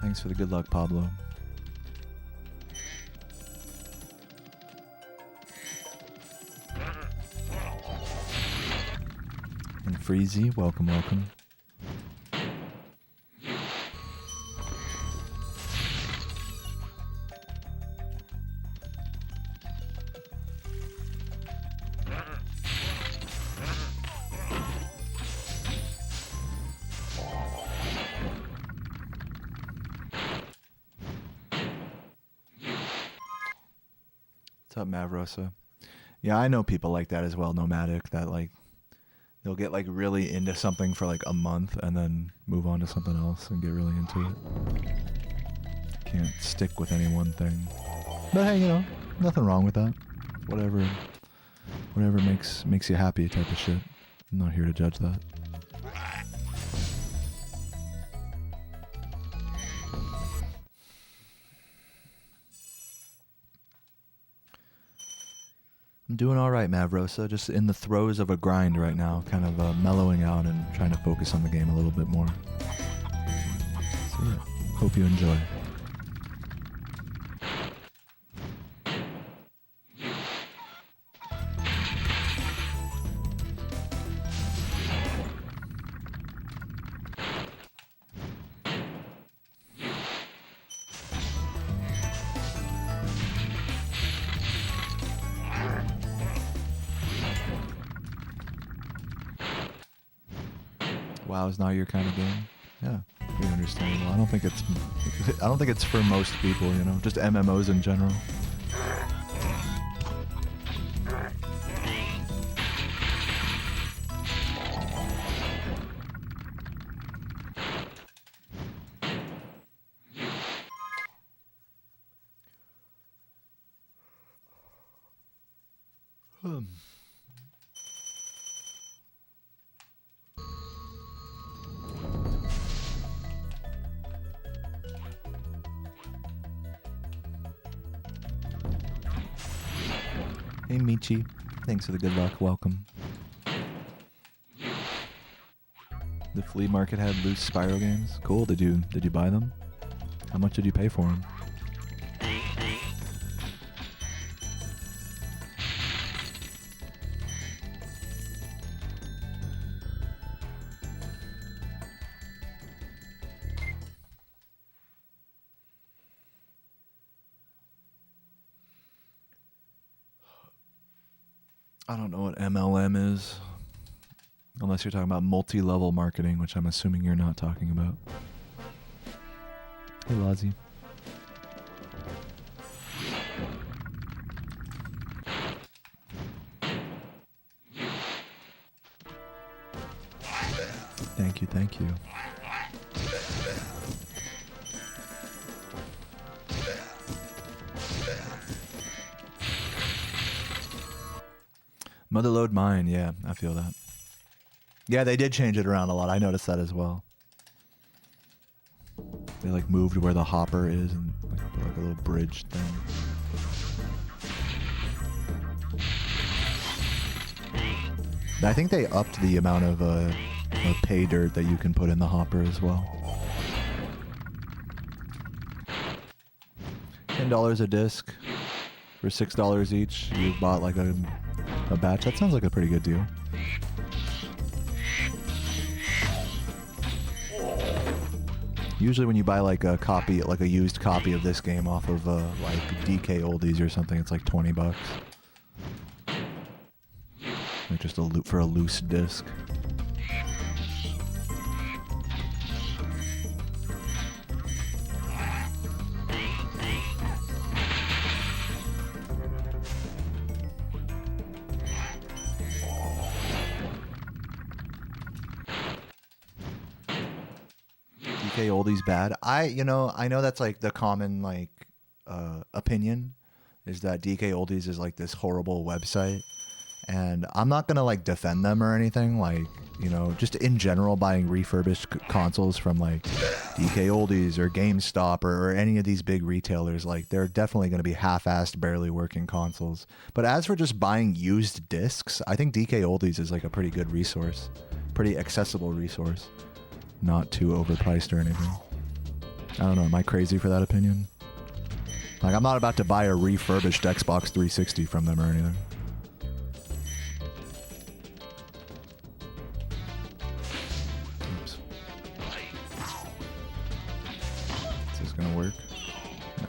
A: Thanks for the good luck, Pablo. And Freezy, welcome, welcome. What's up, Mavrosa? Yeah, I know people like that as well, Nomadic, that like they'll get like really into something for like a month and then move on to something else and get really into it. Can't stick with any one thing. But hey, you know, nothing wrong with that. Whatever makes you happy type of shit. I'm not here to judge that. I'm doing all right, Mavrosa. Just in the throes of a grind right now, kind of mellowing out and trying to focus on the game a little bit more. So yeah, hope you enjoy. WoW is not your kind of game. Yeah, pretty understandable. I don't think it's for most people, you know, just MMOs in general. Hey Michi, Thanks for the good luck. Welcome. The flea market had loose Spyro games. Cool. Did you buy them? How much did you pay for them? I don't know what MLM is. Unless you're talking about multi-level marketing, which I'm assuming you're not talking about. Hey, Lozzie. Thank you, thank you. Motherload mine, yeah, I feel that. Yeah, they did change it around a lot. I noticed that as well. They like moved where the hopper is and like a little bridge thing. I think they upped the amount of pay dirt that you can put in the hopper as well. $10 a disc for $6 each. You bought like a batch. That sounds like a pretty good deal. Usually when you buy like a copy, like a used copy of this game off of like DK Oldies or something, it's like $20. Like just for a loose disc. DK Oldies bad. I know that's like the common like opinion is that DK Oldies is like this horrible website. And I'm not gonna like defend them or anything, like, you know, just in general buying refurbished consoles from like DK Oldies or GameStop or any of these big retailers, like they're definitely gonna be half-assed, barely working consoles. But as for just buying used discs, I think DK Oldies is like a pretty good resource, pretty accessible resource, not too overpriced or anything. I don't know, am I crazy for that opinion? Like I'm not about to buy a refurbished Xbox 360 from them or anything. Gonna work? No.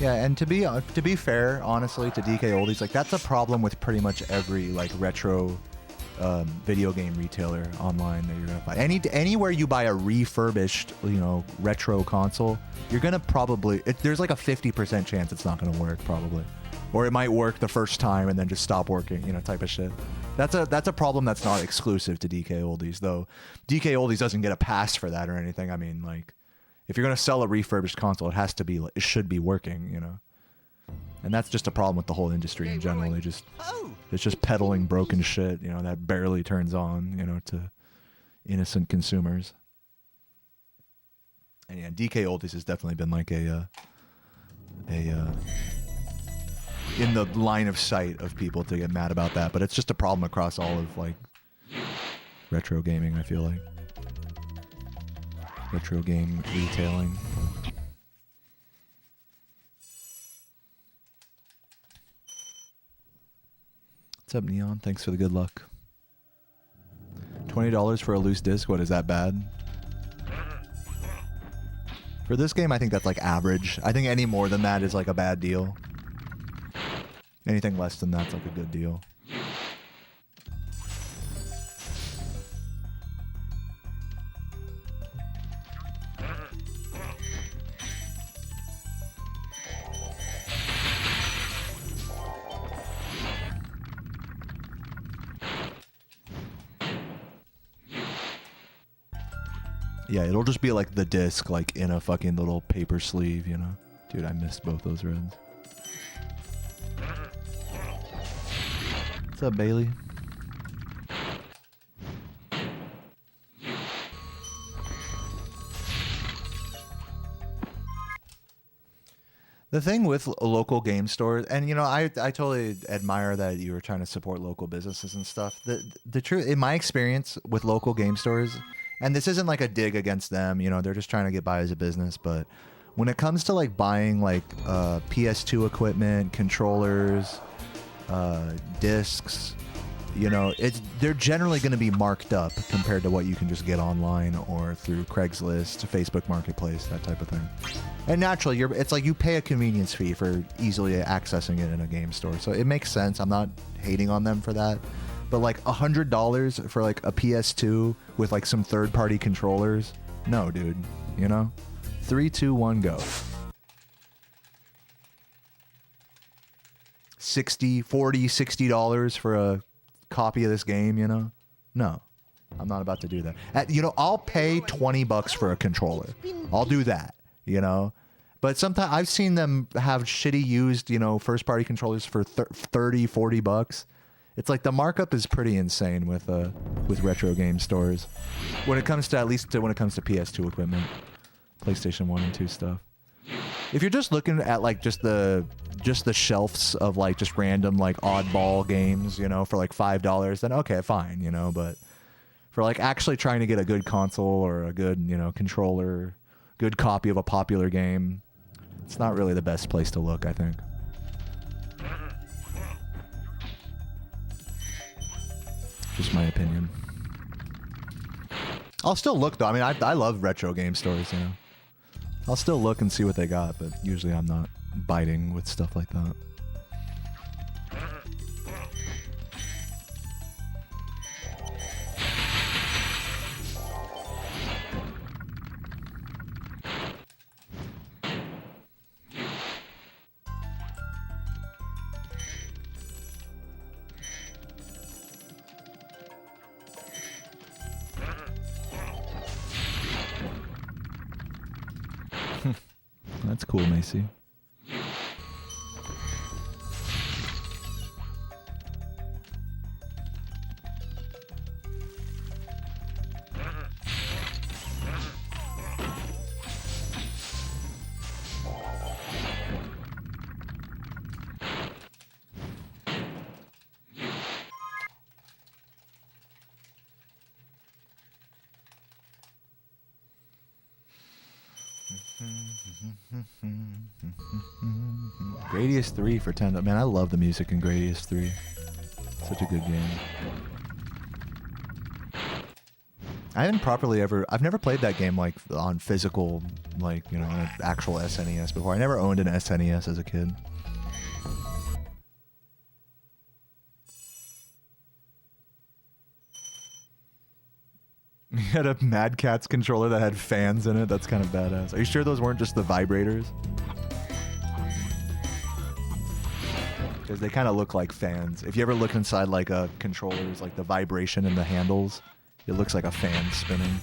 A: Yeah, and to be fair, honestly, to DK Oldies, like that's a problem with pretty much every like retro video game retailer online that you're gonna buy. Anywhere you buy a refurbished, you know, retro console, you're gonna probably there's like a 50% chance it's not gonna work probably, or it might work the first time and then just stop working, you know, type of shit. That's a problem that's not exclusive to DK Oldies though. DK Oldies doesn't get a pass for that or anything. I mean, like, if you're gonna sell a refurbished console, it should be working, you know. And that's just a problem with the whole industry in general. It's just peddling broken shit, you know, that barely turns on, you know, to innocent consumers. And yeah, DK Oldies has definitely been like a in the line of sight of people to get mad about that. But it's just a problem across all of like retro gaming, I feel like. Retro game retailing. What's up, Neon? Thanks for the good luck. $20 for a loose disc? What, is that bad? For this game, I think that's like average. I think any more than that is like a bad deal. Anything less than that's like a good deal. Yeah, it'll just be like the disc, like in a fucking little paper sleeve, you know? Dude, I missed both those reds. What's up, Bailey? The thing with local game stores, and you know, I totally admire that you were trying to support local businesses and stuff. The truth, in my experience with local game stores, and this isn't like a dig against them, you know, they're just trying to get by as a business, but when it comes to like buying like PS2 equipment, controllers, discs, you know, they're generally going to be marked up compared to what you can just get online or through Craigslist, Facebook Marketplace, that type of thing. And naturally, it's like you pay a convenience fee for easily accessing it in a game store. So it makes sense. I'm not hating on them for that. But like $100 for like a PS2 with like some third-party controllers? No, dude. You know? 3, 2, 1, go. $40, $60 for a copy of this game, you know? No. I'm not about to do that. You know, I'll pay $20 for a controller. I'll do that. You know, but sometimes I've seen them have shitty used, you know, first party controllers for $30-$40. It's like the markup is pretty insane with retro game stores when it comes to, at least when it comes to PS2 equipment, PlayStation 1 and 2 stuff. If you're just looking at like just the shelves of like just random like oddball games, you know, for like $5, then okay, fine, you know, but for like actually trying to get a good console or a good, you know, controller, good copy of a popular game, it's not really the best place to look, I think. Just my opinion. I'll still look though. I mean, I love retro game stores, you know. I'll still look and see what they got, but usually I'm not biting with stuff like that. That's cool, Macy. Gradius 3 for 10. Man, I love the music in Gradius 3. Such a good game. I haven't I've never played that game like on physical, like, you know, on an actual SNES before. I never owned an SNES as a kid. You had a Mad Catz controller that had fans in it? That's kind of badass. Are you sure those weren't just the vibrators? Because they kind of look like fans. If you ever look inside like a controller's, like the vibration in the handles, it looks like a fan spinning.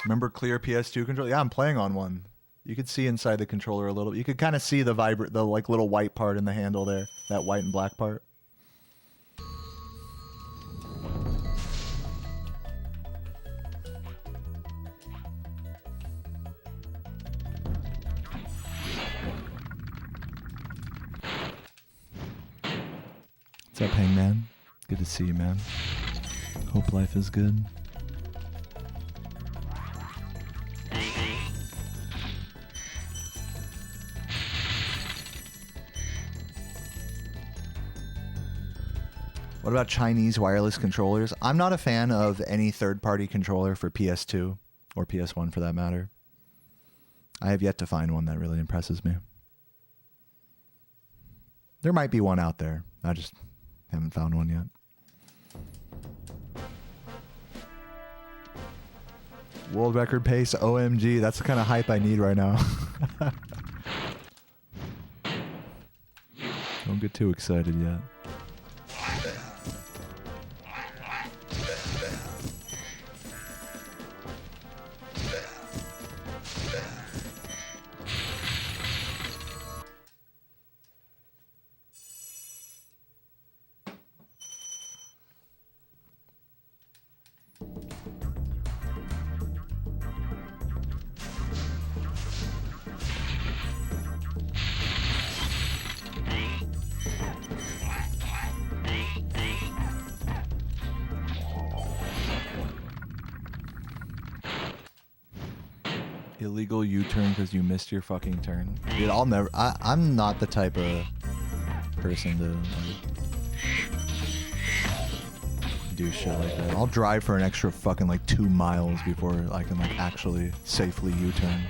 A: Remember clear PS2 controller? Yeah, I'm playing on one. You could see inside the controller a little. You could kind of see the like little white part in the handle there, that white and black part. What's up, Hangman? Good to see you, man. Hope life is good. What about Chinese wireless controllers? I'm not a fan of any third-party controller for PS2 or PS1 for that matter. I have yet to find one that really impresses me. There might be one out there. I just haven't found one yet. World record pace, OMG. That's the kind of hype I need right now. Don't get too excited yet. Illegal U-turn because you missed your fucking turn. Dude, I'll never... I'm not the type of person to do shit like that. I'll drive for an extra fucking like 2 miles before I can like actually safely U-turn.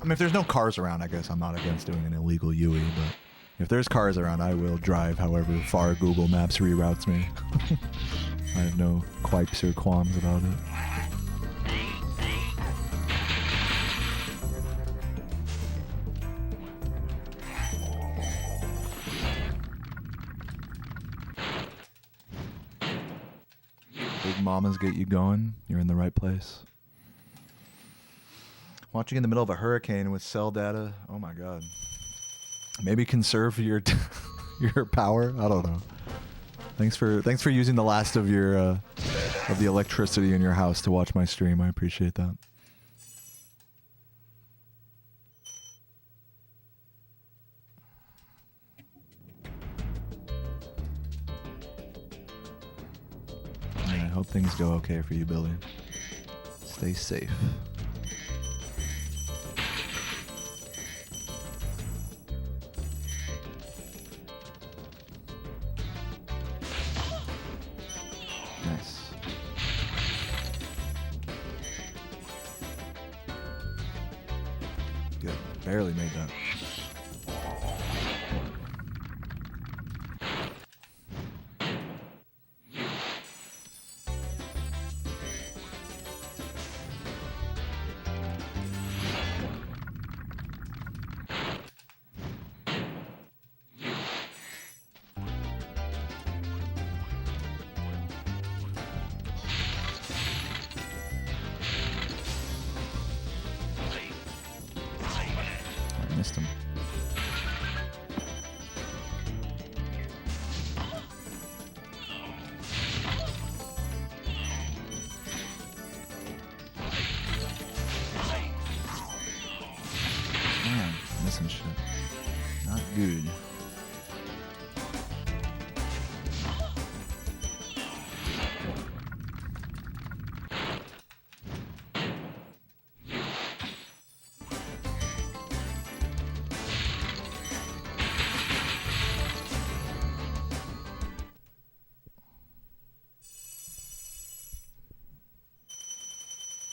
A: I mean, if there's no cars around, I guess I'm not against doing an illegal UE, but if there's cars around, I will drive however far Google Maps reroutes me. I have no quipes or qualms about it. Big mamas get you going. You're in the right place. Watching in the middle of a hurricane with cell data. Oh my god. Maybe conserve your your power. I don't know. Thanks for using the last of your of the electricity in your house to watch my stream. I appreciate that. I hope things go okay for you, Billy. Stay safe. Nice. Good. Barely made that. Missed him. Man, missing shit. Not good.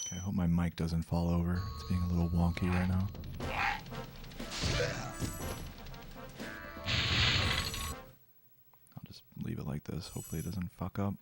A: I hope my mic doesn't fall over. It's being a little wonky right now. I'll just leave it like this. Hopefully it doesn't fuck up.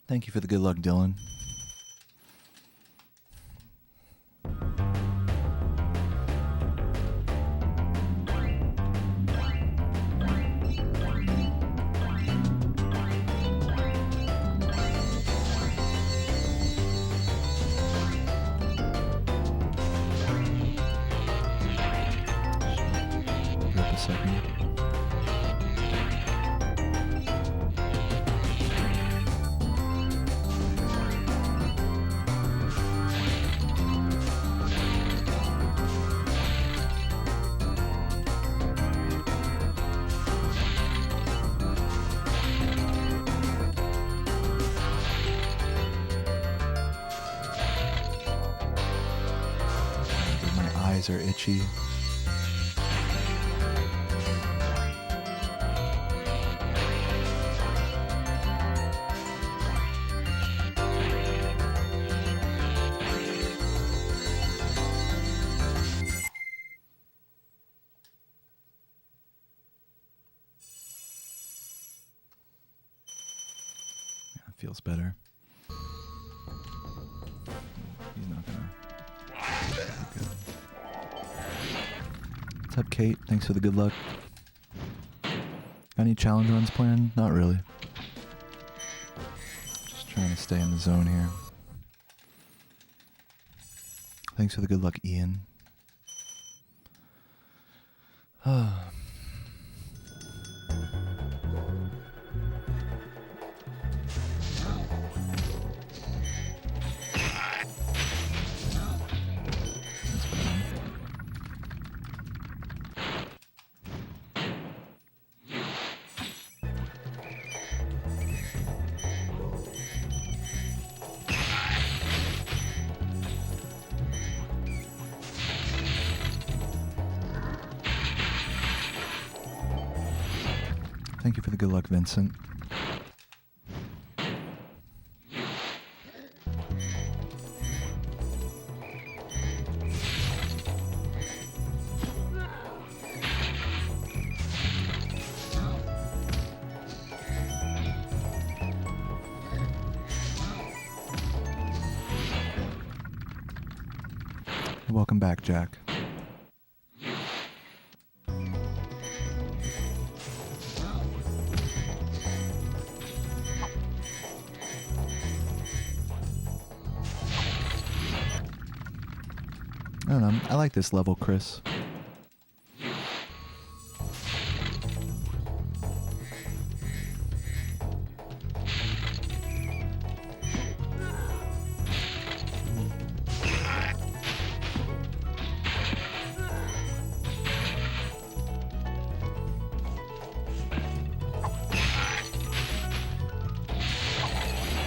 A: Thank you for the good luck, Dylan. Wait a second. My eyes are itchy. Yeah, it feels better. He's not gonna. Good. What's up, Kate? Thanks for the good luck. Got any challenge runs planned? Not really. Just trying to stay in the zone here. Thanks for the good luck, Ian. Thank you for the good luck, Vincent. Welcome back, Jack. I don't know. I like this level, Chris.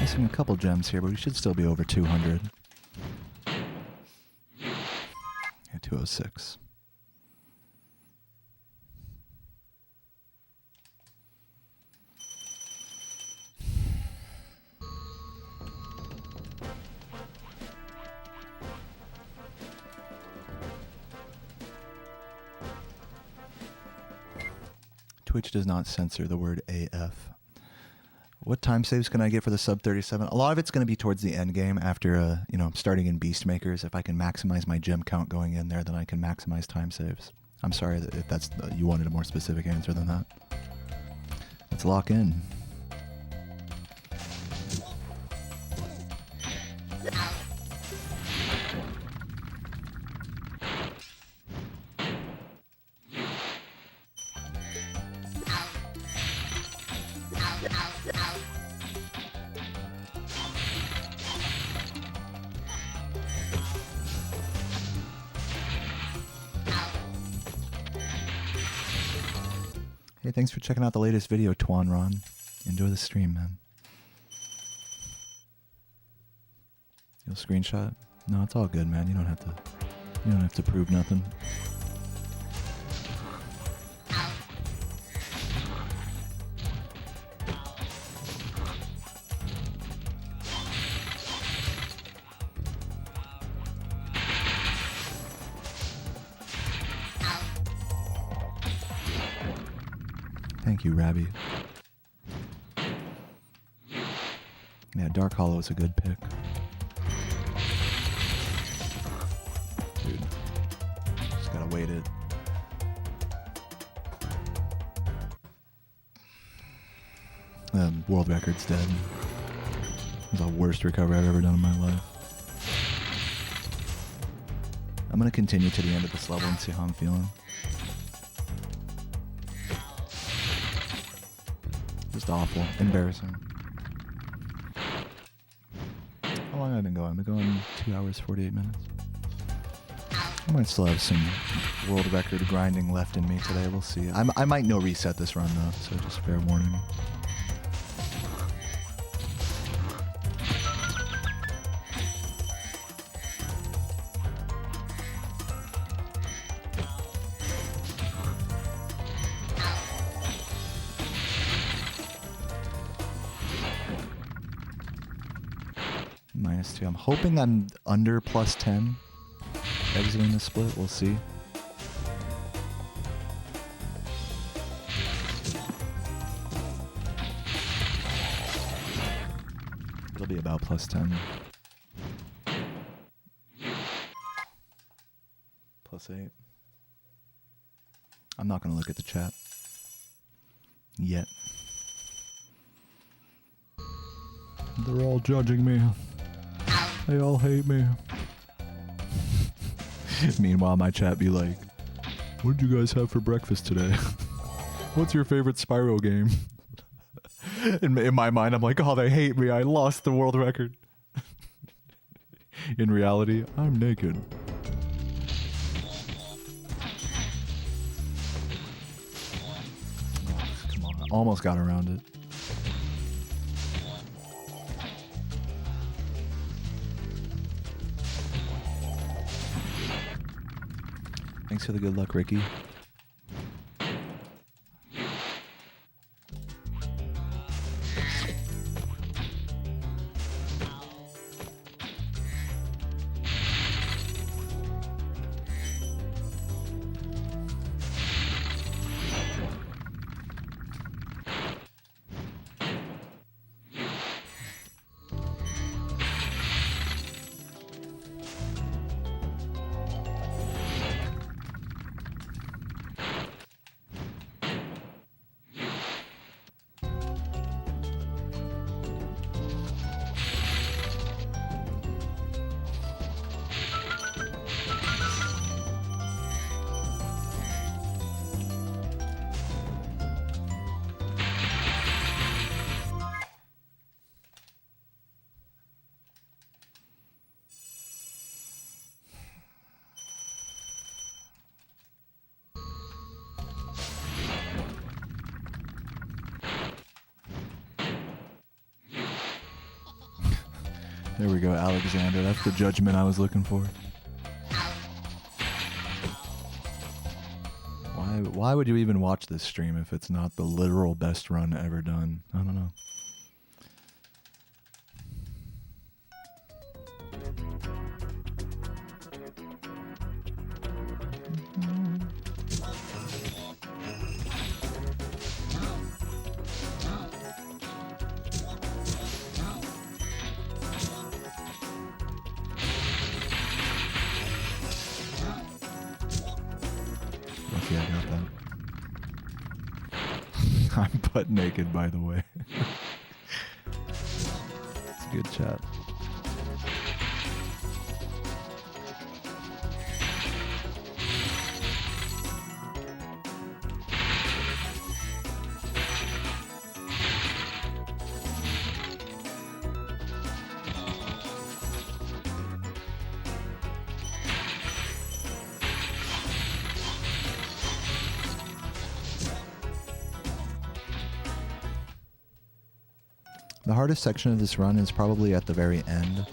A: Missing a couple gems here, but we should still be over 200. 206. Twitch does not censor the word AF. What time saves can I get for the sub 37? A lot of it's going to be towards the end game after, starting in Beast Makers. If I can maximize my gem count going in there, then I can maximize time saves. I'm sorry if that's you wanted a more specific answer than that. Let's lock in. Hey, thanks for checking out the latest video, Twan Ron. Enjoy the stream, man. You'll screenshot? No, it's all good, man. You don't have to prove nothing. Thank you, Rabby. Yeah, Dark Hollow is a good pick. Dude, just gotta wait it. World record's dead. It's the worst recovery I've ever done in my life. I'm gonna continue to the end of this level and see how I'm feeling. Just awful. Embarrassing. How long have I been going? I've been going 2 hours, 48 minutes. I might still have some world record grinding left in me today. We'll see. I might no reset this run though, so just fair warning. -2. I'm hoping I'm under +10 exiting the split. We'll see. It'll be about +10. +8. I'm not going to look at the chat yet. They're all judging me. They all hate me. Meanwhile, my chat be like, what did you guys have for breakfast today? What's your favorite Spyro game? In my mind, I'm like, oh, they hate me. I lost the world record. In reality, I'm naked. Oh, come on. I almost got around it. Thanks for the good luck, Ricky. There we go, Alexander. That's the judgment I was looking for. Why would you even watch this stream if it's not the literal best run ever done? I don't know. Butt naked, by the way. It's a good chat. The hardest section of this run is probably at the very end.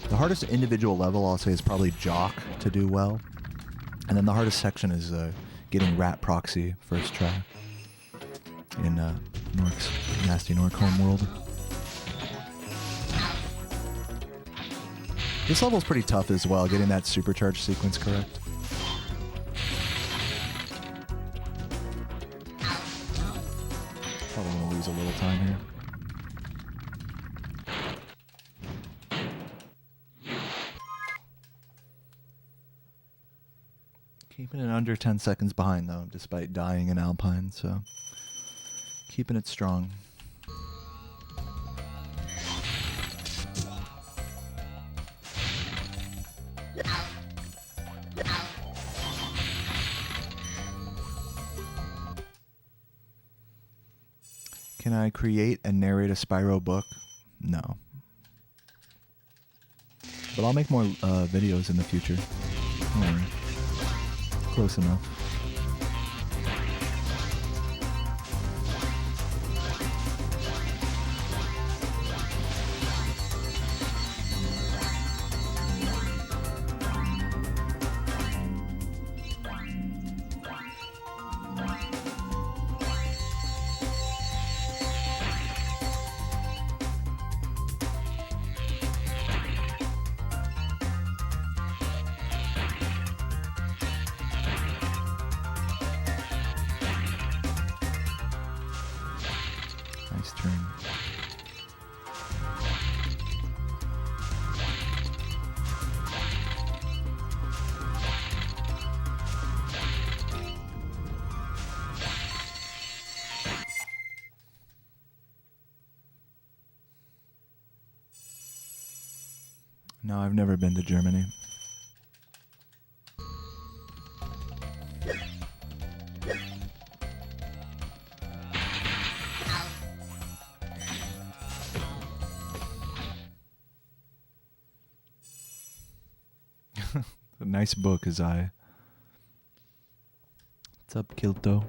A: The hardest individual level, I'll say, is probably Jock to do well. And then the hardest section is getting Rat Proxy first try in Nork's Nasty Nork homeworld. This level's pretty tough as well, getting that supercharge sequence correct. Probably gonna lose a little time here. Keeping it under 10 seconds behind, though, despite dying in Alpine, so keeping it strong. Can I create and narrate a Spyro book? No. But I'll make more videos in the future. Don't worry. Close enough. Nice turn. No, I've never been to Germany. A nice book, as I. What's up, Kilto?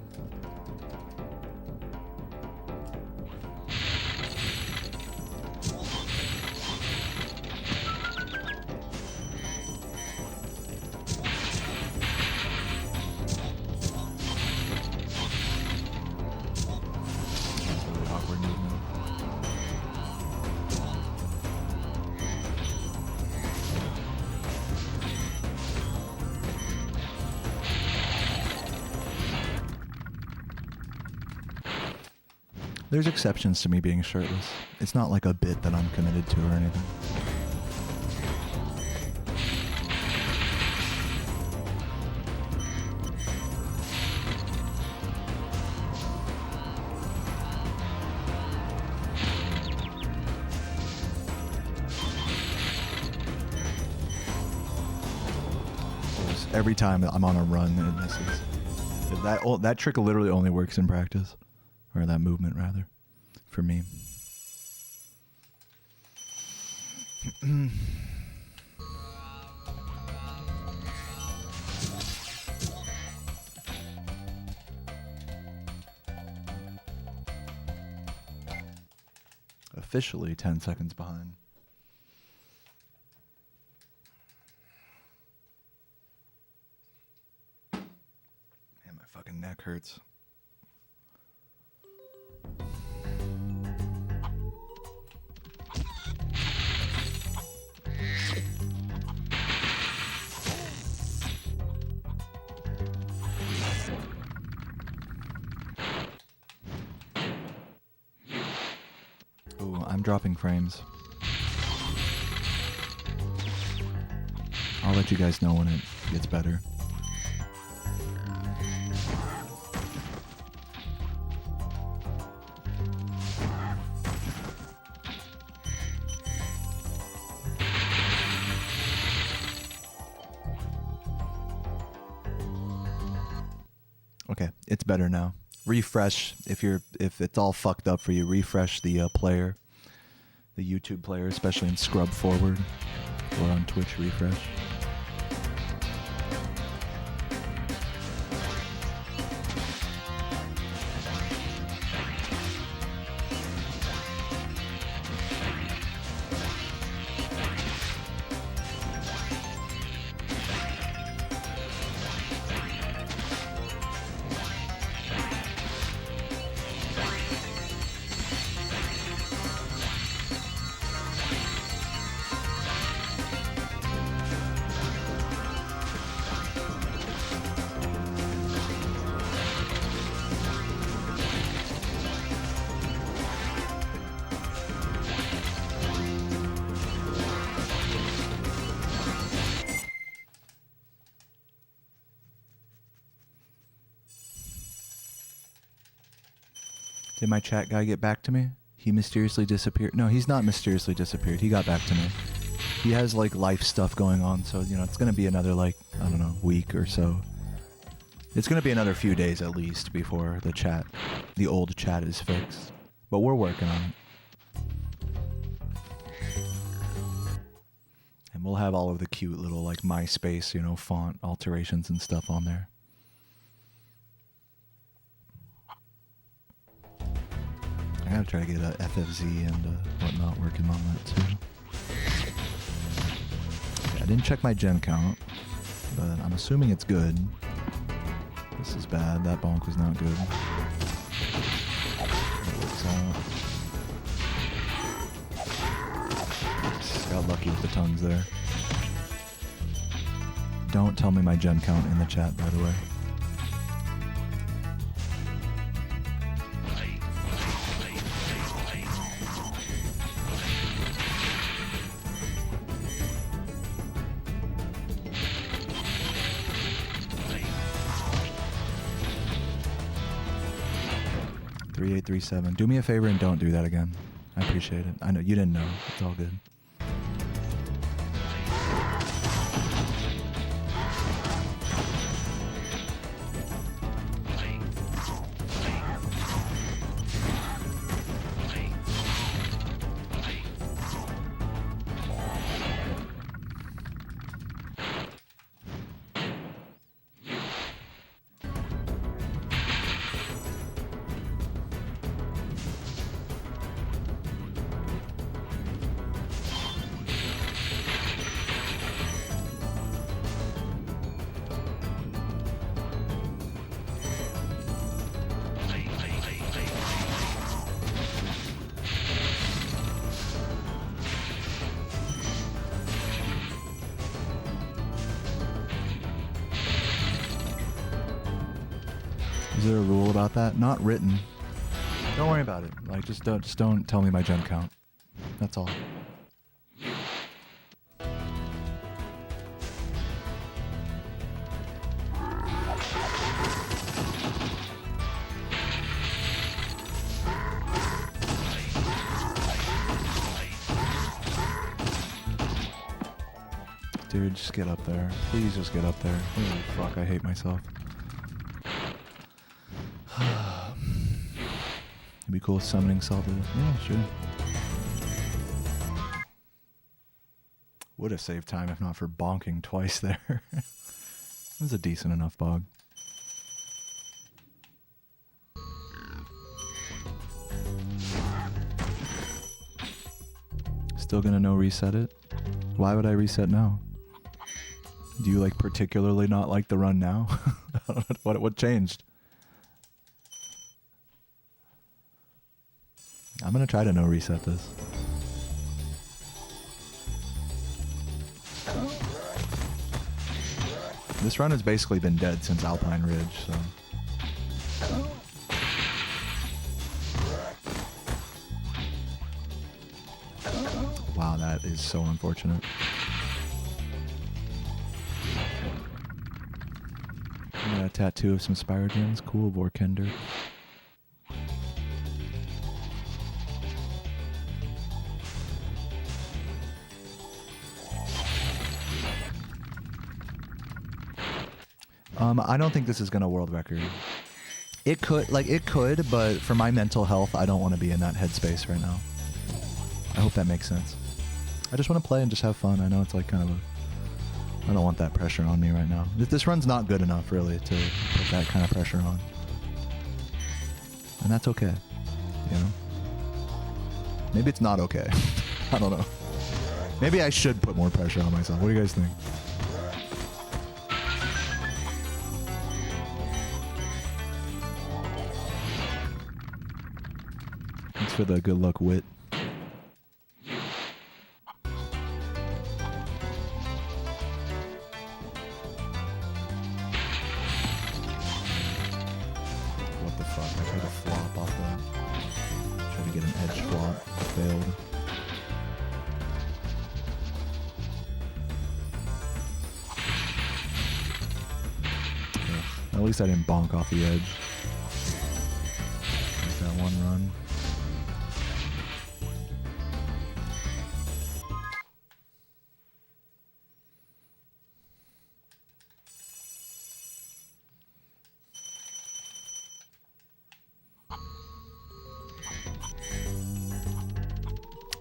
A: Really awkward movement. There's exceptions to me being shirtless. It's not like a bit that I'm committed to or anything. Every time I'm on a run, it misses. That trick literally only works in practice. Or that movement, rather, for me. Officially 10 seconds behind. Man, my fucking neck hurts. Ooh, I'm dropping frames. I'll let you guys know when it gets better. Okay, it's better now. Refresh if it's all fucked up for you. Refresh the player, the YouTube player, especially in scrub forward or on Twitch. Refresh. Did my chat guy get back to me? He mysteriously disappeared. No, he's not mysteriously disappeared. He got back to me. He has like life stuff going on, so you know it's gonna be another like, I don't know, week or so. It's gonna be another few days at least before the old chat is fixed. But we're working on it. And we'll have all of the cute little like MySpace, you know, font alterations and stuff on there. I gotta try to get a FFZ and whatnot working on that too. Okay, I didn't check my gen count, but I'm assuming it's good. This is bad. That bonk was not good. That works out. Got lucky with the tongues there. Don't tell me my gen count in the chat, by the way. Do me a favor and don't do that again. I appreciate it. I know you didn't know. It's all good. Is there a rule about that? Not written. Don't worry about it. Like, just don't tell me my gen count. That's all. Dude, just get up there. Please just get up there. Holy fuck, I hate myself. It'd be cool if summoning salted. Yeah, sure. Would have saved time if not for bonking twice there. It was a decent enough bog. Still gonna no reset it? Why would I reset now? Do you like particularly not like the run now? What changed? I'm gonna try to no reset this. This run has basically been dead since Alpine Ridge, so. Wow, that is so unfortunate. I got a tattoo of some Spyro gens. Cool, Vorkender. I don't think this is gonna world record. It could, but for my mental health, I don't want to be in that headspace right now. I hope that makes sense. I just want to play and just have fun. I know it's like kind of I don't want that pressure on me right now. This run's not good enough, really, to put that kind of pressure on. And that's okay, you know? Maybe it's not okay. I don't know. Maybe I should put more pressure on myself. What do you guys think? Thanks for the good luck wit. What the fuck? I tried to flop off that. Tried to get an edge flop. Failed. Ugh. At least I didn't bonk off the edge. Like that one. one run.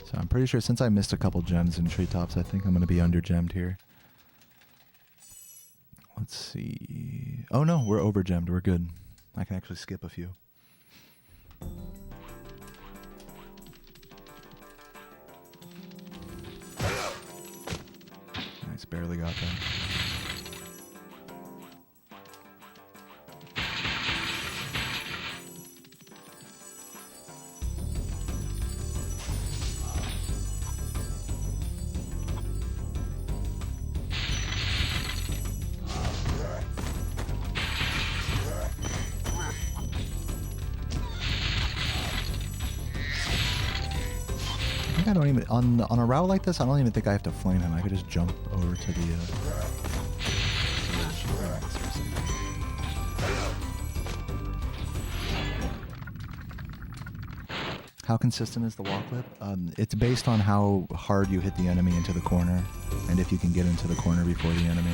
A: So I'm pretty sure since I missed a couple gems in treetops, I think I'm going to be under gemmed here. Let's see. Oh no, we're over gemmed. We're good. I can actually skip a few. Nice, barely got that. I don't even on a route like this. I don't even think I have to flame him. I could just jump over to the. How consistent is the wall clip? It's based on how hard you hit the enemy into the corner, and if you can get into the corner before the enemy.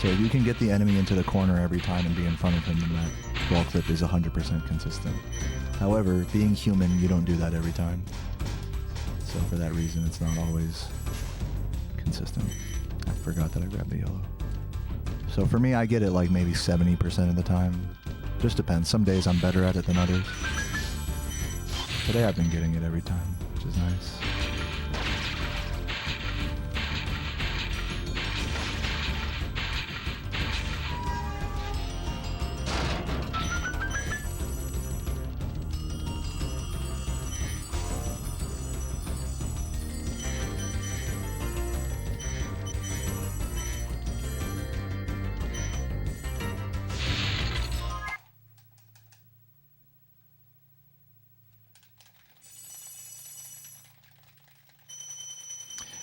A: So if you can get the enemy into the corner every time and be in front of him, then that wall clip is 100% consistent. However, being human, you don't do that every time. So for that reason, it's not always consistent. I forgot that I grabbed the yellow. So for me, I get it like maybe 70% of the time. Just depends. Some days I'm better at it than others. Today I've been getting it every time, which is nice.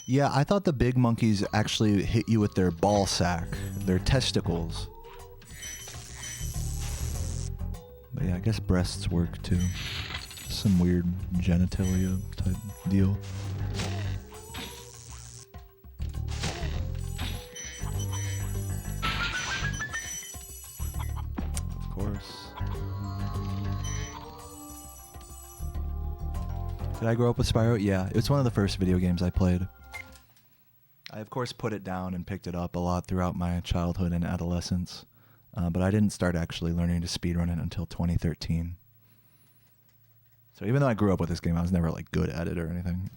A: Yeah, I thought the big monkeys actually hit you with their ball sack, their testicles. But yeah, I guess breasts work too. Some weird genitalia type deal. Of course. Did I grow up with Spyro? Yeah, it was one of the first video games I played. I, of course, put it down and picked it up a lot throughout my childhood and adolescence, but I didn't start actually learning to speedrun it until 2013. So even though I grew up with this game, I was never like good at it or anything.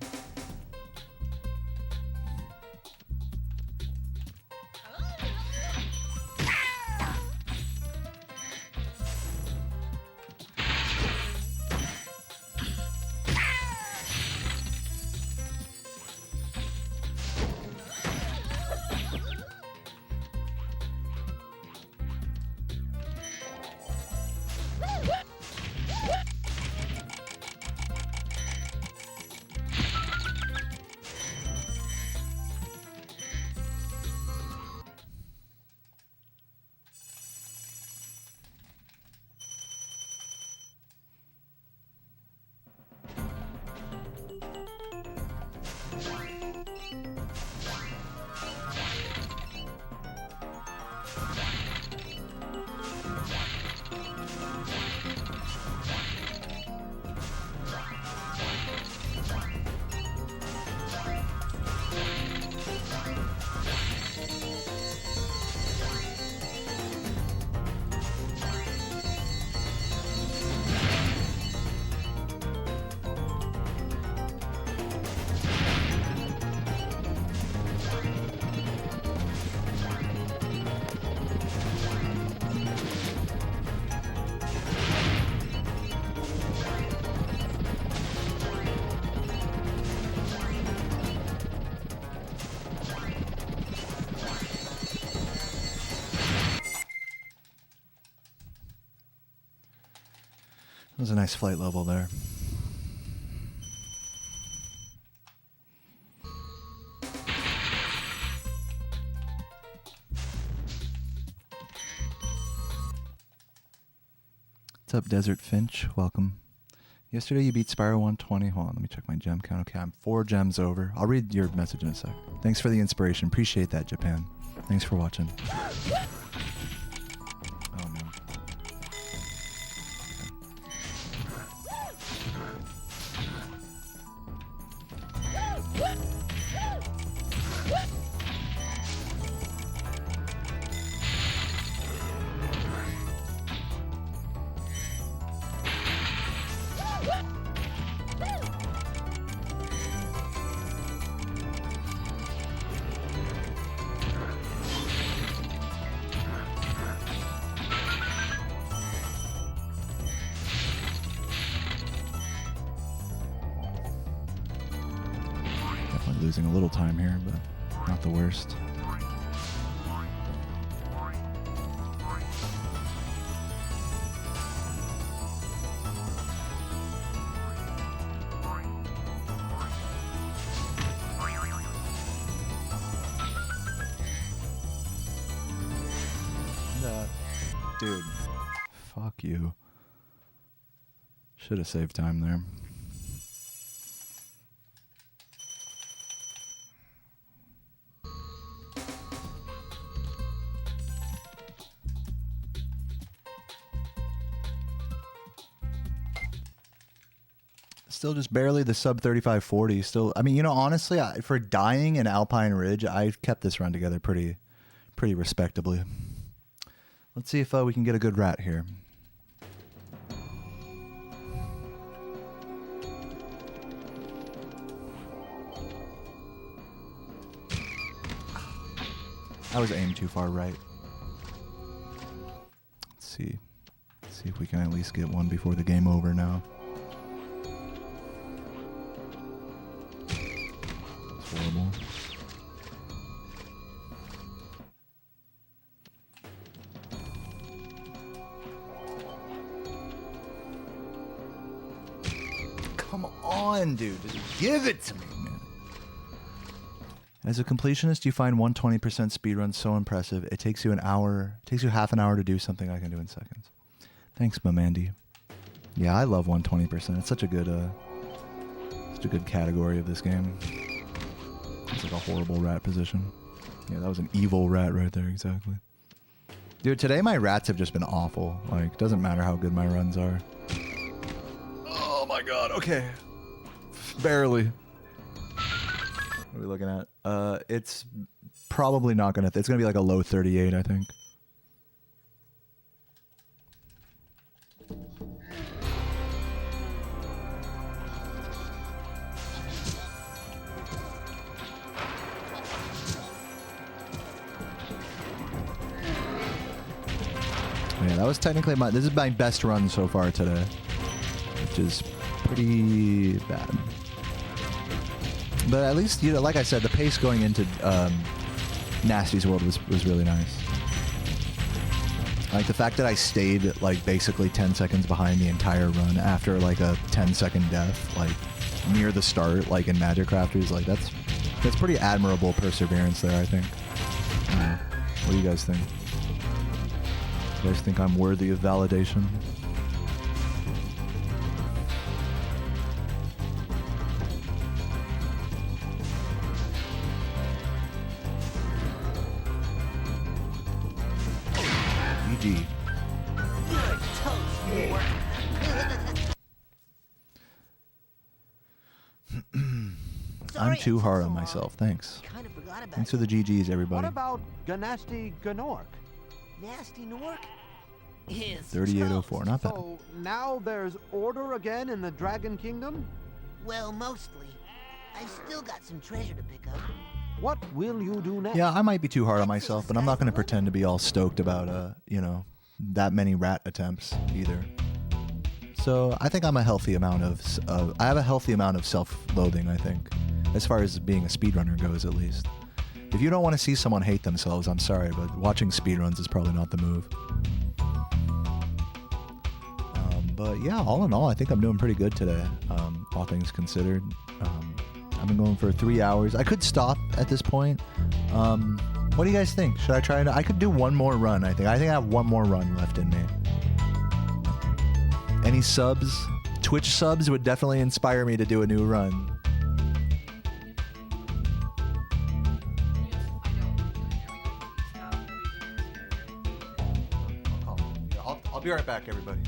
A: That was a nice flight level there. What's up, Desert Finch? Welcome. Yesterday you beat Spyro 120. Hold on, let me check my gem count. Okay, I'm 4 gems over. I'll read your message in a sec. Thanks for the inspiration. Appreciate that, Japan. Thanks for watching. Oh no. Definitely losing a little time here, but not the worst. Dude, fuck you. Should have saved time there. Still just barely the sub 3540. Still, I mean, you know, honestly, for dying in Alpine Ridge, I kept this run together pretty respectably. Let's see if we can get a good rat here. I was aimed too far right. Let's see. Let's see if we can at least get one before the game over now. That's horrible. Come on, dude. Just give it to me, man. As a completionist, you find 120% speedrun so impressive. It takes you an hour, takes you half an hour to do something I can do in seconds. Thanks, Mamandy. Yeah, I love 120%. It's such a good category of this game. It's like a horrible rat position. Yeah, that was an evil rat right there, exactly. Dude, today my rats have just been awful. Like, doesn't matter how good my runs are. Oh my god, okay. Barely. What are we looking at? It's probably not gonna... it's gonna be like a low 38, I think. Yeah, that was technically this is my best run so far today, which is pretty bad. But at least, you know, like I said, the pace going into Nasty's World was really nice. Like the fact that I stayed like basically 10 seconds behind the entire run after like a 10-second death, like near the start, like in Magic Crafters, like that's pretty admirable perseverance there, I think. What do you guys think? You guys think I'm worthy of validation? GG. I'm too hard on myself. Thanks. Thanks for the GGs, everybody.
D: What about Ganasty Ganork?
C: Nasty Nork?
A: 3804, not bad.
D: So now there's order again in the Dragon Kingdom?
C: Well, mostly. I've still got some treasure to pick up.
D: What will you do next?
A: Yeah, I might be too hard on myself, but I'm not going to pretend to be all stoked about, you know, that many rat attempts either. So I think I'm a healthy amount of, I have a healthy amount of self-loathing, I think, as far as being a speedrunner goes, at least. If you don't want to see someone hate themselves, I'm sorry, but watching speedruns is probably not the move. But yeah, all in all, I think I'm doing pretty good today, all things considered. I've been going for 3 hours. I could stop at this point. What do you guys think? Should I try it? I could do one more run, I think. I think I have one more run left in me. Any subs? Twitch subs would definitely inspire me to do a new run. I'll be right back, everybody.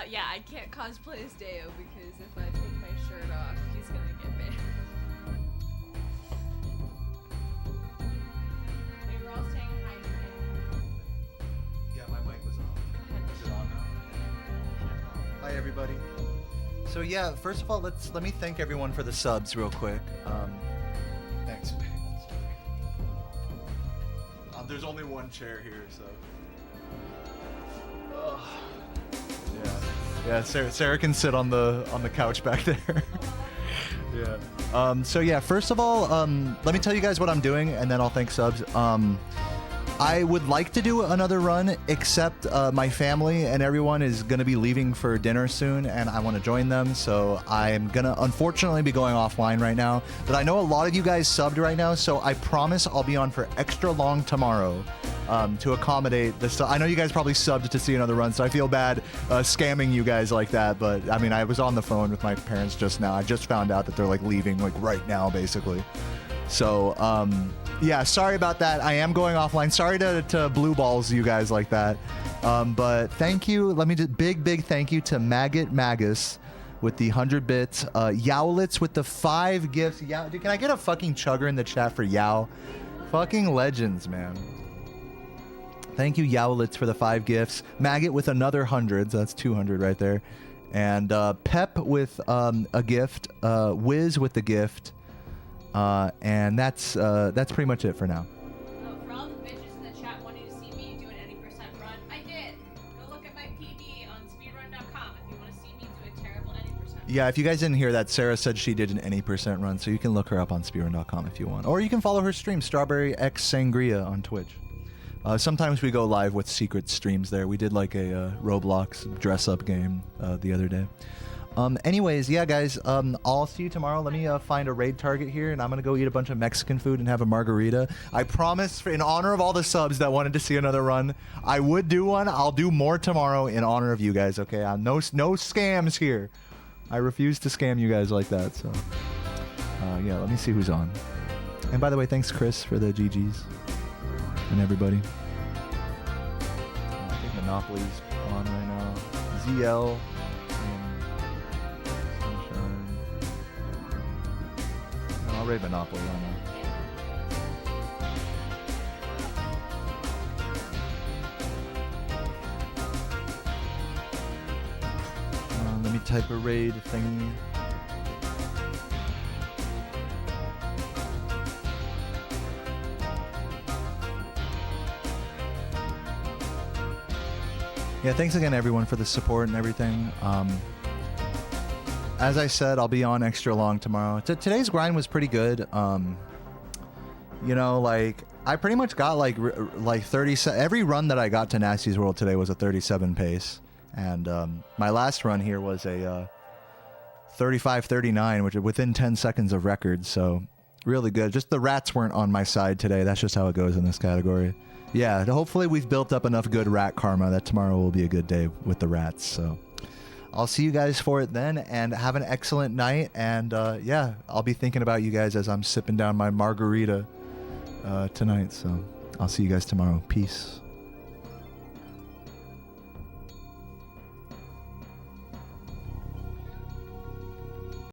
E: Yeah, I can't cosplay as Deo because if I take my shirt off, he's gonna get banned. We were all saying hi to him.
A: Yeah, my mic was on. Is it on now? Hi, everybody. So yeah, first of all, let me thank everyone for the subs real quick. Thanks. There's only one chair here, so. Yeah, Sarah can sit on the couch back there. Yeah. So yeah, first of all, let me tell you guys what I'm doing, and then I'll thank subs. I would like to do another run, except my family and everyone is going to be leaving for dinner soon, and I want to join them, so I'm going to unfortunately be going offline right now. But I know a lot of you guys subbed right now, so I promise I'll be on for extra long tomorrow to accommodate this. I know you guys probably subbed to see another run, so I feel bad scamming you guys like that, but I mean, I was on the phone with my parents just now. I just found out that they're like leaving like right now, basically. So, yeah, sorry about that. I am going offline. Sorry to blue balls you guys like that. But thank you. Let me just big thank you to Maggot Magus with the 100 bits. Yowlitz with the 5 gifts. Yow, dude, can I get a fucking chugger in the chat for Yow? Fucking legends, man. Thank you, Yowlitz, for the 5 gifts. Maggot with another 100. So that's 200 right there. And Pep with a gift. Wiz with the gift. And that's pretty much it for now.
E: Oh, for all the bitches in the chat wanting to see me do an any percent run, I did. Go look at my PB on speedrun.com if you want to see me do a terrible any percent.
A: Yeah, if you guys didn't hear that, Sarah said she did an any percent run, so you can look her up on speedrun.com if you want. Or you can follow her stream, Strawberry X Sangria on Twitch. Sometimes we go live with secret streams there. We did like a Roblox dress-up game the other day. Anyways, yeah, guys, I'll see you tomorrow. Let me find a raid target here, and I'm gonna go eat a bunch of Mexican food and have a margarita. I promise, in honor of all the subs that wanted to see another run, I would do one. I'll do more tomorrow in honor of you guys. Okay, no scams here. I refuse to scam you guys like that. So, yeah, let me see who's on. And by the way, thanks Chris for the GGs and everybody. I think Monopoly's on right now. ZL. I'll raid Monopoly on that. Let me type a raid thingy. Yeah, thanks again everyone for the support and everything. As I said, I'll be on extra long tomorrow. Today's grind was pretty good. You know, like I pretty much got like 30. Every run that I got to Nasty's World today was a 37 pace, and my last run here was a 35:39, which is within 10 seconds of record. So really good. Just the rats weren't on my side today. That's just how it goes in this category. Yeah, hopefully we've built up enough good rat karma that tomorrow will be a good day with the rats. So. I'll see you guys for it then, and have an excellent night. And yeah, I'll be thinking about you guys as I'm sipping down my margarita tonight. So I'll see you guys tomorrow. Peace.